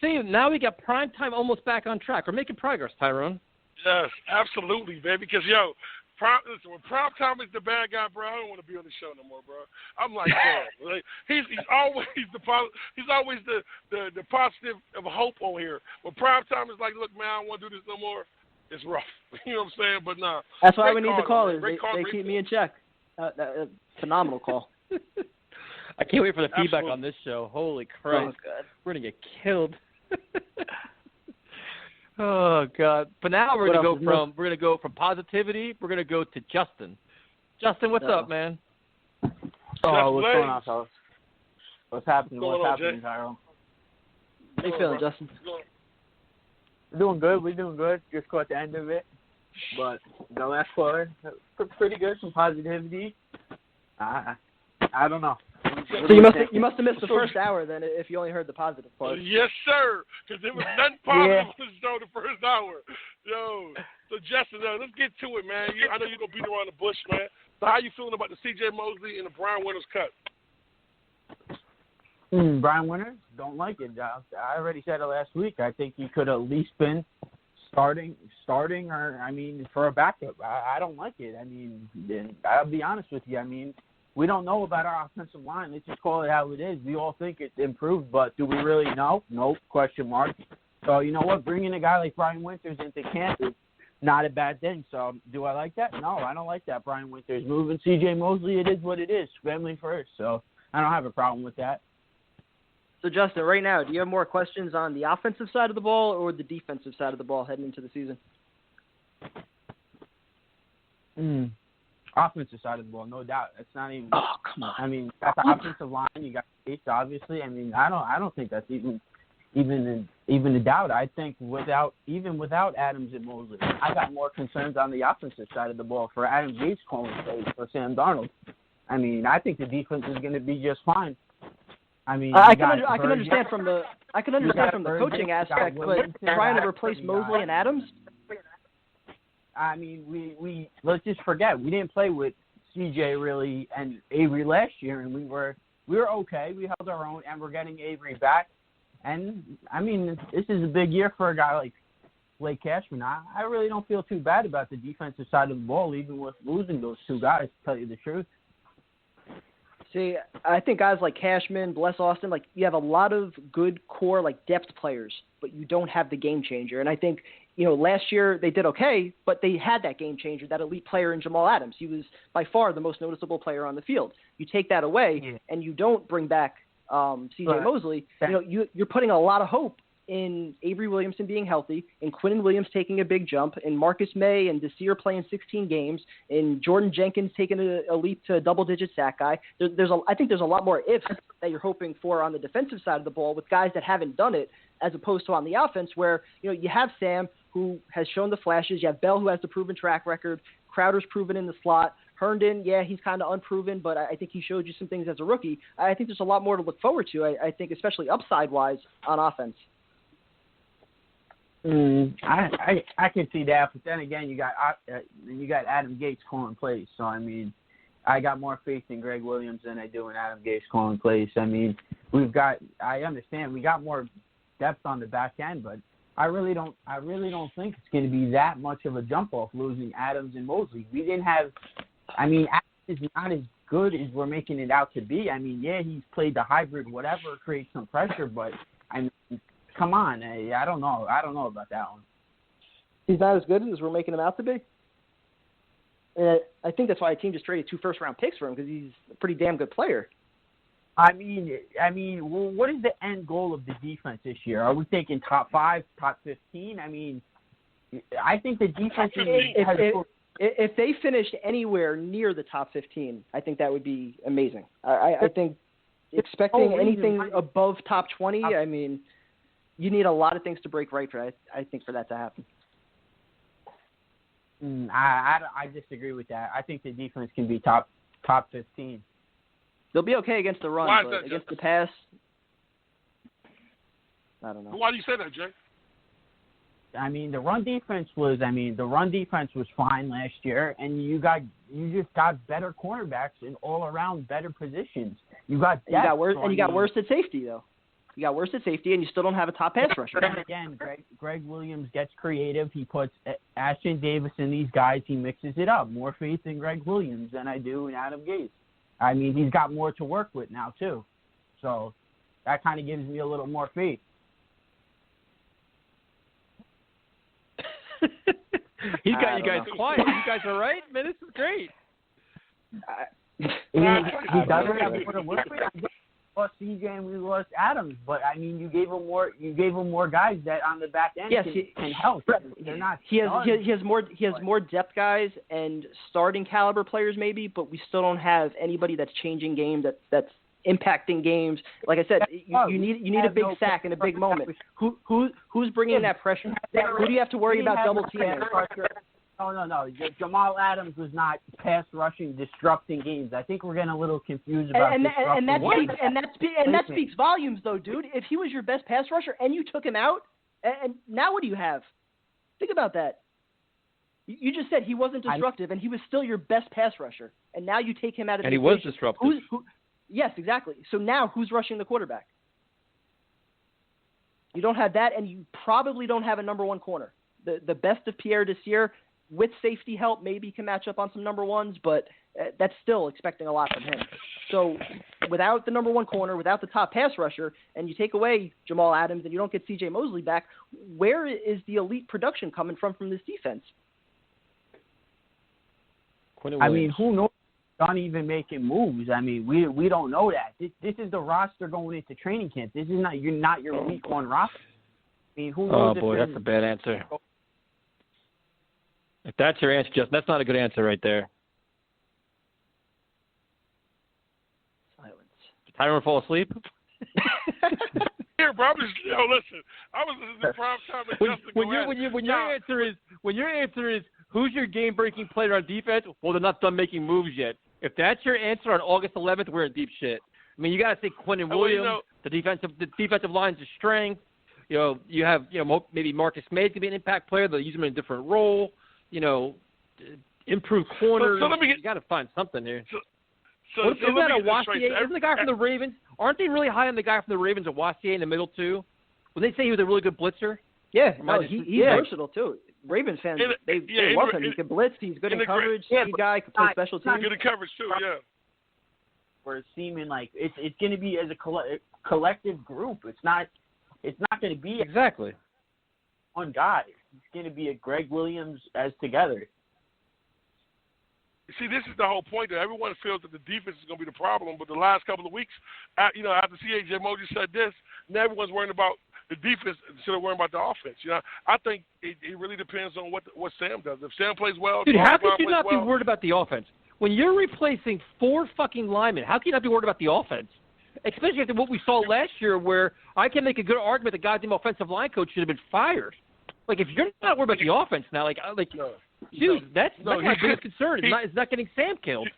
See, now we got prime time almost back on track. We're making progress, Tyrone. Yes, absolutely, baby. Because, listen, when Prime Time is the bad guy, bro, I don't want to be on the show no more, bro. I'm like, bro, like, he's always the positive of hope on here. When Prime Time is like, look, man, I don't want to do this no more, it's rough. You know what I'm saying? But nah. That's why we need the callers. They keep me in check. Phenomenal call. I can't wait for the feedback on this show. Holy Christ. God. We're going to get killed. Oh God! But now we're gonna go from positivity. We're gonna go to Justin. Justin, what's up, man? Oh, what's going on, fellas? What's happening? Tyrone? How you feeling, Justin? We're doing good. Just caught the end of it, but the last quarter, pretty good. Some positivity. I don't know. So you must have missed the first hour then if you only heard the positive part. Yes, sir. Because there was nothing positive on the show the first hour. Yo, so Justin, let's get to it, man. I know you're gonna beat around the bush, man. So how you feeling about the CJ Mosley and the Brian Winters cut? Brian Winters, don't like it. I already said it last week. I think he could have at least been starting, or for a backup. I don't like it. I'll be honest with you. We don't know about our offensive line. Let's just call it how it is. We all think it's improved, but do we really know? Nope, question mark. So, you know what? Bringing a guy like Brian Winters into camp is not a bad thing. So, do I like that? No, I don't like that. Brian Winters moving CJ Mosley, it is what it is. Family first. So, I don't have a problem with that. So, Justin, right now, do you have more questions on the offensive side of the ball or the defensive side of the ball heading into the season? Offensive side of the ball, no doubt. It's not even. Oh, come on. Got the offensive line. You got Gates, obviously. I don't think that's even a doubt. I think without Adams and Mosley, I got more concerns on the offensive side of the ball for Adam Gates calling plays for Sam Darnold. I think the defense is going to be just fine. I can understand from the coaching aspect, but trying to replace Mosley and Adams. We let's just forget we didn't play with CJ really and Avery last year, and we were okay. We held our own, and we're getting Avery back. And this is a big year for a guy like Blake Cashman. I really don't feel too bad about the defensive side of the ball, even with losing those two guys. To tell you the truth. See, I think guys like Cashman, Bless Austin, you have a lot of good core depth players, but you don't have the game changer. And I think last year they did okay, but they had that game changer, that elite player in Jamal Adams. He was by far the most noticeable player on the field. You take that away, and you don't bring back CJ Mosley. You're putting a lot of hope in Avery Williamson being healthy, in Quinnen Williams taking a big jump, in Marcus May and Desir playing 16 games, in Jordan Jenkins taking a leap to a double-digit sack guy. I think there's a lot more ifs that you're hoping for on the defensive side of the ball with guys that haven't done it, as opposed to on the offense where you have Sam, who has shown the flashes. You have Bell, who has the proven track record. Crowder's proven in the slot. Herndon, he's kind of unproven, but I think he showed you some things as a rookie. I think there's a lot more to look forward to, I think, especially upside-wise on offense. I can see that, but then again, you got Adam Gates calling plays. So I got more faith in Greg Williams than I do in Adam Gates calling plays. I understand we got more depth on the back end, but I really don't think it's going to be that much of a jump off losing Adams and Mosley. We didn't have. Adams is not as good as we're making it out to be. He's played the hybrid, whatever, creates some pressure, but come on, I don't know about that one. He's not as good as we're making him out to be. And I think that's why a team just traded 2 first-round picks for him, because he's a pretty damn good player. What is the end goal of the defense this year? Are we thinking top 5, top 15? I think the defense If they finished anywhere near the top 15, I think that would be amazing. I think expecting anything above top 20, I mean, you need a lot of things to break right for I think for that to happen. I disagree with that. I think the defense can be top 15. They'll be okay against the run, but against the pass, I don't know. Why do you say that, Jay? I mean, the run defense was fine last year, and you just got better cornerbacks in all around better positions. You got worse at safety though. You got worse at safety, and you still don't have a top pass rusher. And again, Greg Williams gets creative. He puts Ashton Davis and these guys. He mixes it up. More faith in Greg Williams than I do in Adam Gase. I mean, he's got more to work with now too, so that kind of gives me a little more faith. He got you guys quiet. You guys all right? Man, this is great. He doesn't have more to work with. We lost CJ and we lost Adams, but I mean, you gave him more guys that on the back end can help. They're not. He has more depth guys and starting caliber players maybe, but we still don't have anybody that's changing games that's impacting games. Like I said, you need a big sack in a big moment. Who's bringing that pressure? Who do you have to worry about double teaming? No. Jamal Adams was not pass rushing, disrupting games. I think we're getting a little confused about that speaks volumes, though, dude. If he was your best pass rusher and you took him out, and now what do you have? Think about that. You just said he wasn't disruptive, and he was still your best pass rusher, and now you take him out of the equation. And he was disruptive. Yes, exactly. So now who's rushing the quarterback? You don't have that, and you probably don't have a number one corner. The best of Pierre Desir, with safety help, maybe can match up on some number ones, but that's still expecting a lot from him. So without the number one corner, without the top pass rusher, and you take away Jamal Adams and you don't get CJ Mosley back, where is the elite production coming from this defense? I mean, who knows? Not even making moves. I mean, we don't know that. This is the roster going into training camp. This is not your week one roster. I mean, who knows? Oh boy, that's a bad answer. If that's your answer, Justin, that's not a good answer right there. Silence. Did Tyron fall asleep? Here, bro. Listen. I was listening to prime time with Justin. When your answer is who's your game-breaking player on defense? Well, they're not done making moves yet. If that's your answer on August 11th, we're in deep shit. I mean, you got to say Quentin Williams, the defensive line's a strength. You have maybe Marcus May's gonna be an impact player. They'll use him in a different role. Improve corners. You got to find something here. Isn't that Awasier? Isn't the guy from the Ravens? Aren't they really high on the guy from the Ravens, Awasier, in the middle too? When they say he was a really good blitzer. Yeah, he's versatile too. Ravens fans, they love him. He can blitz. He's good in coverage. Speed guy, can play special teams. Good in coverage too. Yeah. Where it's seeming like it's going to be as a collective group. It's not going to be exactly one guy. It's going to be a Greg Williams as together. See, this is the whole point that everyone feels that the defense is going to be the problem, but the last couple of weeks, after CJ Mosley said this, now everyone's worrying about the defense instead of worrying about the offense. I think it really depends on what Sam does. If Sam plays well, dude, how could you not be worried about the offense when you're replacing 4 fucking linemen? How can you not be worried about the offense? Especially after what we saw last year, where I can make a good argument the goddamn offensive line coach should have been fired. Like, if you're not worried about the offense now, that's my biggest concern. It's not getting Sam killed.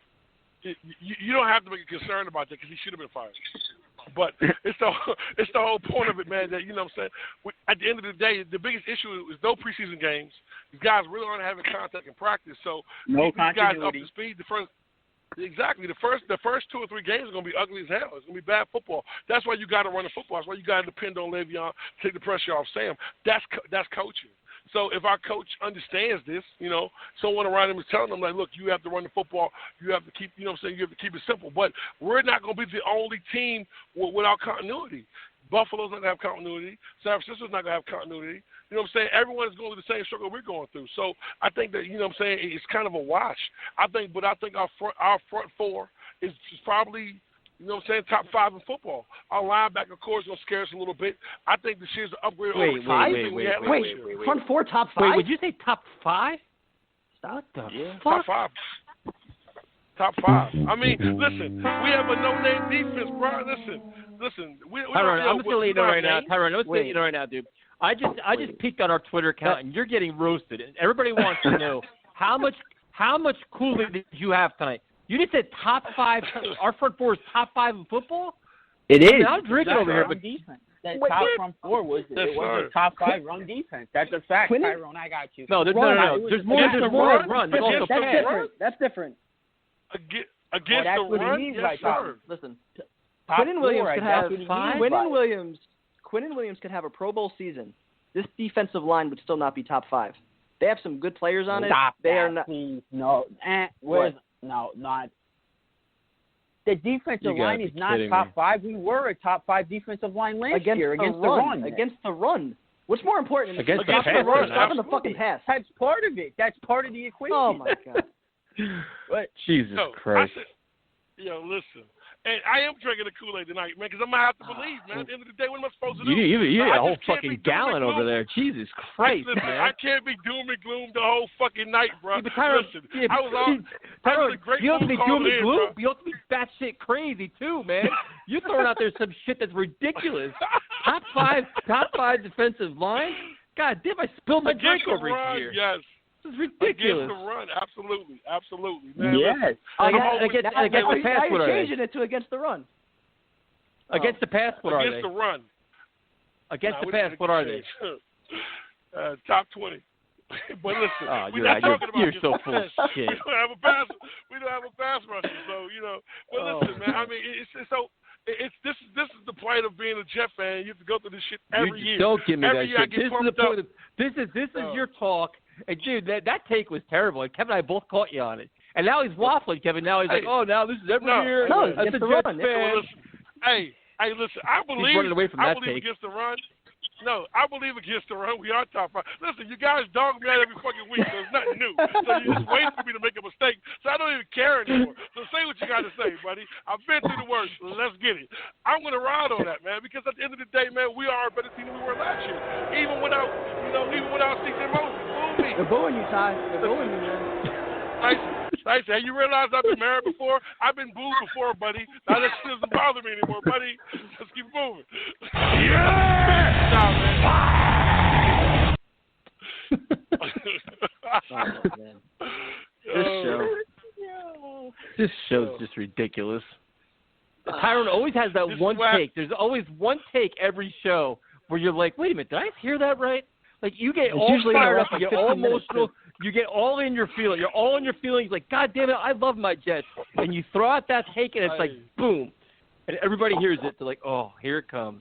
You don't have to make a concern about that because he should have been fired. But it's the whole point of it, man. That what I'm saying. At the end of the day, the biggest issue is no preseason games. These guys really aren't having contact in practice, so no these guys up to speed. The first 2 or 3 games are going to be ugly as hell. It's going to be bad football. That's why you got to run the football. That's why you got to depend on Le'Veon to take the pressure off Sam. That's coaching. So if our coach understands this, someone around him is telling him, like, look, you have to run the football. You have to keep, you have to keep it simple. But we're not going to be the only team without continuity. Buffalo's not going to have continuity. San Francisco's not going to have continuity. You know what I'm saying? Everyone's going through the same struggle we're going through. So I think that, it's kind of a wash. I think our front 4 is probably, top 5 in football. Our linebacker core is going to scare us a little bit. I think this year's an upgrade over 5. Wait. Front 4, top 5? Wait, would you say top 5? What the Top fuck? 5. Top 5. I mean, listen, we have a no-name defense, bro. Listen. We Tyrone, I'm just gonna let you know right now. Tyrone, I'm just gonna let you Wait. know right now, dude. I just peeked on our Twitter account, and you're getting roasted. Everybody wants to know how much Kool-Aid did you have tonight? You just said top 5. Our front four is top 5 in football. It is. I mean, I'm drinking over here, but defense. That top front four was a top 5 run defense. That's a fact, Tyrone. I got you. No, there's no. There's more than run. There's also That's pass. different. That's different. Against that's the what he run, means yes, by top. sir. Listen, Top Quinnen Williams four, could that's have what he five. means by Quinnen Williams could have a Pro Bowl season. This defensive line would still not be top 5. They have some good players on it. Stop they that, are not. please. No, not. The defensive line is not top 5. We were a top 5 defensive line last year against the run. Against the run. What's more important? Against the run, pass. stopping the fucking pass. That's part of it. That's part of the equation. Oh my god. But Jesus Christ. Listen. And I am drinking the Kool-Aid tonight, man, because I'm going to have to believe, man. At the end of the day, what am I supposed to do? You had a whole fucking gallon over there. Jesus Christ, listen, man. I can't be doom and gloom the whole fucking night, bro. Yeah, but Tyrone, listen, yeah, I was a great you have to be move doom and gloom. bro. You have to be batshit crazy, too, man. You're throwing out there some shit that's ridiculous. Top five defensive line? God damn, I spilled my drink over here. Yes. This is ridiculous. Against the run, absolutely, man. yes. Against the pass, what are they? Changing it to against the run. Against the pass, what are they? Against the run. Against the pass, what are they? Top 20. But listen, we're not talking about you're so full of shit. We don't have a pass rusher, so But listen, man. I mean, this is the point of being a Jet fan. You have to go through this shit every year. Don't give me every that year shit. I get This is the point. This is Oh. your talk. And dude, that take was terrible. And Kevin and I both caught you on it. And now he's waffling, Kevin. Now he's like, oh, now this is every year. No, That's it's a the Jets run. fan. Hey, listen. I believe. He's running away from that believe take. against the run. No, I believe against the run. We are top 5. Listen, you guys dog me out every fucking week, so it's nothing new. So you're just waiting for me to make a mistake. So I don't even care anymore. So say what you got to say, buddy. I've been through the worst. Let's get it. I'm going to ride on that, man, because at the end of the day, man, we are a better team than we were last year. Even without CJ Mosley. They're booing you, Ty. They're booing you, man. Tyson, you realize I've been married before? I've been booed before, buddy. Now that shit doesn't bother me anymore, buddy. Let's keep moving. Yeah! Oh, man. This show's just ridiculous. Tyrone always has that one take. There's always one take every show where you're like, wait a minute, did I hear that right? Like, you get all fired up, you get all emotional, you get all in your feelings. You're all in your feelings like, God damn it, I love my Jets. And you throw out that take, and it's like, boom. And everybody hears it. They're like, oh, here it comes.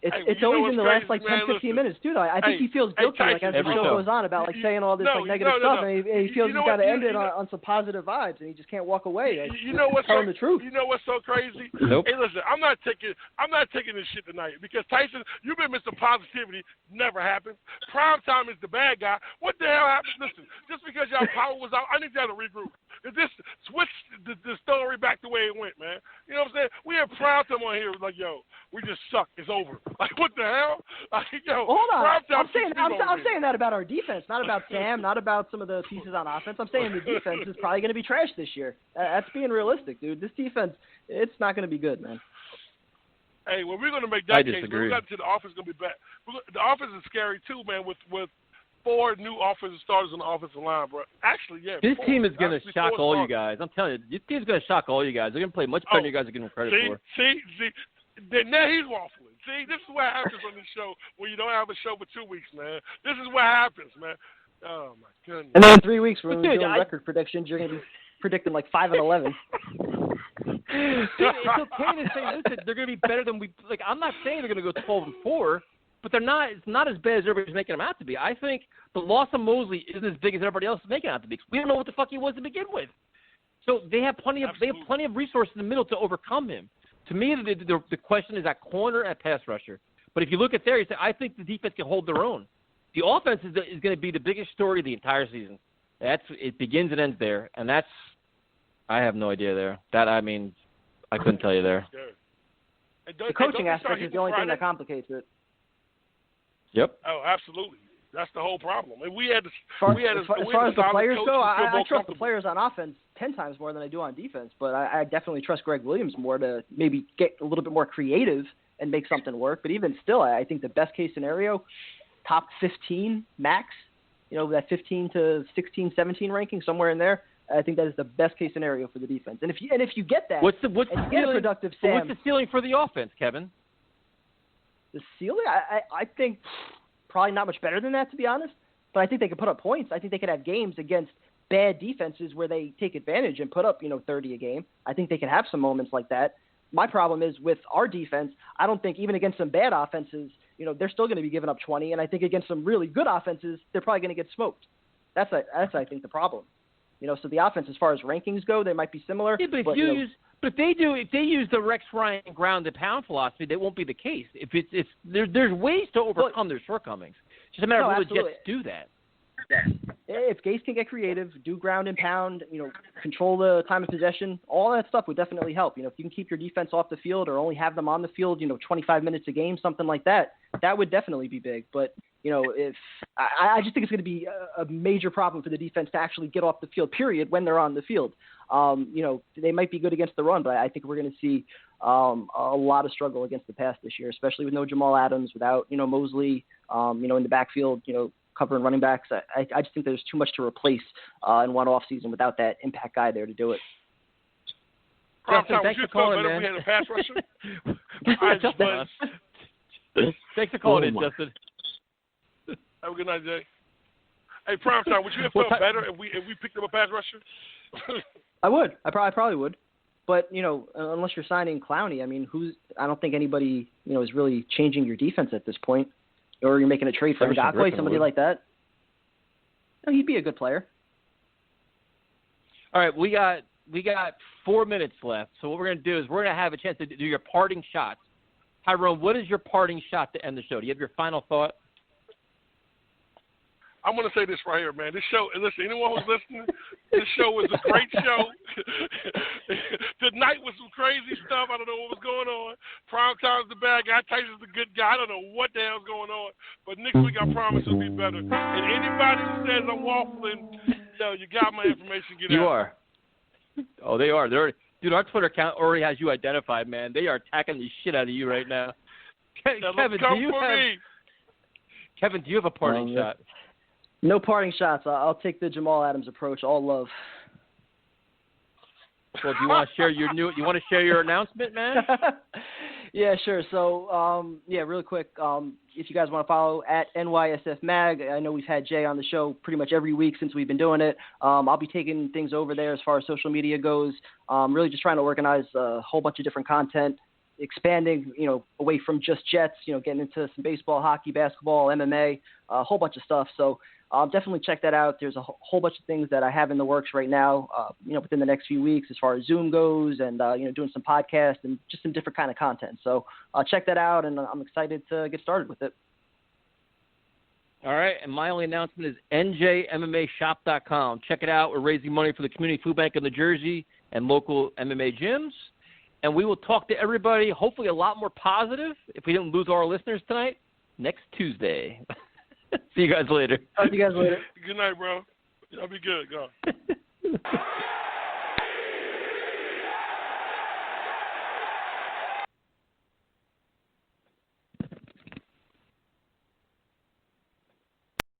It's always in the last, 10, 15 minutes, too, though. I think he feels guilty, as the show goes on, about, saying all this, negative stuff, and he feels he's got to end it on some positive vibes, and he just can't walk away. You know what's telling the truth. You know what's so crazy? Nope. Hey, listen, I'm not taking this shit tonight, because Tyson, you've been Mr. Positivity. Never happened. Primetime is the bad guy. What the hell happened? Listen, just because y'all power was out, I need y'all to regroup. Just switch the story back the way it went, man. You know what I'm saying? We have primetime on here, like, yo, we just suck. It's over. Like, what the hell? Like, yo, hold on. I'm saying that about our defense, not about Sam, not about some of the pieces on offense. I'm saying the defense is probably going to be trash this year. That's being realistic, dude. This defense, it's not going to be good, man. Hey, well, we're going to make that case. Disagree. We got to the offense going to be bad. The offense is scary too, man. With 4 new offensive starters on the offensive line, bro. Actually, yeah. This 4. team is going to shock all starters. you guys. I'm telling you, this team's going to shock all you guys. They're going to play much better than you guys are giving them credit for. See. Now he's waffling. See, this is what happens on this show when you don't have a show for 2 weeks, man. This is what happens, man. Oh, my goodness. And then in 3 weeks, when we're doing record predictions, you're going to be predicting 5-11. See, it's okay to say, listen, they're going to be better than we – like, I'm not saying they're going to go 12-4, but they're not. It's not as bad as everybody's making them out to be. I think the loss of Mosley isn't as big as everybody else is making it out to be. We don't know what the fuck he was to begin with. So they have plenty of resources in the middle to overcome him. To me, the question is at corner, at pass rusher. But if you look at there, you say, I think the defense can hold their own. The offense is going to be the biggest story of the entire season. It begins and ends there, and I have no idea there. I couldn't tell you there. The coaching aspect is the only thing that complicates it. Yep. Oh, absolutely. That's the whole problem. And as far as the players go, I trust the comfortable. players on offense 10 times more than I do on defense. But I definitely trust Greg Williams more to maybe get a little bit more creative and make something work. But even still, I think the best case scenario, top 15 max, that 15 to 16, 17 ranking, somewhere in there. I think that is the best case scenario for the defense. And if you get that, what's the ceiling, productive Sam, what's the ceiling for the offense, Kevin? The ceiling, I think probably not much better than that, to be honest. But I think they could put up points. I think they could have games against bad defenses where they take advantage and put up 30 a game. I think they can have some moments like that. My problem is with our defense. I don't think even against some bad offenses, they're still going to be giving up 20. And I think against some really good offenses, they're probably going to get smoked. That's I think the problem. So the offense, as far as rankings go, they might be similar. Yeah, but if they use the Rex Ryan ground and pound philosophy, that won't be the case. There's ways to overcome their shortcomings. It's just a matter of will the Jets do that. If Gase can get creative, do ground and pound, control the time of possession, all that stuff would definitely help. If you can keep your defense off the field or only have them on the field, 25 minutes a game, something like that, that would definitely be big. But, if I just think it's going to be a major problem for the defense to actually get off the field, period, when they're on the field. They might be good against the run, but I think we're going to see a lot of struggle against the pass this year, especially with no Jamal Adams, without, Mosley, in the backfield, covering running backs. I just think there's too much to replace in one off season without that impact guy there to do it. Justin, thanks for calling, man. We had a pass rusher. Thanks for calling in, Justin. Have a good night, Jay. Hey, Prime Time, would you have felt better if we picked up a pass rusher? I would. I probably would. But, unless you're signing Clowney, I don't think anybody, is really changing your defense at this point. Or you're making a trade for Ngakoue, somebody like that. No, he'd be a good player. All right, we got 4 minutes left. So what we're going to do is we're going to have a chance to do your parting shots. Tyrone, what is your parting shot to end the show? Do you have your final thought? I'm going to say this right here, man. This show, listen, anyone who's listening, this show was a great show. Tonight was some crazy stuff. I don't know what was going on. Primetime's the bad guy. Tyson's the good guy. I don't know what the hell's going on. But next week, I promise it'll be better. And anybody who says I'm waffling, you got my information. Get out. You are. Oh, they are. Dude, our Twitter account already has you identified, man. They are attacking the shit out of you right now. Kevin, do you have a parting shot? No parting shots. I'll take the Jamal Adams approach. All love. Well, do you want to share your announcement, man? Yeah, sure. So, really quick. If you guys want to follow at NYSF Mag, I know we've had Jay on the show pretty much every week since we've been doing it. I'll be taking things over there as far as social media goes. Really just trying to organize a whole bunch of different content, expanding, away from just Jets, getting into some baseball, hockey, basketball, MMA, a whole bunch of stuff. So, definitely check that out. There's a whole bunch of things that I have in the works right now, within the next few weeks as far as Zoom goes and, doing some podcasts and just some different kind of content. So check that out, and I'm excited to get started with it. All right, and my only announcement is njmmashop.com. Check it out. We're raising money for the Community Food Bank of New Jersey and local MMA gyms. And we will talk to everybody, hopefully a lot more positive, if we didn't lose all our listeners tonight, next Tuesday. See you guys later. Talk to you guys later. Good night, bro. Y'all be good. Go.